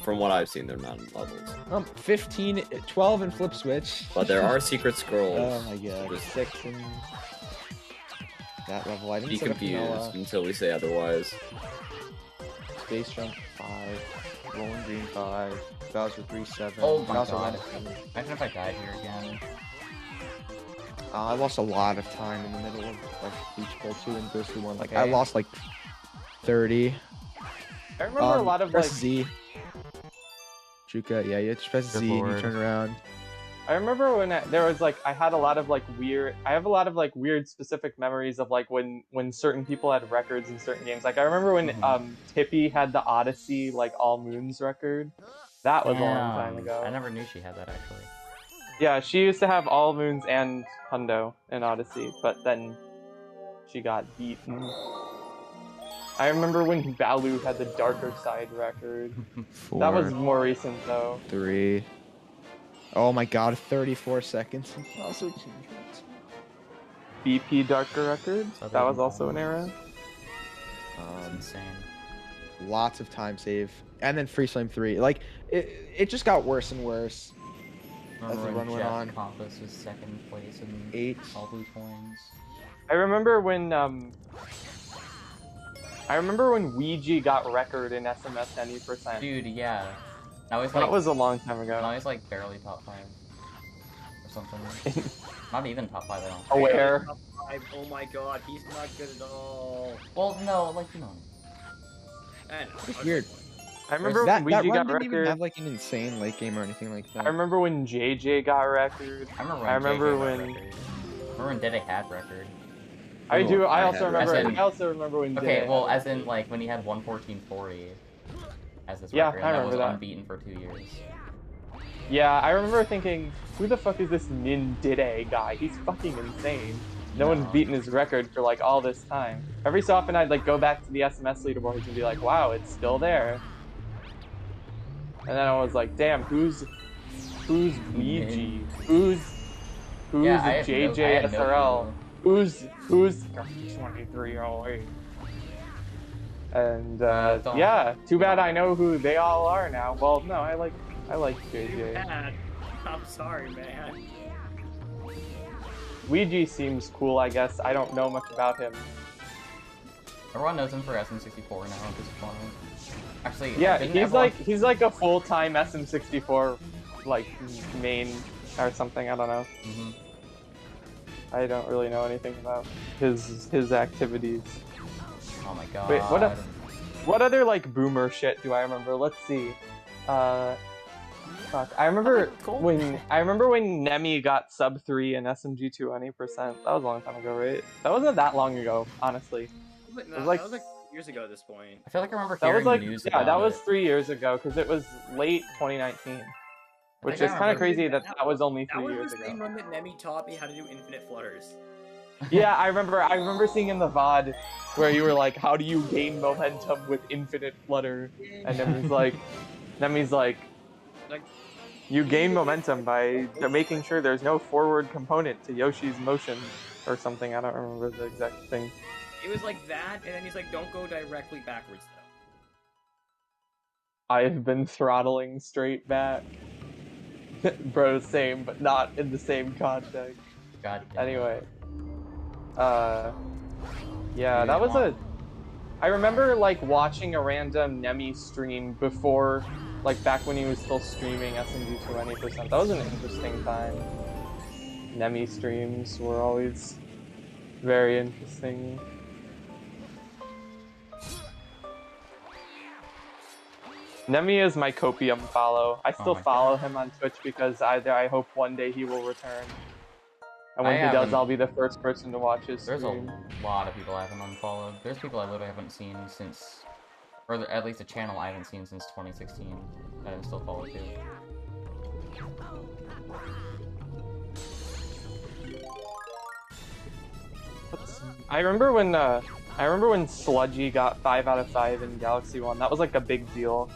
From what I've seen, they're not in levels. 15, 12 in Flip Switch. But there are secret scrolls. Oh my god. 6 in that level. I didn't be confused until we say otherwise. Space Jump 5, Rolling Green 5, Bowser 3-7. Oh my Bowser god. 1-7. Imagine if I died here again. I lost a lot of time in the middle of like Beach Bowl 2 and Ghostly 1. Like, Okay. I lost like 30. I remember a lot of press like Z. Juka, yeah, you just press Z and you turn around. I I remember when there was like I have a lot of like weird specific memories of like when certain people had records in certain games. Like I remember when Tippy had the Odyssey like All Moons record. That was a long time ago. I never knew she had that actually. Yeah, she used to have All Moons and Hundo in Odyssey, but then she got beaten. I remember when Balu had the Darker Side record. 4, that was more recent though. 3. Oh my god, 34 seconds. Also, BP Darker record. That was also an era. That's insane. Lots of time save, and then Freeze Flame 3. Like it just got worse and worse as the run went on. Compass was second place in 8 all blue coins. I remember when Luigi got record in SMS any percent. Dude, yeah. Now he's that like, was a long time ago. Now he's like barely top 5 or something. Not even top 5 at all. Aware. Top 5. Oh my god, he's not good at all. Well, no, like you know. It's weird. I remember when Luigi got didn't record. even have like an insane late game or anything like that. I remember when JJ got record. I remember when Dede had record. I do. I also remember when. Okay, well, as in like when he had 114.40 as his record, and that was unbeaten for 2 years. Yeah, I remember thinking, who the fuck is this Nin Dede guy? He's fucking insane. No one's beaten his record for like all this time. Every so often I'd like go back to the SMS leaderboards and be like, wow, it's still there. And then I was like, damn, who's Luigi? Who's JJ SRL? Who's 2308? And yeah, too bad I know who they all are now. Well, no, I like JJ. Bad. I'm sorry, man. Luigi seems cool, I guess. I don't know much about him. Everyone knows him for SM64 now at this point. Actually, yeah, he's like a full-time SM64 like main or something. I don't know. I don't really know anything about his activities. Oh my god. Wait, what other like boomer shit do I remember? Let's see. Fuck. I remember when Nemi got sub 3 in SMG 20%. That was a long time ago, right? That wasn't that long ago, honestly. It was like years ago at this point. I feel like I remember hearing news about that was 3 years ago because it was late 2019. Which is kind of crazy that was only 3 years ago. That was the same run that Nemi taught me how to do infinite flutters. Yeah, I remember seeing in the VOD where you were like, how do you gain momentum with infinite flutter? And Nemi's like, you gain momentum by making sure there's no forward component to Yoshi's motion or something. I don't remember the exact thing. It was like that, and then he's like, don't go directly backwards though. I've been throttling straight back. Bro, same, but not in the same context. God damn. Anyway. Yeah, that was I remember, like, watching a random Nemi stream before, like, back when he was still streaming SMG 20%. That was an interesting time. Nemi streams were always very interesting. Nemi is my copium follow. I still follow him on Twitch because I hope one day he will return. And when he does, I'll be the first person to watch his stream. There's a lot of people I haven't unfollowed. There's people I literally haven't seen since, or at least a channel I haven't seen since 2016 that I'm still followed too. I remember when Sludgy got 5 out of 5 in Galaxy 1. That was like a big deal,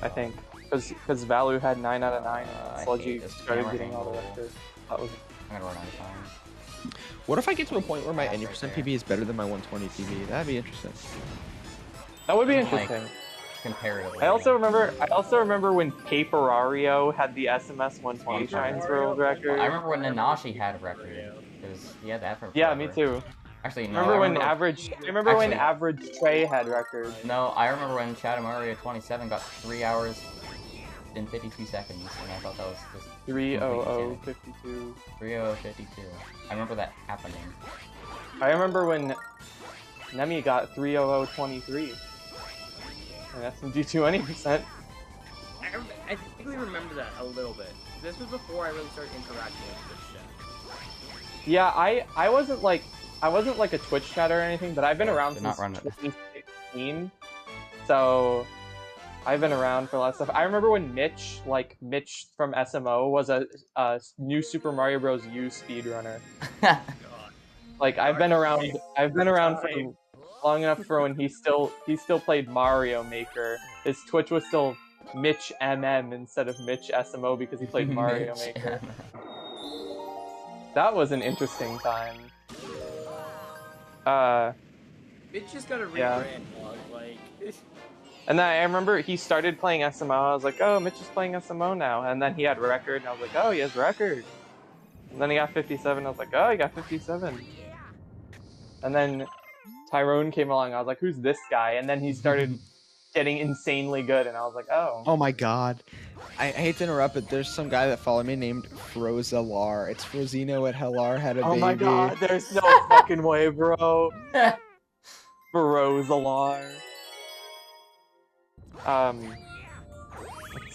I think. Because Valu had 9 out of 9 and Sludgy started getting all the records. That was... I'm gonna run out of time. What if I get to a point where my 90% PB is better than my 120 PB? That'd be interesting. That would be interesting. Like, comparatively. I also remember when Paperario had the SMS 120 shines world record. Well, I remember when Nanashi had a record. Because he had that for Yeah, me too. Actually, no. I remember when Average Trey had record. No, I remember when Shadowmario 27 got 3 hours in 52 seconds, and I thought that was just 3:00:52. 3:00:52. I remember that happening. I remember when Nemi got 3:00:23. And SMG 20%. I think we remember that a little bit. This was before I really started interacting with this shit. Yeah, I wasn't like a Twitch chatter or anything, but I've been around since not run it. 2016. So I've been around for a lot of stuff. I remember when Mitch from SMO was a new Super Mario Bros. U speedrunner. Like I've been around for long enough for when he still played Mario Maker. His Twitch was still Mitch MM instead of Mitch SMO because he played Mario Maker. That was an interesting time. It just got a rebrand, Yeah. dog. Like. And then I remember he started playing SMO. I was like, oh, Mitch is playing SMO now. And then he had record, and I was like, oh, he has record. And then he got 57. I was like, oh, he got 57. And then Tyrone came along. I was like, who's this guy? And then he started getting insanely good, and I was like, oh. Oh my god. I hate to interrupt, but there's some guy that followed me named Frozalar. It's Frozino at Hellar had a baby. Oh my god, there's no fucking way, bro. Frozalar. Let's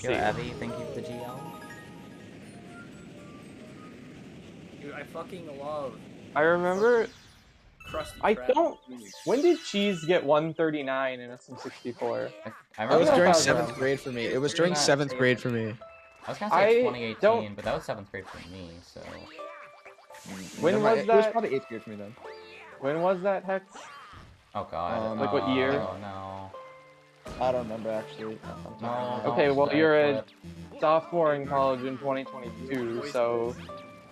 Yo, see. Abby, thank you for the GL. Dude, I fucking love I remember. Krusty I Krab. don't. When did Cheese get 139 in SM64? I It remember was that during was, 7th grade for me. It was during 7th grade for me. I was gonna say I 2018, don't- but that was 7th grade for me, so. When was It was that? probably 8th grade for me then. When was that, Hex? Oh god. Like what year? Oh no. I don't remember actually. No. Okay, don't well say you're a flip. sophomore in college in 2022, so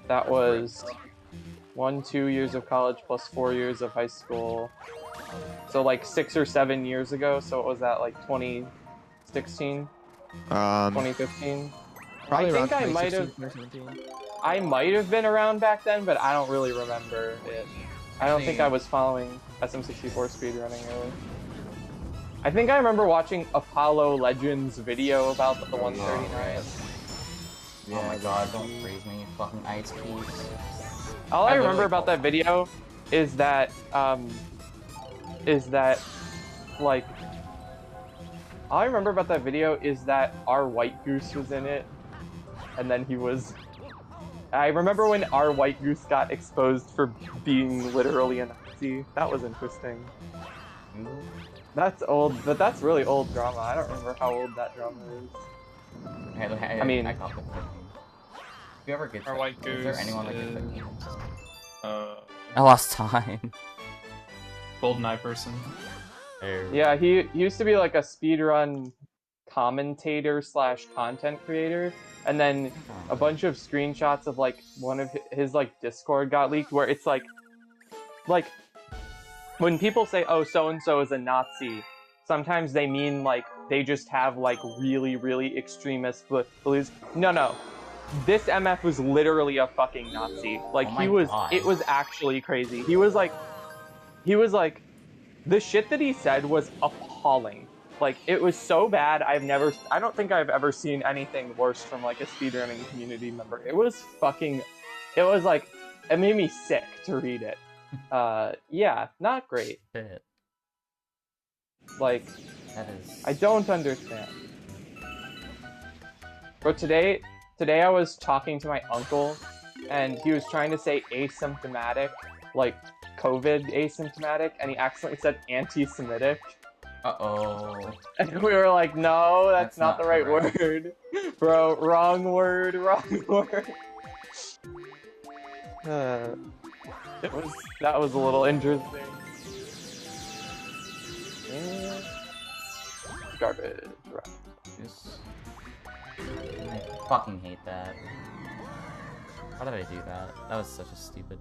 that was 2 years of college plus 4 years of high school. So like 6 or 7 years ago. So what was that, like 2016, 2015? Probably I think around I might have. 2016, 2017. I might have been around back then, but I don't really remember it. I don't think I was following SM64 speedrunning really. I think I remember watching Apollo Legends video about the 139. Oh my god, don't freeze me, you fucking ice cubes. All I remember about that video is that, like, all I remember about that video is that our White Goose was in it, and then he was. I remember when our White Goose got exposed for being literally a Nazi. That was interesting. That's old, but that's really old drama. I don't remember how old that drama is. I mean, I got the cookie. If you ever get Our White is there Goose anyone that gets is- it? I lost time. GoldenEye person. Yeah, he used to be like a speedrun commentator / content creator, and then a bunch of screenshots of like one of his like Discord got leaked where it's like when people say, oh, so and so is a Nazi, sometimes they mean like they just have like really extremist beliefs. No. This MF was literally a fucking Nazi. Like Oh my God. It was actually crazy. He was like, the shit that he said was appalling. Like, it was so bad, I don't think I've ever seen anything worse from like a speedrunning community member. It was like, it made me sick to read it. Yeah, not great. Shit. Like, That is. I don't understand. Bro, today I was talking to my uncle, and he was trying to say asymptomatic, like COVID asymptomatic, and he accidentally said anti-Semitic. Uh-oh. And we were like, no, that's not the right correct. word. Bro, wrong word. That was a little interesting. Garbage. Right. I fucking hate that. How did I do that? That was such a stupid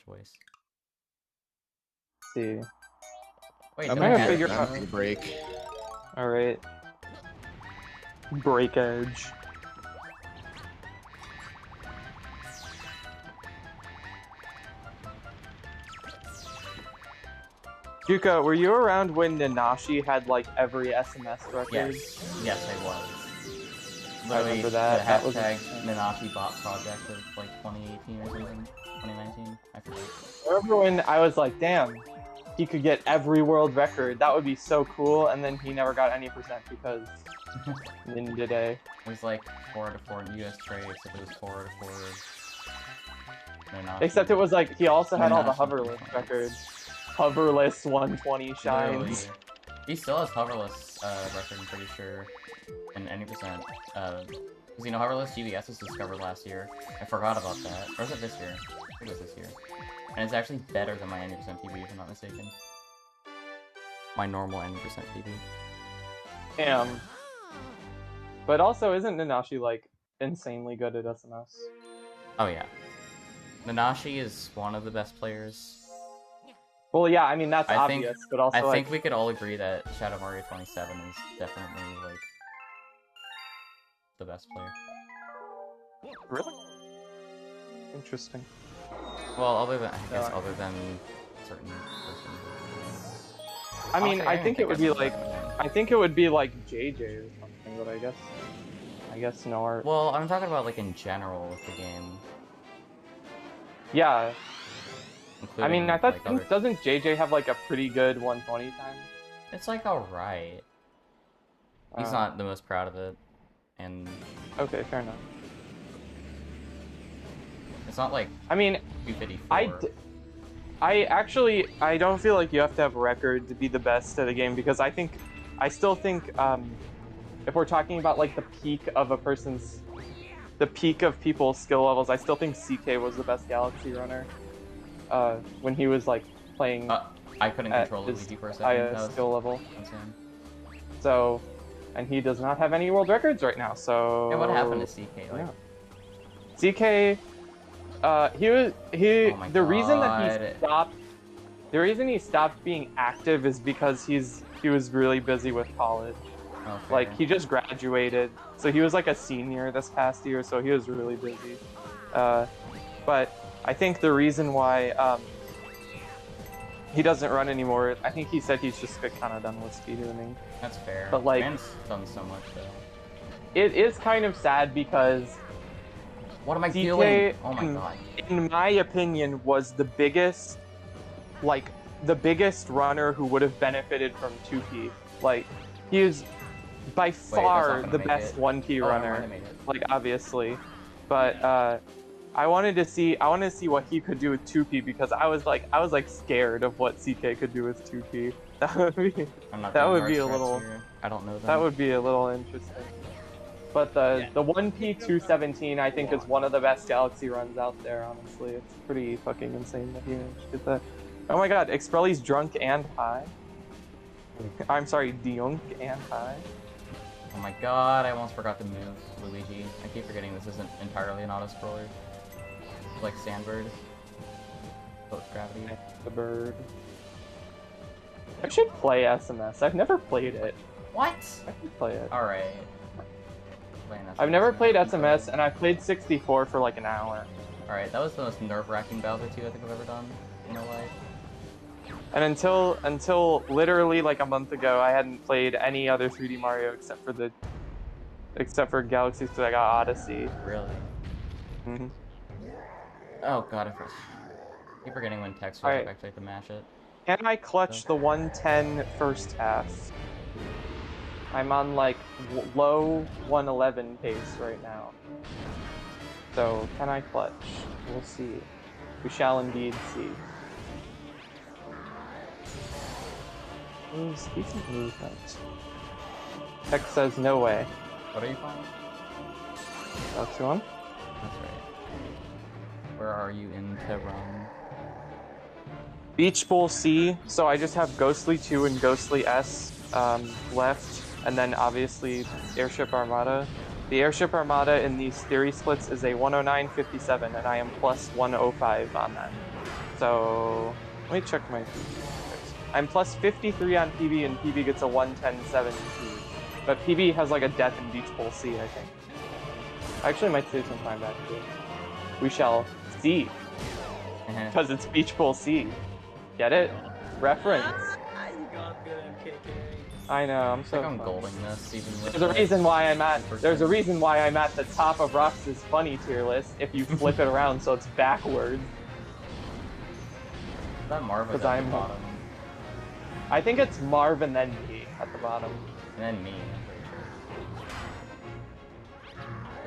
choice. Let's see. Wait, I'm did I gonna get figure it? out the break. Alright. Breakage. Yuka, were you around when Nanashi had like every SMS record? Yes, I was. I remember that. The That was hashtag insane. Nanashi bot project of like 2018 or something. 2019? I forget. I remember when I was like, damn, he could get every world record. That would be so cool. And then he never got any percent because Ninja Day. It was like 4 out of 4 in US trade, except it was 4 out of 4. Except it was like he also had all the hoverless records. Hoverless 120 shines. Literally. He still has hoverless record, I'm pretty sure, in any percent. Because you know, hoverless GBS was discovered last year. I forgot about that. Or was it this year? I think it was this year. And it's actually better than my 90% PB, if I'm not mistaken. My normal 90% PB. Damn. But also, isn't Nanashi like insanely good at SMS? Oh yeah. Nanashi is one of the best players. Well, yeah, I mean that's obvious, but also I think we could all agree that Shadow Mario 27 is definitely like the best player. Really? Interesting. Well, other than other than certain persons. I mean, I think it would be like JJ or something, but I guess no. Well, I'm talking about like in general with the game. Yeah. Including, I mean, I thought like, doesn't JJ have like a pretty good 120 time? It's like alright. He's not the most proud of it, and okay, fair enough. It's not like I mean, 254. I don't feel like you have to have a record to be the best at a game because I still think if we're talking about like the peak of people's skill levels, I still think CK was the best Galaxy runner when he was like playing. I couldn't control Luigi for a second. Highest skill level. Insane. So, and he does not have any world records right now. So. Yeah, what happened to CK? Like... Yeah. CK. Oh the reason he stopped being active is because he was really busy with college. Okay. Like he just graduated, so he was like a senior this past year, so he was really busy. But I think the reason why he doesn't run anymore, I think he said he's just kind of done with speedrunning. That's fair. But like, Man's done so much though. It is kind of sad because. What am I doing? Oh my god. In my opinion, was the biggest runner who would have benefited from 2P. Like, he is by far the best 1P runner. Like, obviously. But I wanted to see what he could do with 2P because I was scared of what CK could do with 2P. That would be a little. I don't know them. That would be a little interesting. But the 1P 217 I think is one of the best Galaxy runs out there, honestly. It's pretty fucking insane that he managed to get that. Oh my god, Exprelli's drunk and high. I'm sorry, Dunk and high. Oh my god, I almost forgot to move Luigi. I keep forgetting this isn't entirely an auto-scroller. It's like Sandbird. Both gravity. The bird. I should play SMS. I've never played it. What? I should play it. Alright. I've never played SMS, and I played 64 for like an hour. Alright, that was the most nerve-wracking Bowser 2 I think I've ever done in my life. And until literally like a month ago, I hadn't played any other 3D Mario except for Galaxy, so I got Odyssey. Really? Mm-hmm. Oh god, I keep forgetting when text was actually have to mash it. Can I clutch the 110 first half? I'm on like low 111 pace right now. So can I clutch? We'll see. We shall indeed see. Moves, decent movement. Text says no way. What are you playing? That's one. That's right. Where are you in Tehran? Beach Bowl C. So I just have Ghostly 2 and Ghostly S left. And then obviously Airship Armada. The Airship Armada in these theory splits is a 109.57 and I am plus 105 on that. So let me check my PB. I'm plus 53 on PB and PB gets a 110.72. But PB has like a death in Beach Bowl C, I think. I actually might save some time back too. We shall see. Because it's Beach Bowl C. Get it? Reference. I know, I'm so I'm golding this even with There's a reason why I'm at the top of Rox's funny tier list if you flip it around so it's backwards. That Marva's at the bottom. I think it's Marv and then me at the bottom. And then me, I'm pretty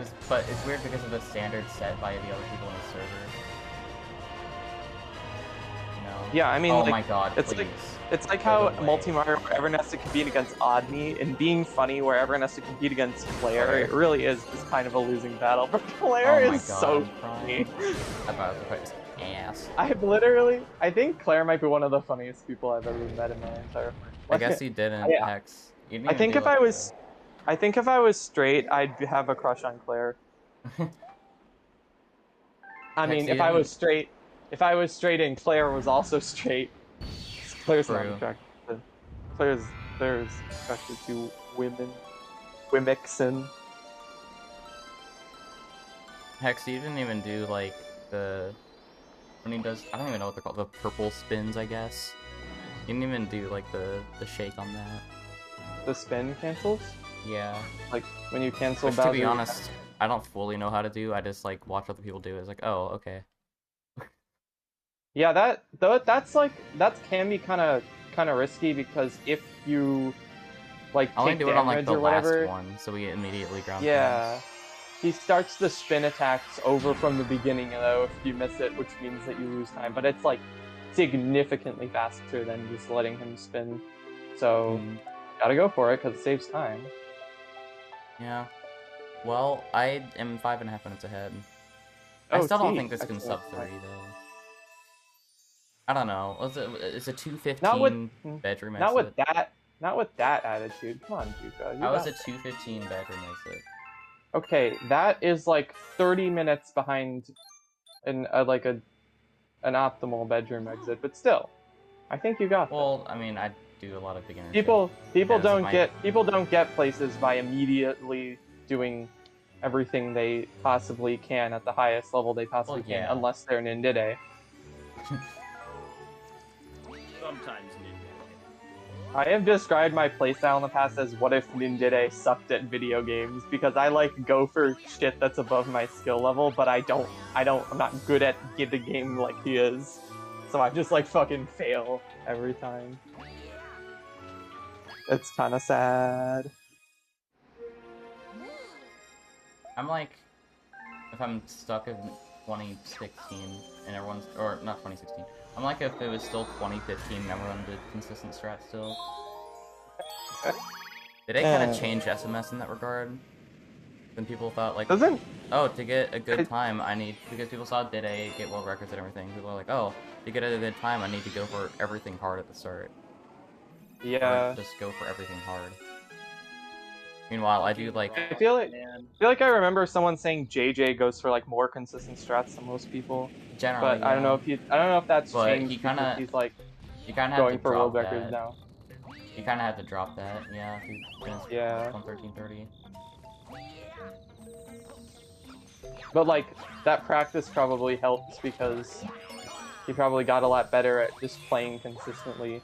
sure. But it's weird because of the standards set by the other people in the server. You know? Yeah, I mean, oh like, my god, it's like how multi-Mario where everyone has to compete against Oddme, and Being Funny where everyone has to compete against Claire. It really is just kind of a losing battle, but Claire is so funny. About to put his ass. I think Claire might be one of the funniest people I've ever met in my entire life. I guess he didn't, Hex. You didn't I think even if I think if I was straight, I'd have a crush on Claire. I mean, if I was straight and Claire was also straight, Claire's not attracted. Claire's attracted to women, Wimixon. Hex, you didn't even do like when he does, I don't even know what they're called, the purple spins, I guess. You didn't even do like the shake on that. The spin cancels? Yeah. Like when you cancel Which, Bowser. to be honest, I don't fully know how to do. I just like watch other people do it. It's like, oh, okay. Yeah, that can be kind of risky because if you like I only take do it on like damage the or whatever, last one, so we immediately ground. yeah, he starts the spin attacks over from the beginning though if you miss it, which means that you lose time. But it's like significantly faster than just letting him spin. So gotta go for it because it saves time. Yeah. Well, I am 5.5 minutes ahead. I still don't think this can sub 3 though. I don't know. It's a 215 bedroom exit. Not with that attitude. Come on, Juco. How is a 215 bedroom exit? Okay, that is like 30 minutes behind an optimal bedroom exit, but still, I think you got. Well, I mean, I do a lot of beginner. People don't get places by immediately doing everything they possibly can at the highest level they possibly can, unless they're Nindide. Sometimes Nindide. I have described my playstyle in the past as what if Nindide sucked at video games, because I like go for shit that's above my skill level, but I'm not good at the game like he is. So I just like fucking fail every time. It's kinda sad. I'm like, if I'm stuck in 2016 and everyone's, or not 2016, I'm like if it was still 2015 and everyone did consistent strat still. Did they kind of change SMS in that regard? Then people thought like, oh, to get a good time, because people saw Did A get world records and everything, people are like, oh, to get a good time, I need to go for everything hard at the start. Yeah. Or just go for everything hard. Meanwhile, I do like. I feel like I remember someone saying JJ goes for like more consistent strats than most people. Generally, but I don't know if that's changed. He kind of, he's like going for world records now. He kind of had to drop that, yeah. He finished 1:13:30. But like that practice probably helped because he probably got a lot better at just playing consistently.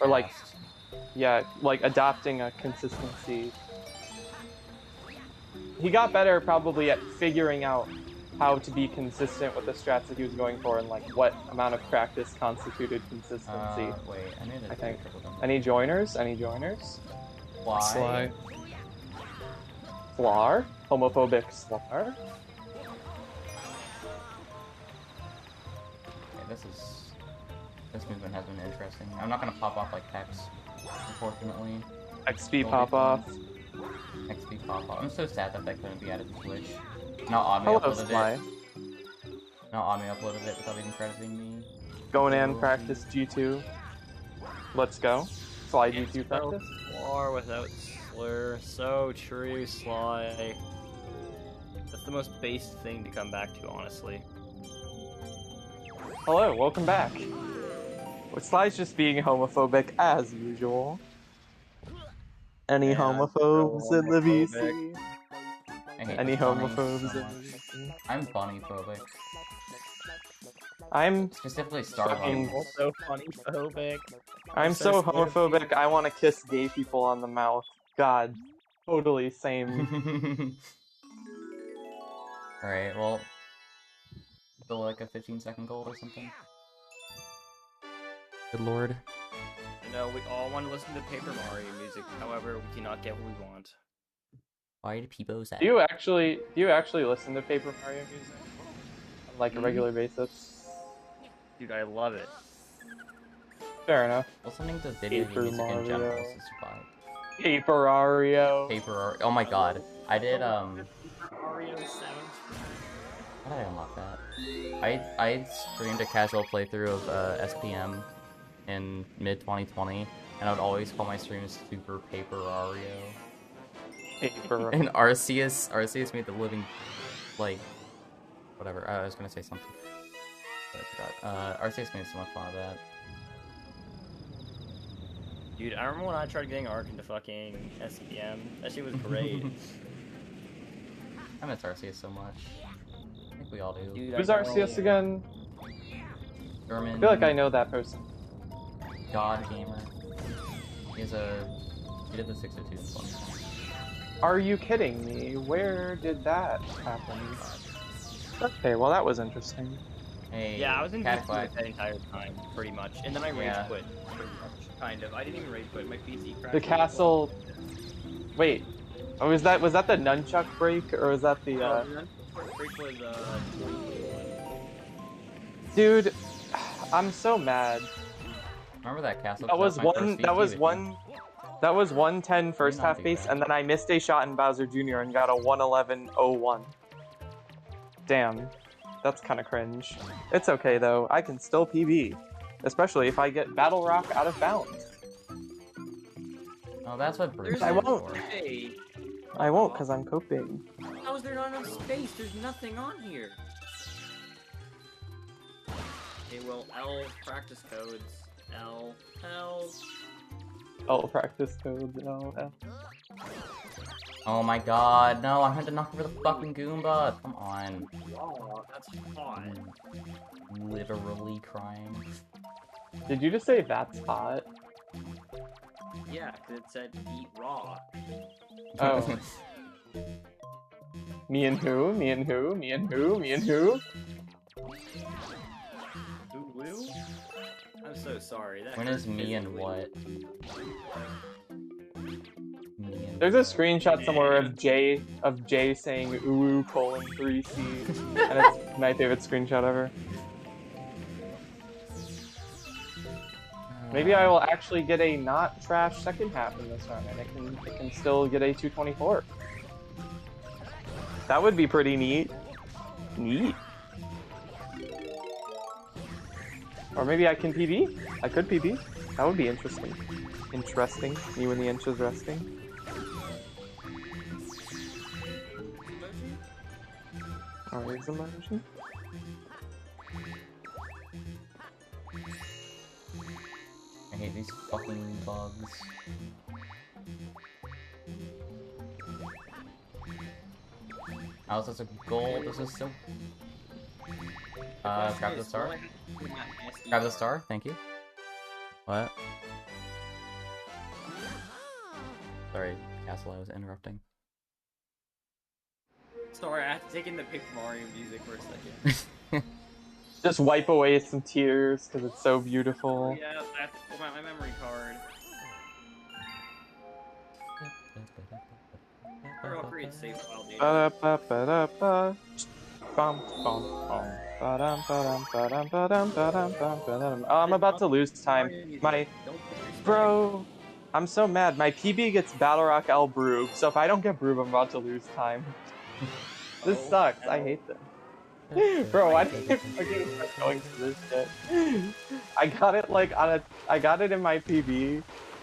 Or like. Yeah, like adopting a consistency. He got better probably at figuring out how to be consistent with the strats that he was going for and like what amount of practice constituted consistency. Wait, I think. Any joiners? Why? Sly. Flar? Homophobic Flar? Okay, this movement has been interesting. I'm not gonna pop off like Hex. Unfortunately. XP pop off. XP pop off. I'm so sad that couldn't be added to Twitch. Now Omni uploaded it without even crediting me. Going in, practice G2. Let's go. Sly G2 practice. War without slur. So true, Sly. That's the most base thing to come back to, honestly. Hello, welcome back. Sly's just being homophobic as usual. Any homophobes in the VC? Any homophobes in the VC? I'm bunny phobic. I'm specifically Starbucks. Also funny phobic. I'm so homophobic. I want to kiss gay people on the mouth. God, totally same. All right, well, still like a 15-second goal or something. Good lord. No, we all want to listen to Paper Mario music. However, we cannot get what we want. Why do people say? Do you actually listen to Paper Mario music on like a regular basis? Dude, I love it. Fair enough. Listening to video Paper music in general Mario. is just vibe. Paper Mario. Oh my god. I did Mario 7. how did I unlock that? I streamed a casual playthrough of SPM in mid 2020, and I would always call my streams Super Paper Mario. Paper. And Arceus made the living, like, whatever. I was gonna say something, but I forgot. Arceus made so much fun of that. Dude, I remember when I tried getting Ark into fucking SPM. That shit was great. I miss Arceus so much. I think we all do. Dude, Who's Arceus again? German. I feel like I know that person. God gamer. He did the 602 one. Are you kidding me? Where did that happen? Okay, well that was interesting. Hey, Yeah, I was in Cataclack. Discord that entire time, pretty much. And then I rage Yeah. quit, pretty much. Kind of. I didn't even rage quit. My PC crashed. The castle. Wait. Oh, was that the nunchuck break or was that the? Oh, the break was 2021. Dude, I'm so mad. Remember that castle? That was my one. first That VT was with one. That was 110 first not half do base, that. and then I missed a shot in Bowser Jr. and got a 111.01. Damn, that's kind of cringe. It's okay though. I can still PB, especially if I get Battle Rock out of bounds. Oh, that's what Bruce. I won't. Hey, I won't, cause I'm coping. how is there not enough space? There's nothing on here. Okay, well, L practice codes. L. Oh, practice codes. No. Oh my god, no, I had to knock over the fucking Goomba. Come on. Oh, that's hot. Literally crying. Did you just say that's hot? Yeah, because it said eat raw. Oh. Me and who? Me and who? Me and who? Me and who? Who? I'm so sorry. That When is me and what? There's a screenshot somewhere of Jay saying ooh colon 3C, and it's my favorite screenshot ever. Maybe I will actually get a not trash second half in this run, and it can still get a 224. That would be pretty neat. Neat. Or maybe I can PB? I could PB. That would be interesting. Interesting. Me when the inch is resting. Alright, emoji. I hate these fucking bugs. How is this a goal? This is so... grab the star. Grab the star, thank you. What? Sorry, Castle, I was interrupting. Sorry, I had to take in the Paper Mario music for a second. Just wipe away some tears because it's so beautiful. Yeah, that's my memory card. Or I'll create save file data. Ba-da-ba-ba-da-ba. Bum, bum, bum. Ba-dum, ba-dum, ba-dum, ba-dum, ba-dum, ba-dum, ba-dum. Oh, I'm about to lose time. Bro, I'm so mad. My PB gets Battle Rock L Broob, so if I don't get Broob, I'm about to lose time. This sucks. I hate this. Bro, why did I fucking start going through this shit? I got it like I got it in my PB,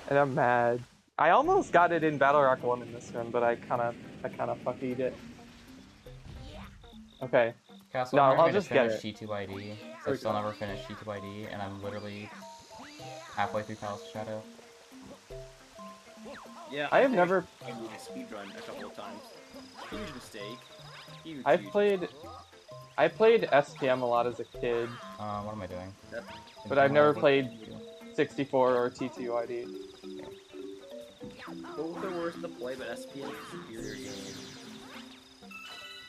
and I'm mad. I almost got it in Battle Rock 1 in this run, but I kinda fucking it. Okay. Castle, No, I'm I'll gonna just get finish it. C2ID. I've still never finished C2ID, and I'm literally halfway through Palace of Shadow. Yeah, I have never. I did a speedrun a couple of times. Huge mistake. Huge. I played SPM a lot as a kid, What am I doing? but I've never played 64 or T2ID. Both are worth the play, but SPM is a superior game.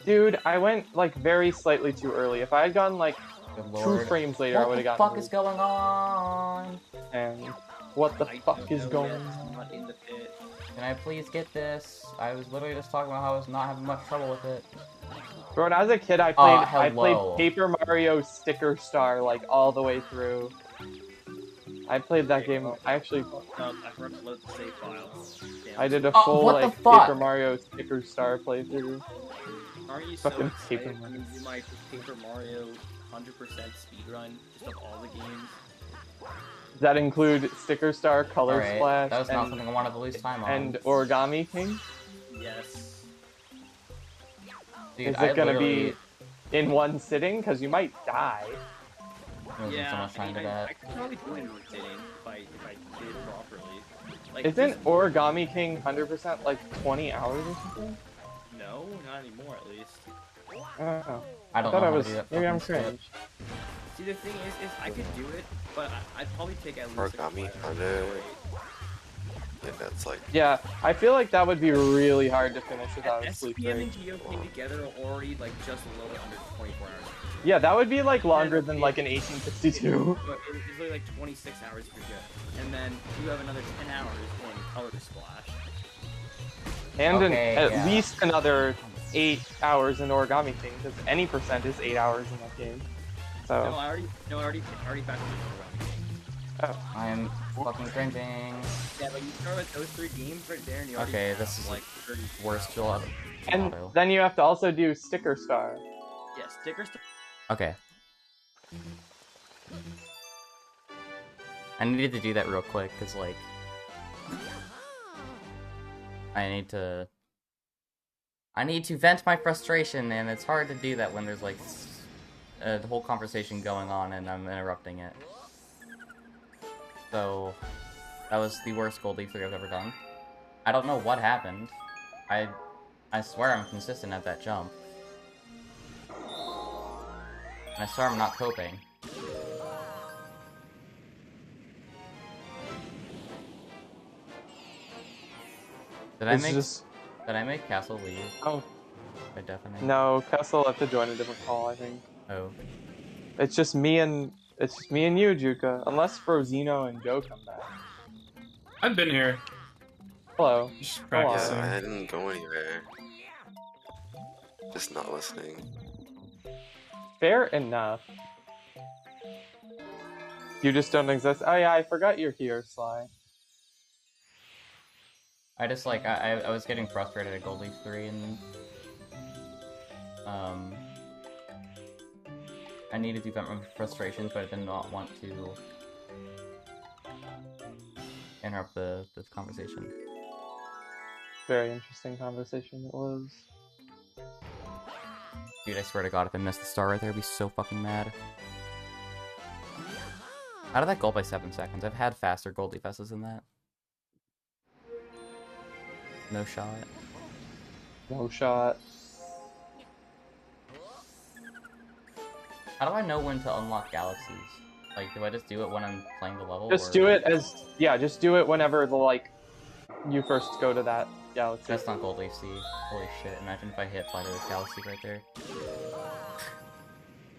Dude, I went like very slightly too early. If I had gone like Good 2 lord. frames later, I would have gotten. What the fuck is going on? And What the I fuck don't is know going yet, on? I'm not in the pit. Can I please get this? I was literally just talking about how I was not having much trouble with it. Bro, when I was a kid, I played hello. Paper Mario Sticker Star like all the way through. I played that game. I actually. I forgot to load the save file. Damn. I did a full what the like fuck? Paper Mario Sticker Star playthrough. Aren't you so Fucking excited Paper to Mario. do my Paper Mario 100% speedrun just of all the games? Does that include Sticker Star, Color Alright, Splash, that was not something I wanted to lose time on. and Origami King? Yes. Dude, Is I it gonna literally... be in one sitting? Because you might die. So much time to that. I could probably do it in one sitting if I did it properly. Like, Isn't Origami King 100% like 20 hours or something? No, not anymore at least. Oh. I don't thought know I how was. to do that Maybe I'm fucking skip. cringe. See, the thing is I could do it, but I'd probably take at least Origami kinda. Yeah, that's like. Yeah, I feel like that would be really hard to finish without a sleep SPM break. and GOK together are already like just a little under 24 hours. Yeah, that would be like longer than like an 1862. But it's really like 26 hours if you're good. And then you have another 10 hours in Color Splash. And Okay, at least another 8 hours in Origami King, because any percent is 8 hours in that game. So. No, I already factored in Origami King. Oh. I'm fucking cringing. Yeah, but you start with those 3 games right there, and you already Okay, have, this is like 30. worst gelato. And then you have to also do Sticker Star. Yeah, Sticker Star. Okay. I needed to do that real quick, because, like... I need to vent my frustration, and it's hard to do that when there's, like, a whole conversation going on and I'm interrupting it. So, that was the worst Gold Leaf 3 I've ever done. I don't know what happened. I swear I'm consistent at that jump. And I swear I'm not coping. Did I make Castle leave? Oh. By deafening? No, Kessel have to join a different call, I think. Oh. It's just me and you, Juka. Unless Frozino and Joe come back. I've been here. Hello. Just practicing. Yeah, I didn't go anywhere. Just not listening. Fair enough. You just don't exist. Oh yeah, I forgot you're here, Sly. I just, like, I was getting frustrated at Gold Leaf 3, and... I needed to vent my frustrations, but I did not want to interrupt this conversation. Very interesting conversation it was. Dude, I swear to God, if I missed the star right there, I'd be so fucking mad. How did that gold by 7 seconds? I've had faster Gold Leaf S's than that. No shot. No shot. How do I know when to unlock galaxies? Like, do I just do it when I'm playing the level? Just do it as... Yeah, just do it whenever the, like, you first go to that galaxy. That's not Gold Leaf C. Holy shit, imagine if I hit Flight of the Galaxy right there.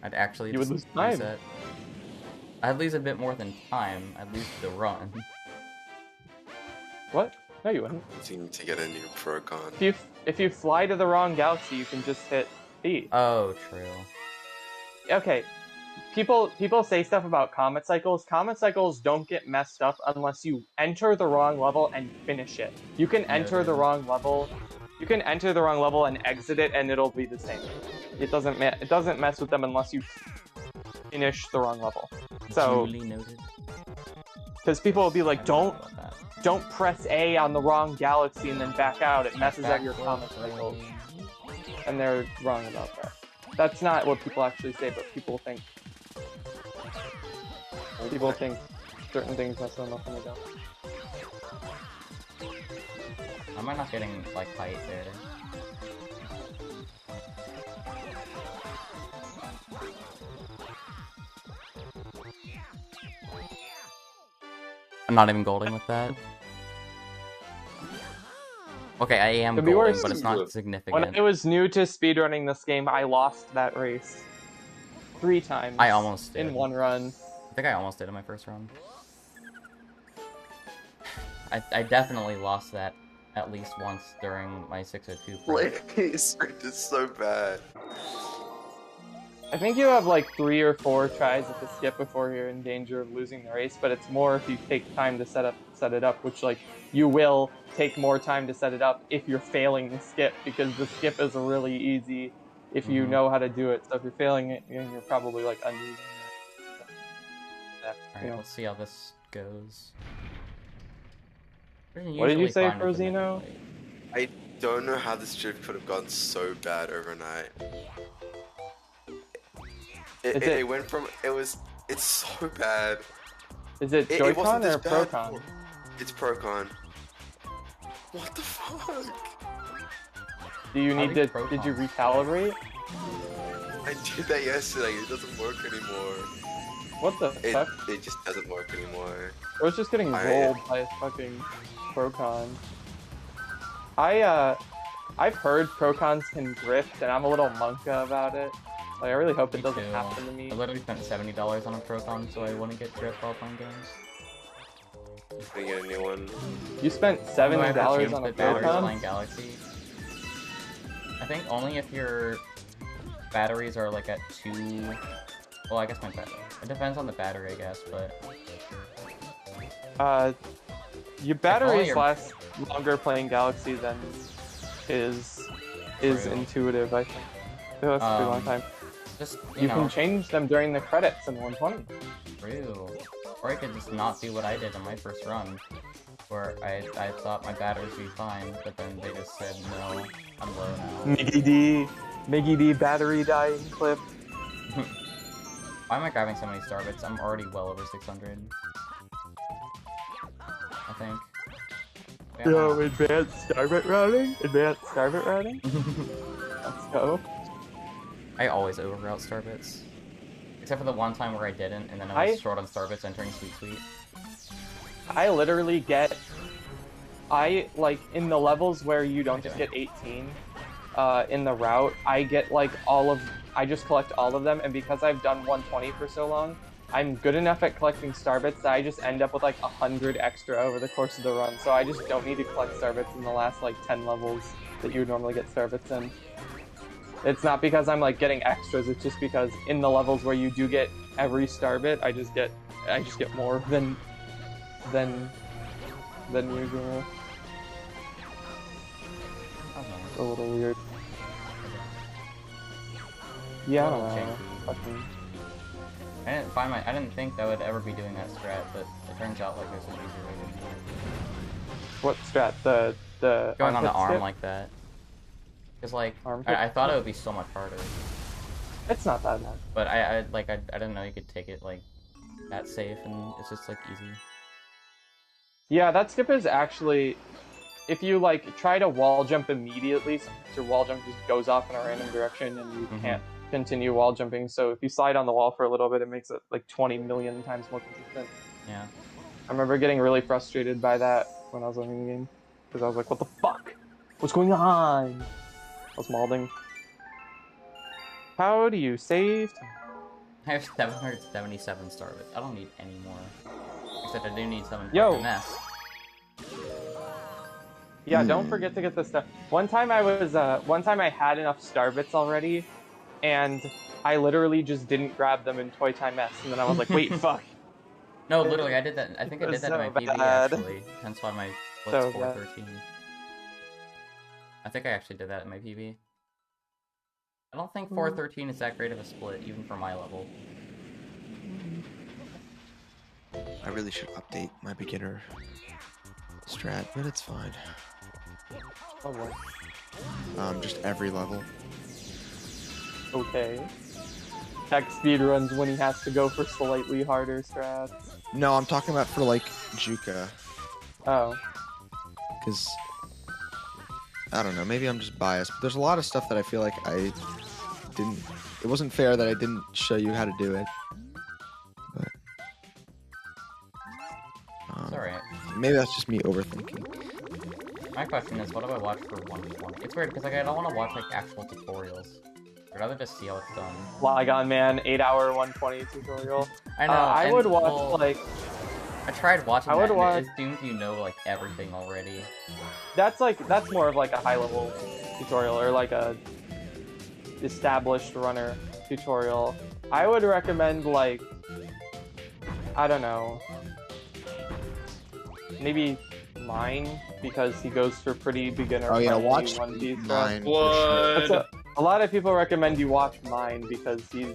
I'd actually just lose time. reset. I'd lose a bit more than time. I'd lose the run. What? No, you wouldn't. You need to get a new Progon. If you fly to the wrong galaxy, you can just hit B. Oh, true. Okay, people say stuff about comet cycles. Comet cycles don't get messed up unless you enter the wrong level and finish it. You can enter the wrong level. You can enter the wrong level and exit it, and it'll be the same. It doesn't mess with them unless you finish the wrong level. So, because people will be like, don't press A on the wrong galaxy and then back out. It messes up your comet cycles, and they're wrong about that. That's not what people actually say, but people think. People think certain things mess them up when they don't. Am I not getting, like, height there? I'm not even golding with that. Okay, I am golding, but it's not significant. When I was new to speedrunning this game, I lost that race 3 times. I almost did. In one run. I think I almost did in my first run. I definitely lost that at least once during my 602 play. Please, it's so bad. I think you have like 3 or 4 tries at the skip before you're in danger of losing the race, but it's more if you take time to set it up, which like you will take more time to set it up if you're failing the skip, because the skip is really easy if you know how to do it. So if you're failing it, you're probably like unusing it. Alright, let's see how this goes. What did you say, Frozino? I don't know how this drift could have gone so bad overnight. It went from it's so bad. Is it Joy-Con or Pro-Con? It's Pro-Con. What the fuck? Do you need to? Did you recalibrate? I did that yesterday. It doesn't work anymore. What the fuck? It just doesn't work anymore. I was just getting rolled by a fucking Pro-Con. I've heard Pro-Cons can drift, and I'm a little monka about it. Like, I really hope it doesn't happen to me. I literally spent $70 on a Pro-Con, so I wouldn't get drift while playing games. Can you get a new one? You spent $70 on a Pro-Con? Playing Galaxy. I think only if your batteries are like at 2. Well, I guess my battery. It depends on the battery, I guess, but. Your batteries last longer playing Galaxy than is intuitive. I think. It lasts a pretty long time. Just you can change them during the credits in 120. True. Or I could just not do what I did in my first run, where I thought my batteries would be fine, but then they just said no, I'm low now. Miggy D battery dying clip. Why am I grabbing so many Starbits? I'm already well over 600. I think. Yeah. Yo, advanced Starbit routing? Advanced Starbit routing? Let's go. I always overroute Starbits. Except for the one time where I didn't, and then I was short on Starbits entering Sweet Sweet. I literally get... like, in the levels where you don't just get 18 in the route, I get, like, I just collect all of them, and because I've done 120 for so long, I'm good enough at collecting Starbits that I just end up with, like, 100 extra over the course of the run, so I just don't need to collect Starbits in the last, like, 10 levels that you would normally get Starbits in. It's not because I'm like getting extras, it's just because in the levels where you do get every Starbit, I just get more than usual. It's a little weird. Yeah, I don't know. I didn't think that would ever be doing that strat, but it turns out like there's an easier way to do it. What strat? The going on the arm skip? like that. Because like I thought it would be so much harder. It's not that bad. But I didn't know you could take it like that safe, and it's just like easy. Yeah, that skip is actually, if you like try to wall jump immediately, sometimes your wall jump just goes off in a random direction and you can't continue wall jumping. So if you slide on the wall for a little bit, it makes it like 20 million times more consistent. Yeah. I remember getting really frustrated by that when I was learning the game, because I was like, what the fuck? What's going on? I was malding. How do you save? I have 777 Starbits. I don't need any more. Except I do need some mess. Yeah, don't forget to get the stuff. One time I had enough Starbits already, and I literally just didn't grab them in Toy Time S, and then I was like, wait, fuck. No, literally, I did that. I think I did that in my PB actually. Hence why my Blitz 413. I think I actually did that in my PB. I don't think 413 is that great of a split, even for my level. I really should update my beginner strat, but it's fine. Oh boy. Just every level. Okay. Tech speedruns when he has to go for slightly harder strats. No, I'm talking about for like Juka. Oh. Because I don't know, maybe I'm just biased, but there's a lot of stuff that I feel like I didn't. It wasn't fair that I didn't show you how to do it. But it's alright. Maybe that's just me overthinking. My question is, what do I watch for 120? It's weird because like I don't want to watch like actual tutorials. I'd rather just see how it's done. Flygon Man 8-hour 120 tutorial. I know. I would watch like I tried watching I would that, watch- and it assumes you know, like, everything already. That's more of like a high level tutorial or like a established runner tutorial. I would recommend like, I don't know, maybe mine, because he goes for pretty beginner. Oh yeah, watch One Piece mine. stuff. What? A lot of people recommend you watch mine because he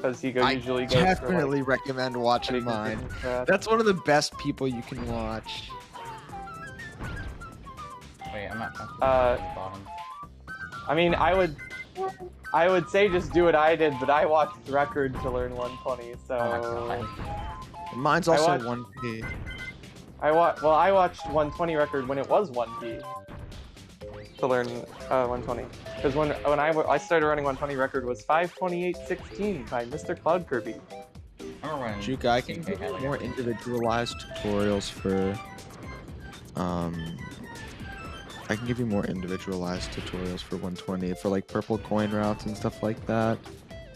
usually goes Definitely for, like, recommend watching pretty mine. consistent stuff. That's one of the best people you can watch. Wait, I'm not. Bottom. I mean, I would say just do what I did, but I watched Record to learn 120, so... Oh my god. Mine's I also watched- 1P. I watched 120 Record when it was 1P to learn 120. Because when I started running 120 Record was 5:28:16 by Mr. Cloud Kirby. Juke, I can give you more individualized tutorials for I can give you more individualized tutorials for 120 for like purple coin routes and stuff like that.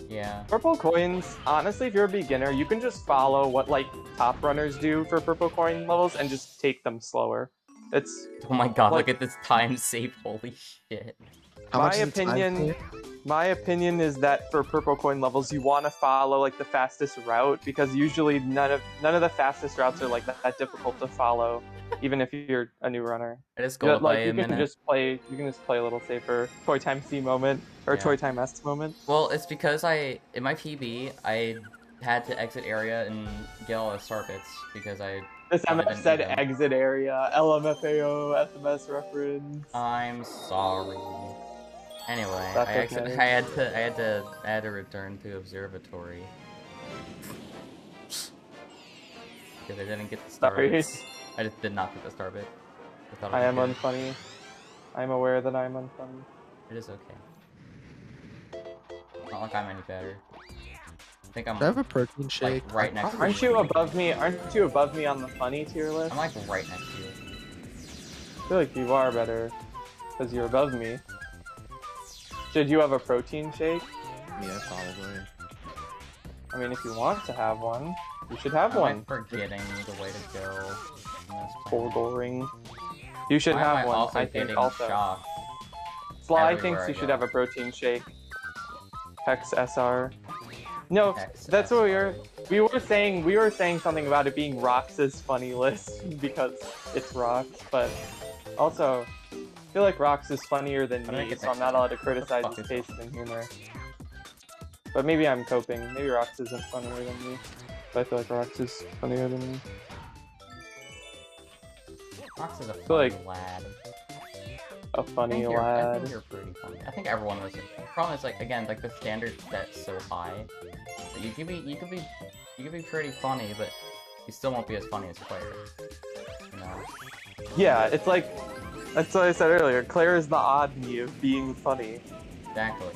Yeah. Purple coins, honestly, if you're a beginner, you can just follow what like top runners do for purple coin levels and just take them slower. It's Oh my god, like, look at this time save, holy shit. My opinion is that for purple coin levels, you want to follow like the fastest route, because usually none of the fastest routes are like that difficult to follow, even if you're a new runner. I just go by a you minute. can just play a little safer. Toy Time C moment or Yeah. Toy Time S moment. Well, it's because in my PB, I had to exit area and get all the star bits because I. This probably MF didn't said need them. exit area, LMFAO, SMS reference. I'm sorry. Anyway, That's I okay. had to return to observatory because I didn't get the star Sorry. bits. I just did not get the star bit. thought it I was am good. unfunny. I'm aware that I'm unfunny. It is okay. Not like I'm any better. I think I'm Do I have a protein shake? like right next to Aren't you above me? Aren't you above me on the funny tier list? I'm like right next to you. I feel like you are better because you're above me. Should you have a protein shake? Yeah, probably. I mean, if you want to have one, you should have I'm one. like forgetting the way to go. in this plan. Bouldering. You should Why am have I one. also I think getting also. shocked Sly everywhere thinks I you should go? have a protein shake. Hex SR. No, Hex that's what SR. we were saying. We were saying something about it being Rox's funny list because it's Rox, but also I feel like Rox is funnier than How do I me, get so I'm that? not allowed to What the criticize fuck his is taste in humor. But maybe I'm coping. Maybe Rox isn't funnier than me, but I feel like Rox is funnier than me. Fox is a feel funny like- lad. A I funny think I lad. think you're pretty funny. I think everyone was. The problem is like again like the standard set's so high. That you could be pretty funny, but you still won't be as funny as Claire. You know. Yeah, it's like that's what I said earlier. Claire is the odd me of being funny. Exactly.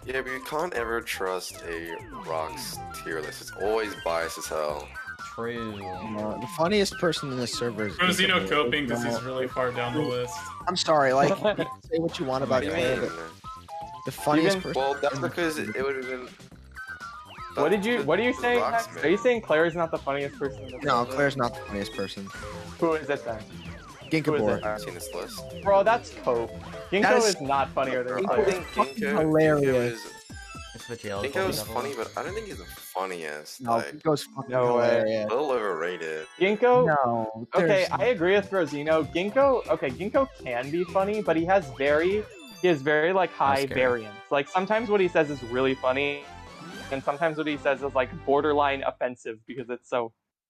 Yeah, but you can't ever trust a Rocks tier list. It's always biased as hell. True. The funniest person in this server is Rosino Ginkgo. coping because he's really far down the list. I'm sorry, like, you can say what you want about What do you Claire, mean? but the funniest person. Well, that's because it would have been. What are you saying, Rocks, Hex? man. Are you saying Claire's not the funniest person in the No, server? Claire's not the funniest person. Who is it then? Ginkabor. I've seen this list. Bro, that's Cope. Ginkgo That is- is not funnier than I Claire. think Ginkgo hilarious. It's the jail. Ginkgo's funny, but I don't think he's the funniest. No, Like, Ginkgo's fucking No way. hilarious. a little overrated. Ginkgo? No. Okay, there's- I agree with Rosino. Ginkgo can be funny, but he has very like high scary. variance. Like sometimes what he says is really funny, and sometimes what he says is like borderline offensive because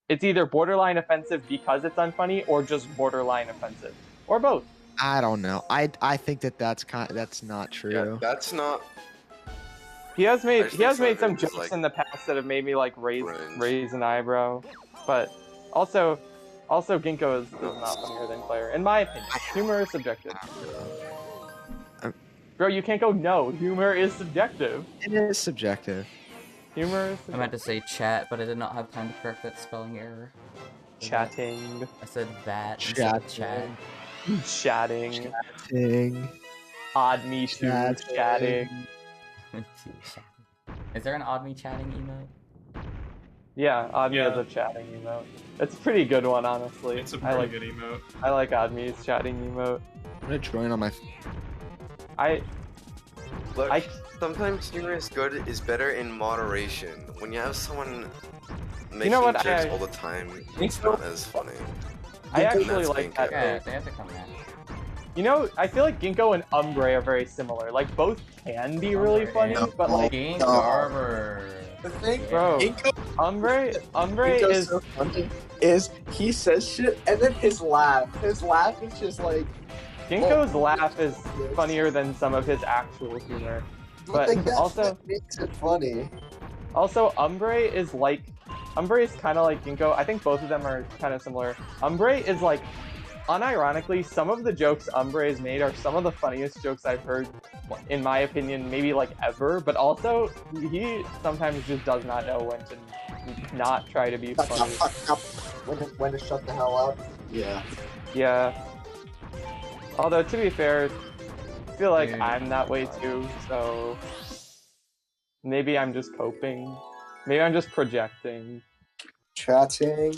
it's either borderline offensive because it's unfunny or just borderline offensive. Or both. I don't know. I think that's not true. Yeah, that's not. He has I made just he has think made some some of it is, jokes like, in the past that have made me like cringe. raise an eyebrow, but also Ginkgo is not funnier than Claire in my opinion. Humor is subjective. Bro, you can't go no. Humor is subjective. It is subjective. Humor is I meant subjective. to say chat, but I did not have time to correct that spelling error. Chatting. I said that instead of chat. Chatting. Ting. Odd me too. Chatting. Is there an odd me chatting emote? Yeah, Oddme is a chatting emote. It's a pretty good one, honestly. It's a pretty good emote. I like Oddme's chatting emote. I'm gonna join on my. Look, sometimes humor is better in moderation. When you have someone making jokes all the time, it's not as funny. I actually like that. Yeah, they have to come in. You know, I feel like Ginkgo and Umbre are very similar. Like, both can be really funny, but like... Ginkgo. The thing, Bro, Umbre is... so funny is he says shit and then his laugh is just like... Ginkgo's laugh is funnier than some of his actual humor. But also... That makes it funny. Also, Umbre is kind of like Ginkgo. I think both of them are kind of similar. Umbre is like... Unironically, some of the jokes Umbre has made are some of the funniest jokes I've heard, in my opinion, maybe like ever, but also, he sometimes just does not know when to not try to be funny. When to shut the hell up. Yeah. Yeah. Although, to be fair, I feel like I'm that way too, so... Maybe I'm just coping. Maybe I'm just projecting. Chatting.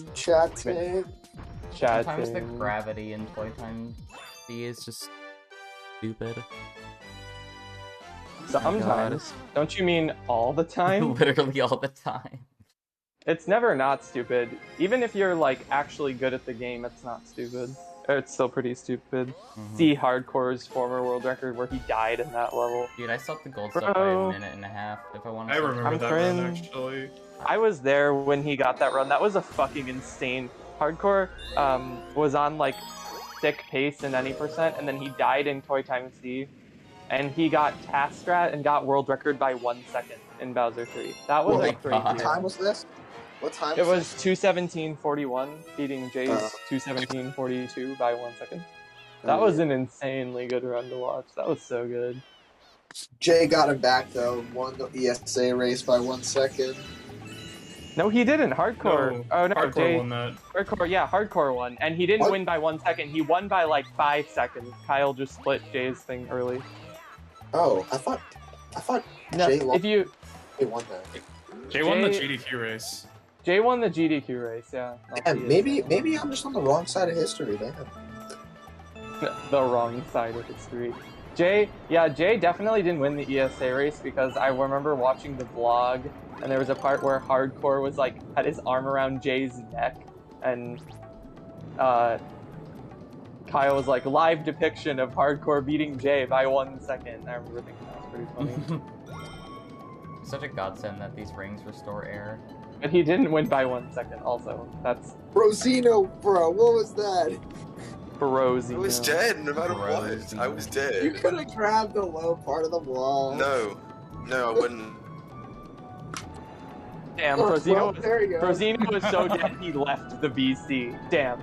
Sometimes the gravity in Playtime D is just stupid. Sometimes. Don't you mean all the time? Literally all the time. It's never not stupid. Even if you're like actually good at the game, it's not stupid. Or it's still pretty stupid. See Hardcore's former world record where he died in that level. Dude, I stopped the gold stuff by a minute and a half if I want to. I remember that run actually. I was there when he got that run. That was a fucking insane. Hardcore was on like sick pace in any percent, and then he died in Toy Time C, and he got task strat and got world record by 1 second in Bowser 3. That was a crazy. What time was this? What time? It was 2:17:41, beating Jay's 2:17:42 by 1 second. That was an insanely good run to watch. That was so good. Jay got him back though. Won the ESA race by 1 second. No, he didn't. Hardcore. No, oh no, Hardcore Jay. won that. Hardcore won, and he didn't win by 1 second. He won by like 5 seconds. Kyle just split Jay's thing early. Oh, I thought No, Jay won. Jay won that. Jay won the GDQ race. Jay won the GDQ race. Yeah. And maybe I'm just on the wrong side of history. Damn. The wrong side of history. Jay definitely didn't win the ESA race because I remember watching the vlog and there was a part where Hardcore was like had his arm around Jay's neck and Kyle was like live depiction of Hardcore beating Jay by 1 second. I remember thinking that was pretty funny. It's such a godsend that these rings restore air. But he didn't win by 1 second also. That's Rosino, bro, what was that? Brosino. I was dead no matter what. I was dead. You could have grabbed the low part of the wall. No, I wouldn't. Damn, Brosino was so dead he left the BC. Damn.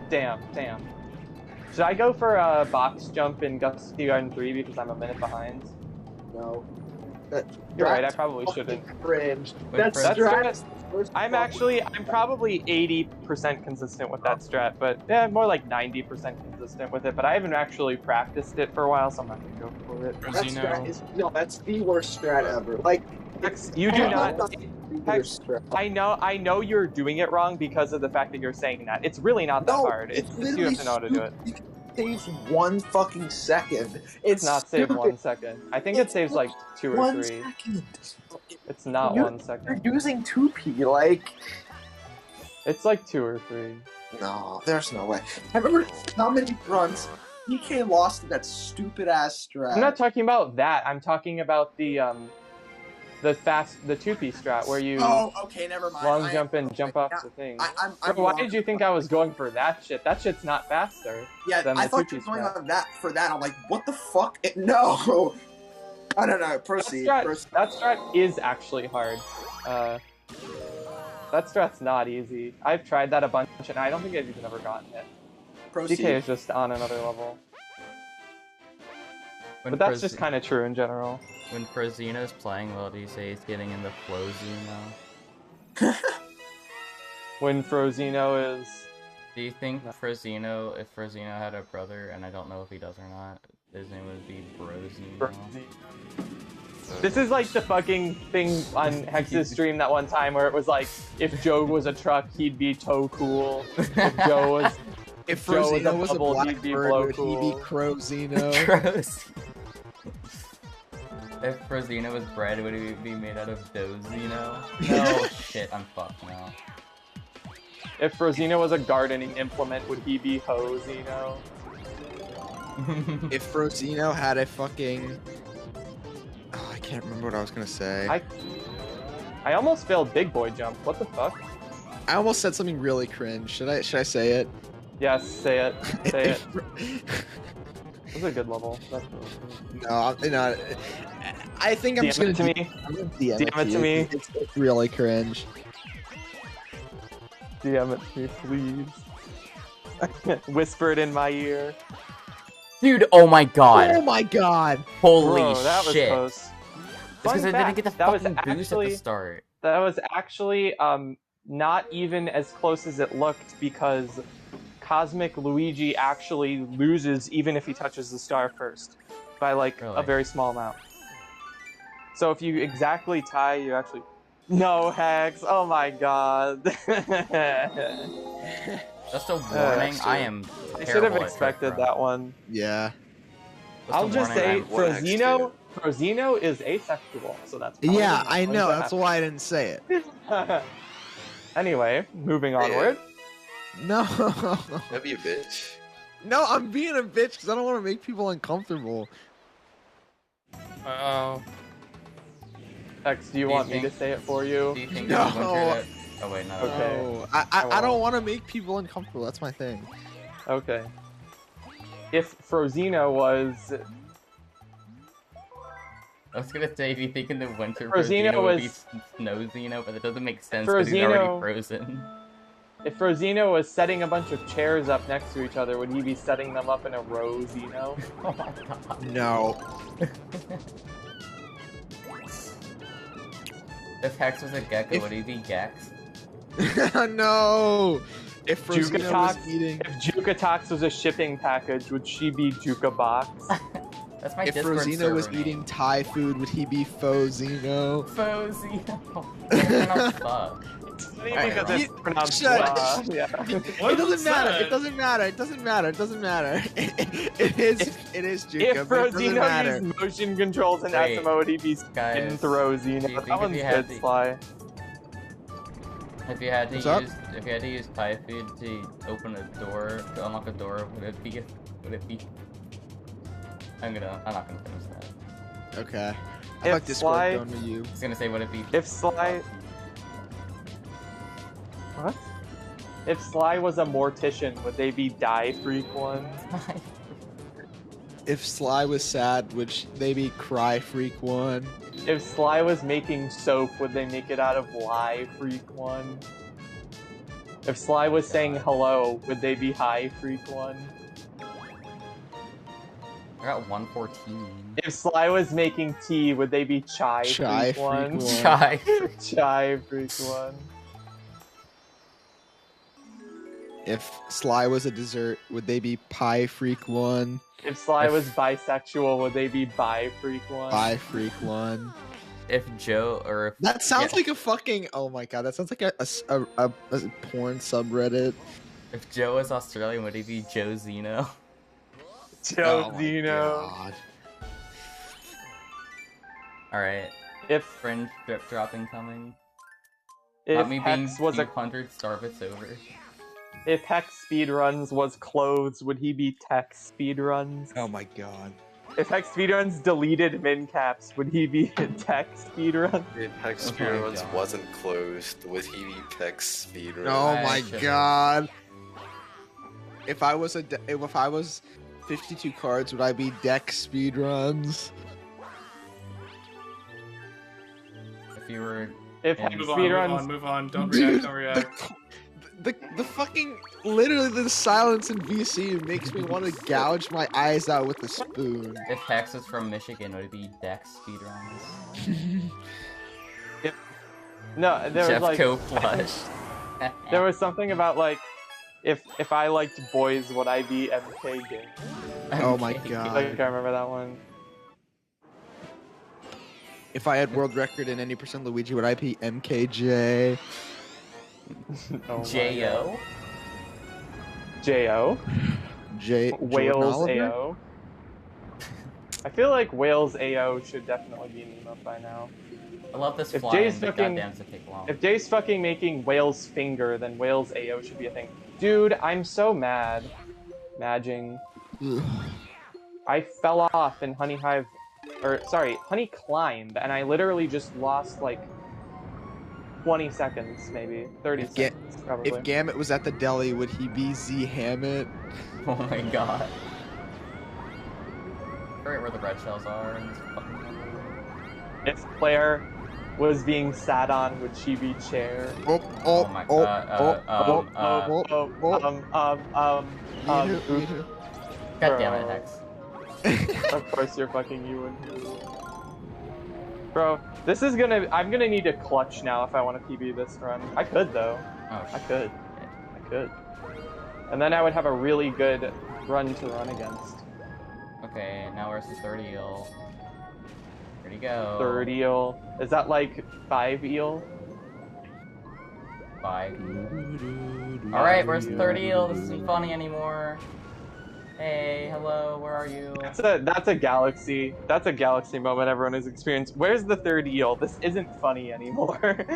Should I go for a box jump in Gusty Garden 3 because I'm a minute behind? No. You're right, I probably shouldn't. Cringe. That's I'm probably 80% consistent with that strat, but yeah, more like 90% consistent with it, but I haven't actually practiced it for a while, so I'm not gonna go for it. That strat is, that's the worst strat ever. Like, you do not. I know you're doing it wrong because of the fact that you're saying that. It's really not that hard. It's just you have to know how to do it. Saves 1 fucking second. It's not save 1 second. I think it saves like 2 or 3. 1 second. It's not 1 second. You're using 2P, like... It's like 2 or 3. No, there's no way. I remember how many runs DK lost to that stupid-ass strat. I'm not talking about that. I'm talking about the 2P strat where you okay, never mind. long jump and jump off the thing. Why did you think I was going for that shit? That shit's not faster. Yeah, than I the thought 2P you were going strat. on that for that. I'm like, what the fuck? No. I don't know. Proceed. That strat is actually hard. That strat's not easy. I've tried that a bunch and I don't think I've even ever gotten it. Proceed. DK is just on another level. But that's just kind of true in general. When Frozino's playing well, do you say he's getting in the flow zone now? When Frozino is... Do you think Frozino, if Frozino had a brother, and I don't know if he does or not, his name would be Brozino? This is like the fucking thing on Hex's stream that one time where it was like, if Joe was a truck, he'd be toe cool. If Joe was... If Joe Frozino was a bubble, he'd black be bird, blow would he cool. be Crozino? If Frozino was bread, would he be made out of Dozino? No, shit, I'm fucked now. If Frozino was a gardening implement, would he be Hozino? If Frozino had a fucking... Oh, I can't remember what I was gonna say. I almost failed Big Boy Jump. What the fuck? I almost said something really cringe. Should I say it? Yes, say it. Say it. It was a good level. No, no. I think I'm just gonna DM it to me. I'm gonna DM it DM it to me. It's really cringe. DM it to me, please. Whisper it in my ear. Dude, oh my god. Oh my god. Holy Bro, that was shit. close. It's Fun because I didn't fact, get the that was fucking boost at actually- the start. That was actually not even as close as it looked because Cosmic Luigi actually loses even if he touches the star first by like a very small amount. So if you exactly tie, you actually... No, Hex! Oh my god. Just a warning, I am I should have terrible at expected trick that one. Yeah. Just I'll a just warning, say, Frozino is asexual, so that's probably Yeah, not I going know. to That's happen. why I didn't say it. Anyway, moving onward. No. That'd be a bitch. No, I'm being a bitch because I don't want to make people uncomfortable. Oh. X, do you want me to say it for you? Do you think No. it's winter that... Oh wait, no. Okay. No, I don't want to make people uncomfortable. That's my thing. Okay. If Frozino was... I was gonna say, if you think in the winter Frozino Frozino would be was- Snowzino, but that doesn't make sense because he's already frozen. If Frozino was setting a bunch of chairs up next to each other, would he be setting them up in a row, Zeno? Oh my god. No. If Hex was a gecko, would he be Gex? No. If Frozino was Jukatox, eating... if Jukatox was a shipping package, would she be Jukabox? That's my If Discord Frozino server was name. eating Thai food, would he be Fozino? Fozino. It's fuck. Because it's pronounced Shut- yeah. It doesn't matter. It doesn't matter. It doesn't matter. It doesn't matter. It is Juka, If but it doesn't matter. Frozino used motion controls in Wait, SMO, would he be guys, in Throzino? do you That think one's if you had good, to- Sly. If you had to What's up? use, if you had to use Thai food to open a door, to unlock a door, would it be? I'm not gonna finish that. Okay. I If thought Discord Sly- done with you. I was gonna say, would it be? If Sly... What? If Sly was a mortician, would they be Die Freak ones? If Sly was sad, would they be Cry Freak 1? If Sly was making soap, would they make it out of Lie Freak 1? If Sly was saying hello, would they be Hi Freak 1? I got 114. If Sly was making tea, would they be Chai Chai Freak 1? Freak 1. Chai. Chai Freak 1. If Sly was a dessert, would they be Pie Freak 1? If Sly was bisexual, would they be Bi Freak 1? Pie Freak 1? If Joe or if That sounds like a fucking... Oh my god, that sounds like a porn subreddit. If Joe is Australian, would he be Joe Zeno? Joe Oh my Zeno. God. Alright. If Fringe drip dropping coming. if Not me being Hex was a 200 starbits over. if Hex speedruns was clothes, would he be Tech speedruns? Oh my god. If Hex speedruns deleted min caps, would he be Tech speedruns? If Hex Oh my Speedruns God. wasn't closed, would he be Hex Speedruns? Oh I my should've- god. If I was if I was 52 cards, would I be deck speedruns? If you were If And Hex Move on, speedruns, move on. Don't Dude, react, don't react. The fucking literally the silence in VC makes me want to gouge my eyes out with a spoon. if Hex was from Michigan, would it be Dex speedruns? no, there was like Jeffco Flush. there was something about like if I liked boys, would I be MK gay? Oh my Okay. god. Like I remember that one. If I had world record in any percent Luigi, would I be MKJ? Oh J.O.? J.O.? Wales Oliver? AO. I feel like Wales AO should definitely be an emote by now. I love this If fly Jay's and the fucking, goddamn to take long. if Jay's fucking making Wales finger, then Wales AO should be a thing. Dude, I'm so mad. Madging. I fell off in Honey Hive, or sorry, Honey Climbed, and I literally just lost like 20 seconds, maybe 30 seconds, probably. If Gamut was at the deli, would he be Z Hammett? Oh my god. Right where the red shells are in this fucking If Claire was being sat on, would she be chair? Oh my god. God damn it, Hex. Of course you're fucking you and Bro, this is gonna... I'm gonna need a clutch now if I want to PB this run. I could, though. Oh, I could. And then I would have a really good run to run against. Okay, now where's the third eel? Where'd he go? Third eel. Is that like 5 eel? 5. Alright, where's the third eel? This isn't funny anymore. Hey, hello, where are you? That's a galaxy. That's a galaxy moment everyone has experienced. Where's the third eel? This isn't funny anymore.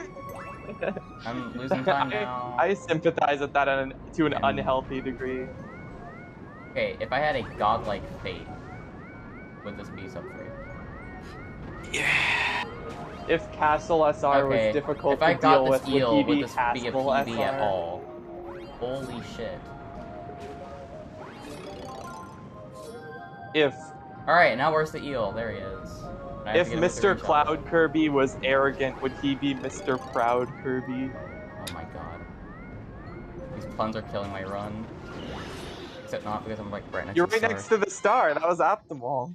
I'm losing time now. I sympathize with that to an unhealthy degree. Okay, if I had a godlike fate, would this be sub 3? Yeah. If Castle SR was difficult if I to got deal this with, eel, would would he this be be a Castle PB SR? at all? Holy shit. Alright, now where's the eel? There he is. If Mr. Cloud Kirby was arrogant, would he be Mr. Proud Kirby? Oh my god. These puns are killing my run. Except not because I'm like right next You're to the right next to the star. That was optimal.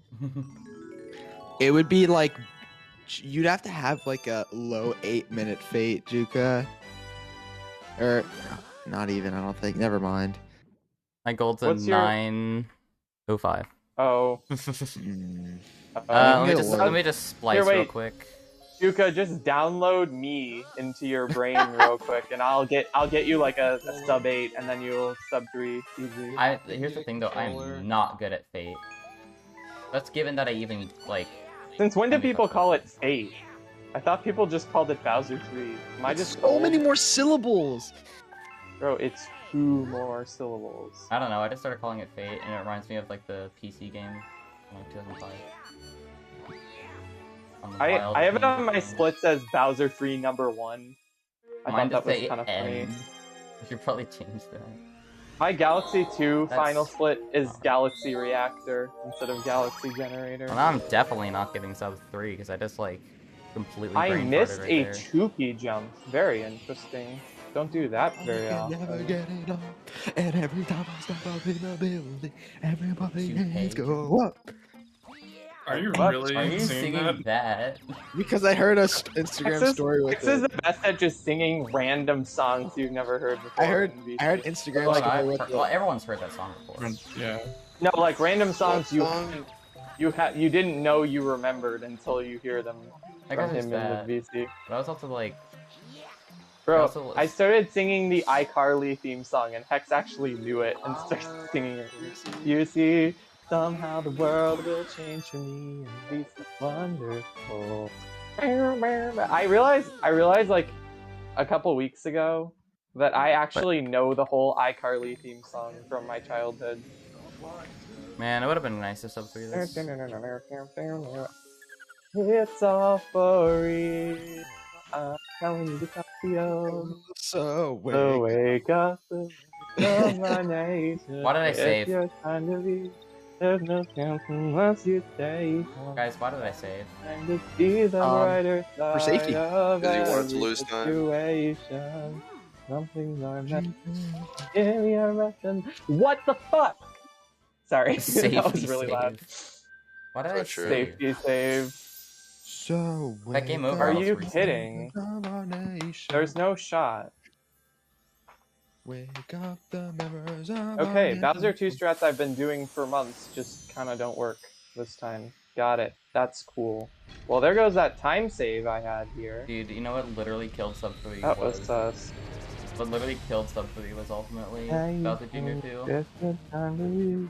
It would be like... You'd have to have like a low 8-minute fate, Juka. Or... Not even, I don't think. Never mind. My gold's a 905. Oh. Let me just splice real quick. Juka, just download me into your brain real quick, and I'll get you like a sub 8, and then you'll sub 3 easy. Here's the thing though, I'm not good at Fate. That's given that I even like. Since when did people call it Fate? I thought people just called it Bowser 3. Am I just so many more syllables? Bro, it's 2 more syllables. I don't know, I just started calling it Fate, and it reminds me of like the PC game from like 2005. I have it on my splits as Bowser 3 number 1. I thought that was kind of funny. I should probably change that. My Galaxy 2 final split is Galaxy Reactor instead of Galaxy Generator. Well, now I'm definitely not getting sub 3 because I just like completely. I missed right a there. Chuki jump. Very interesting. Don't do that very often. Never get it up, and every time I step up in the building, everybody hands go up. Are you really singing that? Because I heard a Instagram story with This is the best at just singing random songs you've never heard before. I heard Instagram story with well, everyone's heard that song before. Yeah. No, like random songs you didn't know you remembered until you hear them from him in the VC. But I was also like, bro, I started singing the iCarly theme song, and Hex actually knew it and started singing it. You see. Somehow the world will change for me and be so wonderful. I realized like a couple weeks ago that I actually know the whole iCarly theme song from my childhood. Man, it would have been nice to sub 3 this. It's all for real. I'm telling you the Capio. So wake up. My nation. Why did I save? It's your time to be. There's no chance unless you stay. Guys, why did I save? And to see the brighter side for safety. of Because you wanted to every lose time. situation. Some things are meant in your lesson. What the fuck? Sorry, that was really loud. Why did I save? Safety save. So that game over. Are you kidding? There's no shot. Wake up the members of Okay, Bowser 2 strats I've been doing for months just kind of don't work this time. Got it. That's cool. Well, there goes that time save I had here. Dude, you know what literally killed Sub 3 That was sus. What literally killed Sub 3 was ultimately Bowser Jr. 2.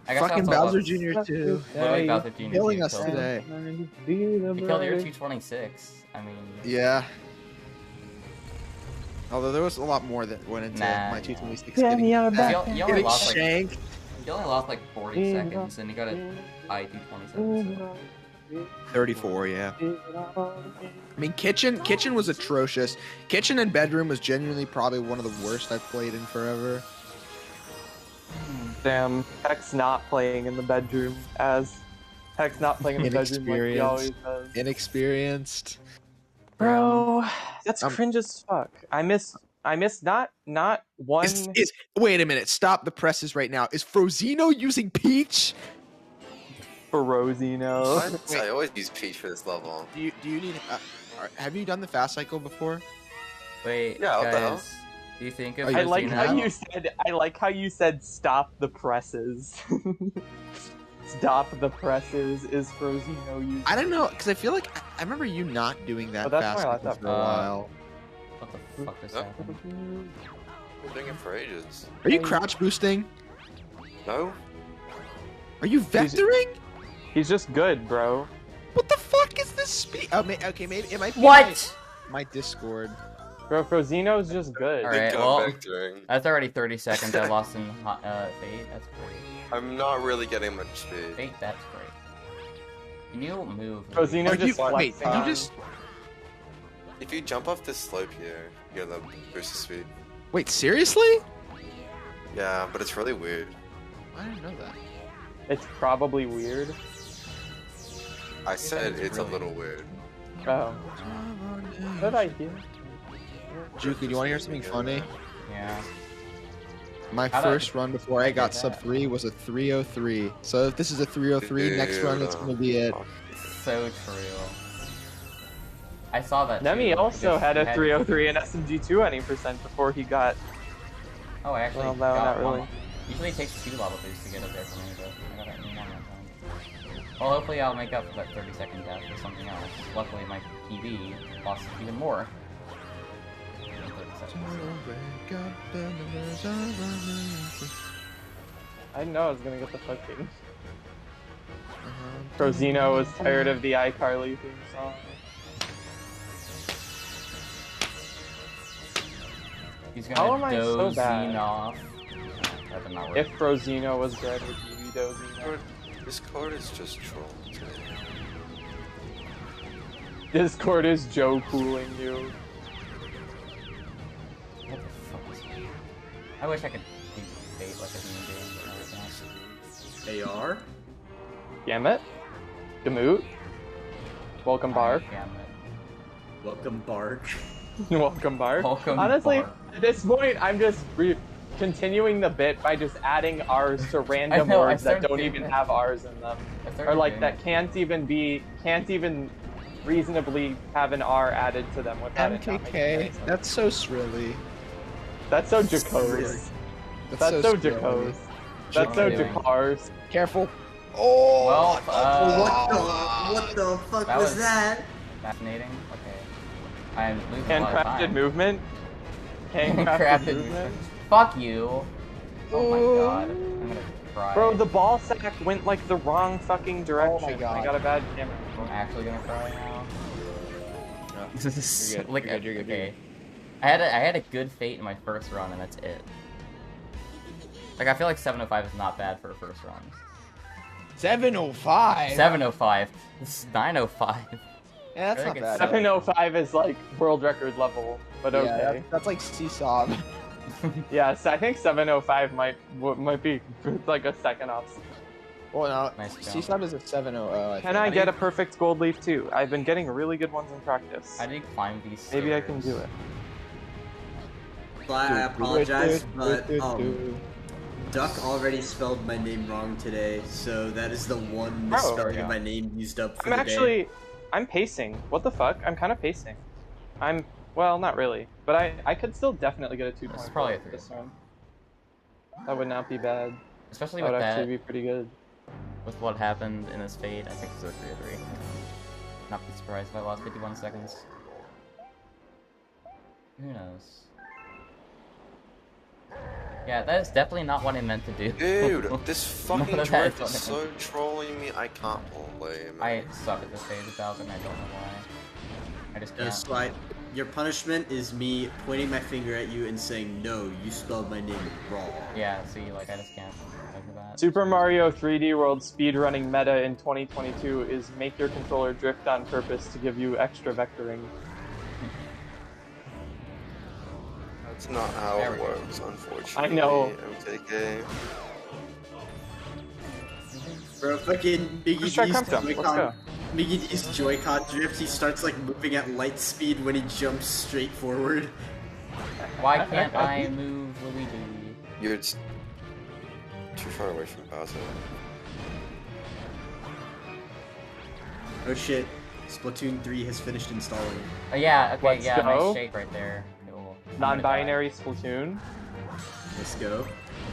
Fucking Bowser Jr. 2. Literally Bowser Jr. 2 Killing us killed today. He killed your 226. I mean... Yeah. Although there was a lot more that went into my 226 getting You only lost shanked. You only lost like 40 seconds, and you got a high 227. So. 34, yeah. I mean, Kitchen was atrocious. Kitchen and Bedroom was genuinely probably one of the worst I've played in forever. Damn, Heck's not playing in the bedroom Heck's not playing in the bedroom like he always does. Inexperienced. Bro, that's cringe as fuck. I miss not one. Wait a minute, stop the presses right now. Is Frozino using Peach? Frozino. What? I always use Peach for this level. Do you need? Have you done the fast cycle before? Wait, yeah, what the hell? guys, do you think I like how you said stop the presses. Stop the presses is Frozino using. I don't know, because I feel like I remember you not doing that fast cycle for a while. What the fuck is happening? I've been doing it for ages. Are you crouch boosting? No. Are you vectoring? He's just good, bro. What the fuck is this speed? Oh, okay, maybe it might be my Discord. Bro, Frozino's just good. Alright, well, that's already 30 seconds I lost in Fate. That's great. I'm not really getting much speed. Fate, that's great. Can you move? Frozino just wait, did you just... If you jump off this slope here, you get the boost of speed. Wait, seriously? Yeah, but it's really weird. I didn't know that. It's probably weird. I said it's a little weird. Oh. Good idea. Juku, do you want to hear something funny? Yeah. My first run before I got sub 3 was a 303. So if this is a 303, next run it's gonna be it. So true. I saw that. Nemi also had a 303 in SMG 2 any percent before he got. Oh, I actually well, no, got not really. one. Usually it takes 2 level boosts to get up there for me, but I got it in one time. Well, hopefully I'll make up for that 30-second gap with something else. Luckily, my PB lost even more. I know I was gonna get the fucking. Frozino was tired of the iCarly theme song. He's gonna doze off. If Frozino was good, would you be dozing off? Discord is just trolling today. Discord is Joe cooling you. What the fuck is that? I wish I could beat Fate like a human being, but no, I can't. AR? Gambit? Gamoot? Welcome Bark? Welcome Bark. Welcome Bark. Welcome Honestly, Bark. at this point, I'm just continuing the bit by just adding R's to random words that don't even have R's in them. Or like that can't even reasonably have an R added to them without it not making any MKK, sense. that's so Srilly. That's so jocose. That's so jocose. That's so jocose. Careful. Oh! Well, what the fuck was that? Fascinating. Okay. I'm losing a lot of Handcrafted time. movement? Handcrafted movement? Fuck you. Oh my god. I'm gonna cry. Bro, the ball sack went like the wrong fucking direction. Oh my God. I got a bad camera. I'm actually gonna cry now. You're good. Like, You're good. okay. I had a good Fate in my first run, and that's it. Like, I feel like 705 is not bad for a first run. 705? 705. This is 905. Yeah, that's not bad. 705 is like world record level, but Yeah, okay. that's like Seesaw. Yes, I think 705 might be like a second off. Well, no, Nice jump. Seesaw is a 700. Can I get a perfect gold leaf too? I've been getting really good ones in practice. How do you climb these stairs? Maybe I can do it. I apologize, but Duck already spelled my name wrong today, so that is the one misspelling of my name used up for the day. I'm pacing. What the fuck? I'm kind of pacing. Well, not really, but I could still definitely get a 2.4 This is probably a 3. this one. That would not be bad. Especially That with would that. actually be pretty good. with what happened in this fate, I think it's a 3-3. Not be surprised if I lost 51 seconds. Who knows? Yeah, that is definitely not what I meant to do. Dude, this fucking drift is so trolling me, I can't play, man. I suck at this phase of Bowser and I don't know why. I just can't. That's why your punishment is me pointing my finger at you and saying, no, you spelled my name wrong. Yeah, see, like, I just can't measure that. Super Mario 3D World speedrunning meta in 2022 is make your controller drift on purpose to give you extra vectoring. That's not how it works, unfortunately. I know. MKK. Bro, fucking Let's try Crump Jump. Let's go. Miggy D's Joy-Con drift, he starts like moving at light speed when he jumps straight forward. Why can't I move Luigi? You're too far away from Bowser. Oh shit, Splatoon 3 has finished installing. Oh yeah, okay, Let's yeah, go. nice shake right there. Cool. Non-binary Splatoon. Let's go.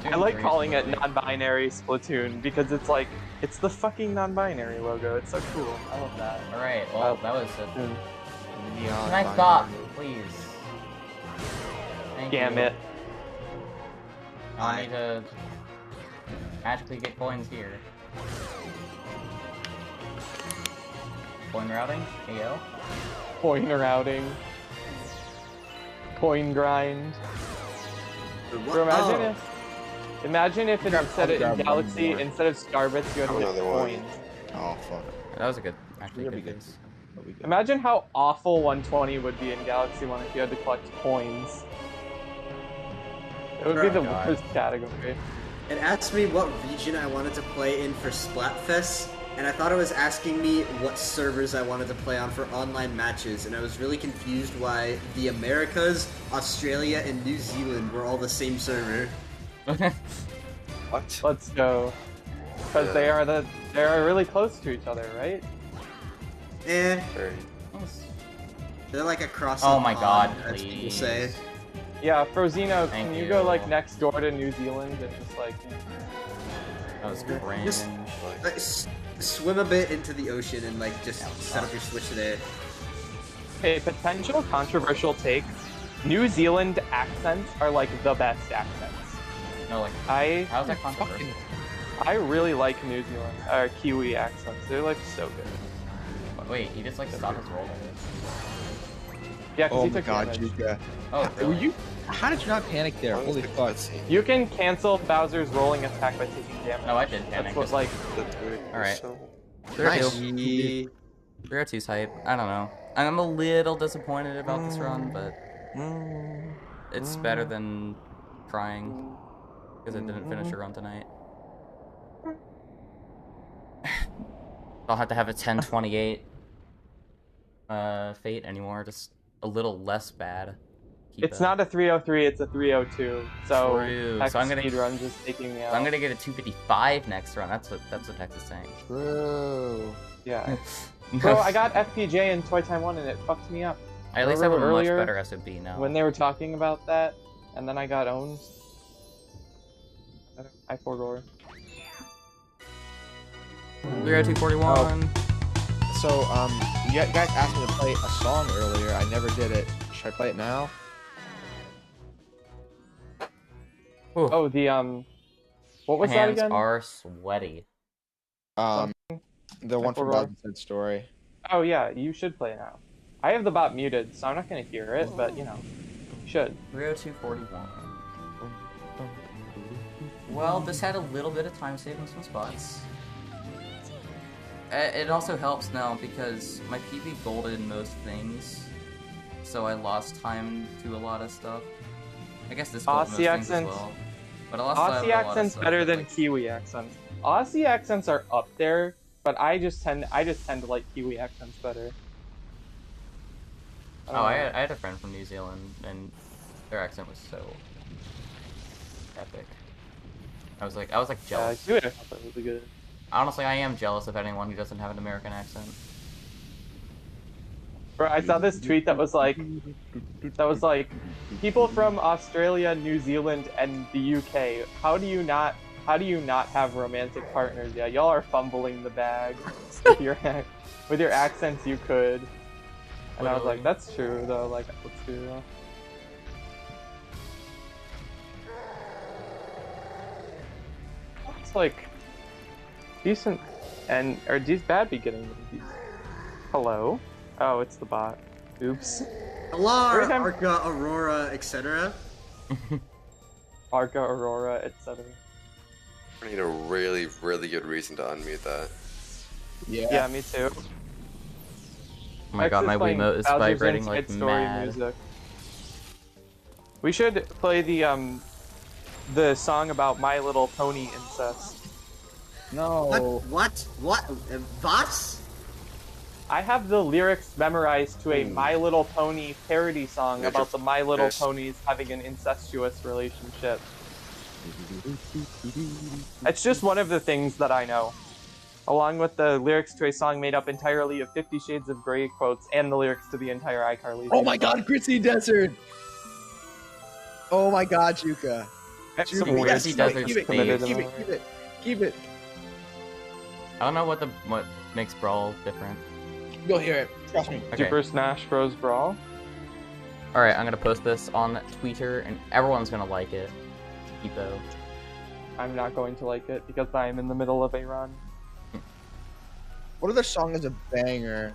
I like calling it non-binary Splatoon because it's like, it's the fucking non-binary logo. It's so cool. I love that. Alright, well, that was a... Can Can I stop, please? Thank Damn you. it. I need to magically get coins here. Coin routing? AO? Coin routing. Coin grind. Bro, imagine if it instead of Galaxy, instead of Starbits, you had to get coins. Oh fuck. That was a good, actually good good. piece. Imagine how awful 120 would be in Galaxy 1 if you had to collect coins. It would be the worst category. It asked me what region I wanted to play in for Splatfest, and I thought it was asking me what servers I wanted to play on for online matches, and I was really confused why the Americas, Australia, and New Zealand were all the same server. What? Let's go. Because they are really close to each other, right? Eh. They're like across the Oh my god, pond, as people please. say. Yeah, Frozino, Thank can you you. go like next door to New Zealand and just like... That was cringe. Just like, swim a bit into the ocean and like just set up your switch there. Okay, potential controversial take. New Zealand accents are like the best accents. No, like, how's that controversial? I really like New Zealand, or Kiwi accents. They're like so good. Wait, he just like stopped his roll. Yeah, because Oh he my took god, damage. Yuka. Oh, Were you? How did you not panic there? Holy fuck. You can cancel Bowser's rolling attack by taking damage. No, I did panic. That's what like. Alright. Nice. 302's hype. I don't know. I'm a little disappointed about this run, but it's better than crying because I didn't finish a run tonight. I'll have to have a 1028 fate anymore, just a little less bad. It's not a 303, it's a 302. So True. Hex So I'm gonna speedrun just taking me out. I'm gonna get a 255 next run. That's what Hex is saying. True. Yeah. Bro, I got FPJ in Toy Time 1 and it fucked me up. I at least have a Remember much earlier better SOB now. when they were talking about that, and then I got owned. I forgot. 241. So, you guys asked me to play a song earlier. I never did it. Should I play it now? Oh, the what was My that hands again? are sweaty. The one from Bob's Dead Story. Oh yeah, you should play now. I have the bot muted, so I'm not gonna hear it, but you know, you should. 30241. Well, this had a little bit of time saving some spots. It also helps now because my PB golded in most things, so I lost time to a lot of stuff. I guess this gold most Aussie things as accents. well. But I lost time Aussie to a lot of accents stuff, better but, than like, Kiwi accents. Aussie accents are up there, but I just tend to like Kiwi accents better. Oh, I had a friend from New Zealand, and their accent was so epic. I was like jealous. Yeah, Kiwi accents are really good. Honestly, I am jealous of anyone who doesn't have an American accent. Bro, I saw this tweet that was like, people from Australia, New Zealand, and the UK. How do you not How do you not have romantic partners? Yeah, y'all are fumbling the bag with your accents. You could, and I was like, that's true though. Like, that's true though. It's like decent, and are these bad beginning these? Hello? Oh, it's the bot. Oops. Hello, Arca, Aurora, etc. Arca, Aurora, etc. I need a really, really good reason to unmute that. Yeah. Yeah, me too. Oh my god, my Wiimote is vibrating like mad. Music. We should play the song about My Little Pony incest. No. What? What? I have the lyrics memorized to a My Little Pony parody song about the My Little Ponies having an incestuous relationship. It's just one of the things that I know. Along with the lyrics to a song made up entirely of 50 Shades of Grey quotes and the lyrics to the entire iCarly. Oh my god, Gritzy Desert! Oh my god, Juka. Some weird stuff committed. Keep it. I don't know what makes Brawl different. You'll hear it. Trust me. Okay. Super Smash Bros. Brawl. Alright, I'm gonna post this on Twitter, and everyone's gonna like it. Epo. I'm not going to like it because I am in the middle of a run. What other song is a banger?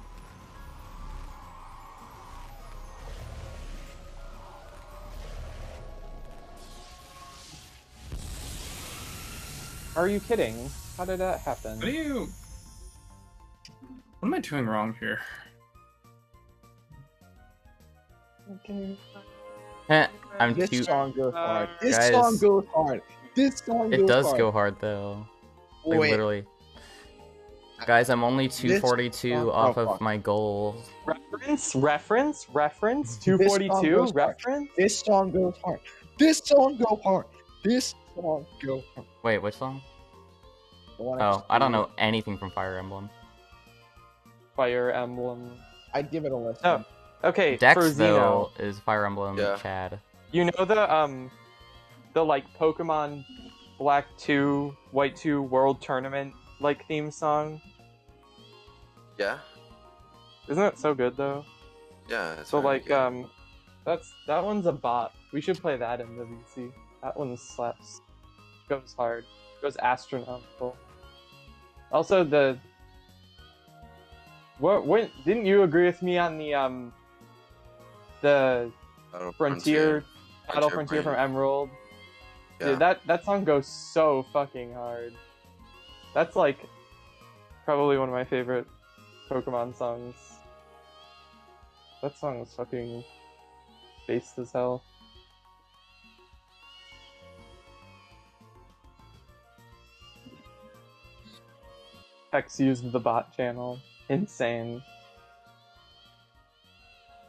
Are you kidding? How did that happen? What am I doing wrong here? Okay. I'm this too... song goes hard. This Guys, song goes hard. This song goes hard. It does go hard though. Like, Wait. literally. Guys, I'm only 242 off of my goal. Reference? 242? Reference? This song goes hard. This song goes hard. This song goes hard. Wait, which song? Oh, I don't know anything from Fire Emblem. Fire Emblem. I'd give it a listen. Oh, okay. Dex for Xeno, though is Fire Emblem Chad. You know the like Pokemon Black 2, White 2 World Tournament like theme song? Yeah. Isn't it so good though? Yeah. It's so like good. that one's a bot. We should play that in the VC. That one slaps. Goes hard. Goes astronomical. Also when didn't you agree with me on the Battle Frontier from Emerald? Yeah. Dude, that song goes so fucking hard. That's like probably one of my favorite Pokemon songs. That song is fucking based as hell. Hex used the bot channel. Insane.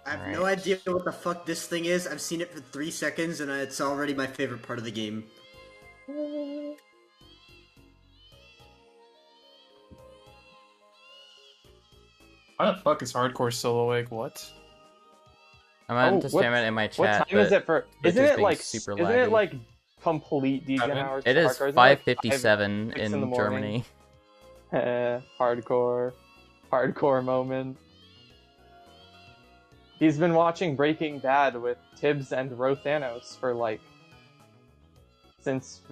I have no idea what the fuck this thing is. I've seen it for 3 seconds and it's already my favorite part of the game. Why the fuck is Hardcore still awake? What? I'm going to spam it in my chat. What time is it for? Isn't it like super isn't laggy. it like complete degen hours? It is for Hardcore? Isn't it, like, 5:57 6 in the Germany. Hardcore moment. He's been watching Breaking Bad with Tibbs and Rothanos for like since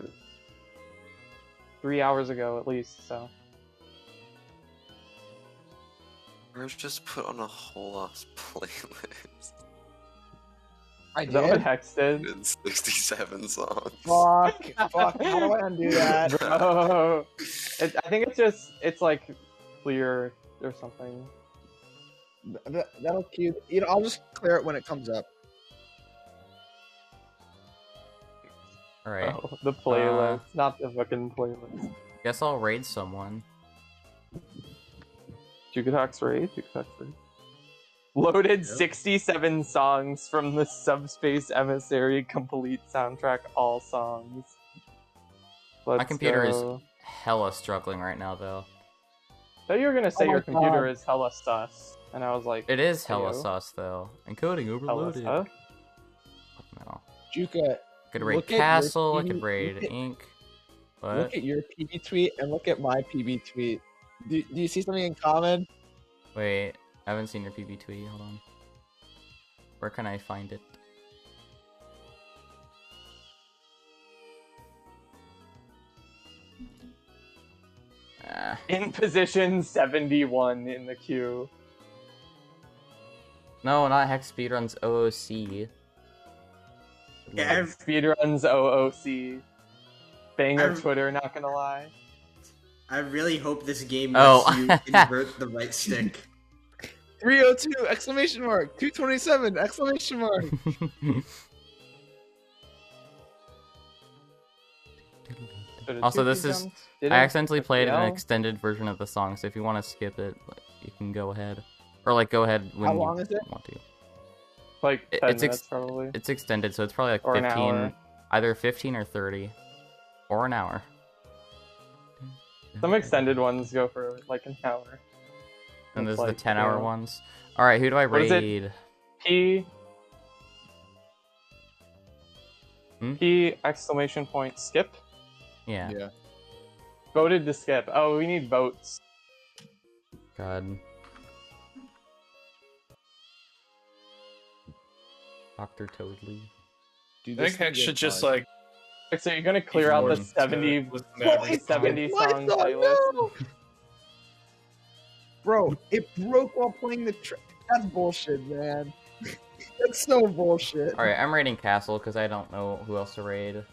3 hours ago at least. So. Rose just put on a whole ass playlist. I Is that what Hex did? It's 67 songs. Fuck. How do I undo that? Bro. I think it's like clear or something. That'll cue. I'll just clear it when it comes up. Alright. Oh, the playlist, not the fucking playlist. Guess I'll raid someone. Jukatox raid? Loaded 67 songs from the Subspace Emissary complete soundtrack, all songs. My computer is hella struggling right now, though. I thought you were gonna say my your computer God. is hella sus, and I was like, It is hella "Ew." sus, though. Encoding overloaded. Hella No. Juka. I could raid Look at your Castle, I could TV raid Ink. What? Look at your PB tweet and look at my PB tweet. Do you see something in common? Wait, I haven't seen your PB tweet. Hold on. Where can I find it? In position 71 in the queue. No, not Hex Speedruns OOC. Yeah, speedruns OOC. Banger Twitter, not gonna lie. I really hope this game lets you invert the right stick. 302 exclamation mark 227 exclamation mark. Also, this is I accidentally played an extended version of the song, so if you want to skip it, like, you can go ahead, or like go ahead when How long you is it? want to. Like 10 minutes, probably. It's extended, so it's probably like Or an 15, hour. either 15 or 30, or an hour. Some extended ones go for like an hour. And there's It's the like, 10-hour yeah. ones. All right, who do I What is it? raid? P. Hmm? P exclamation point skip. Yeah. Yeah. Voted to skip. Oh, we need votes. God. Dr. Toadley. I think Hex should just like. So you're gonna clear out the 70 song playlist. Bro, it broke while playing the track. That's bullshit, man. That's so bullshit. All right, I'm raiding Castle because I don't know who else to raid.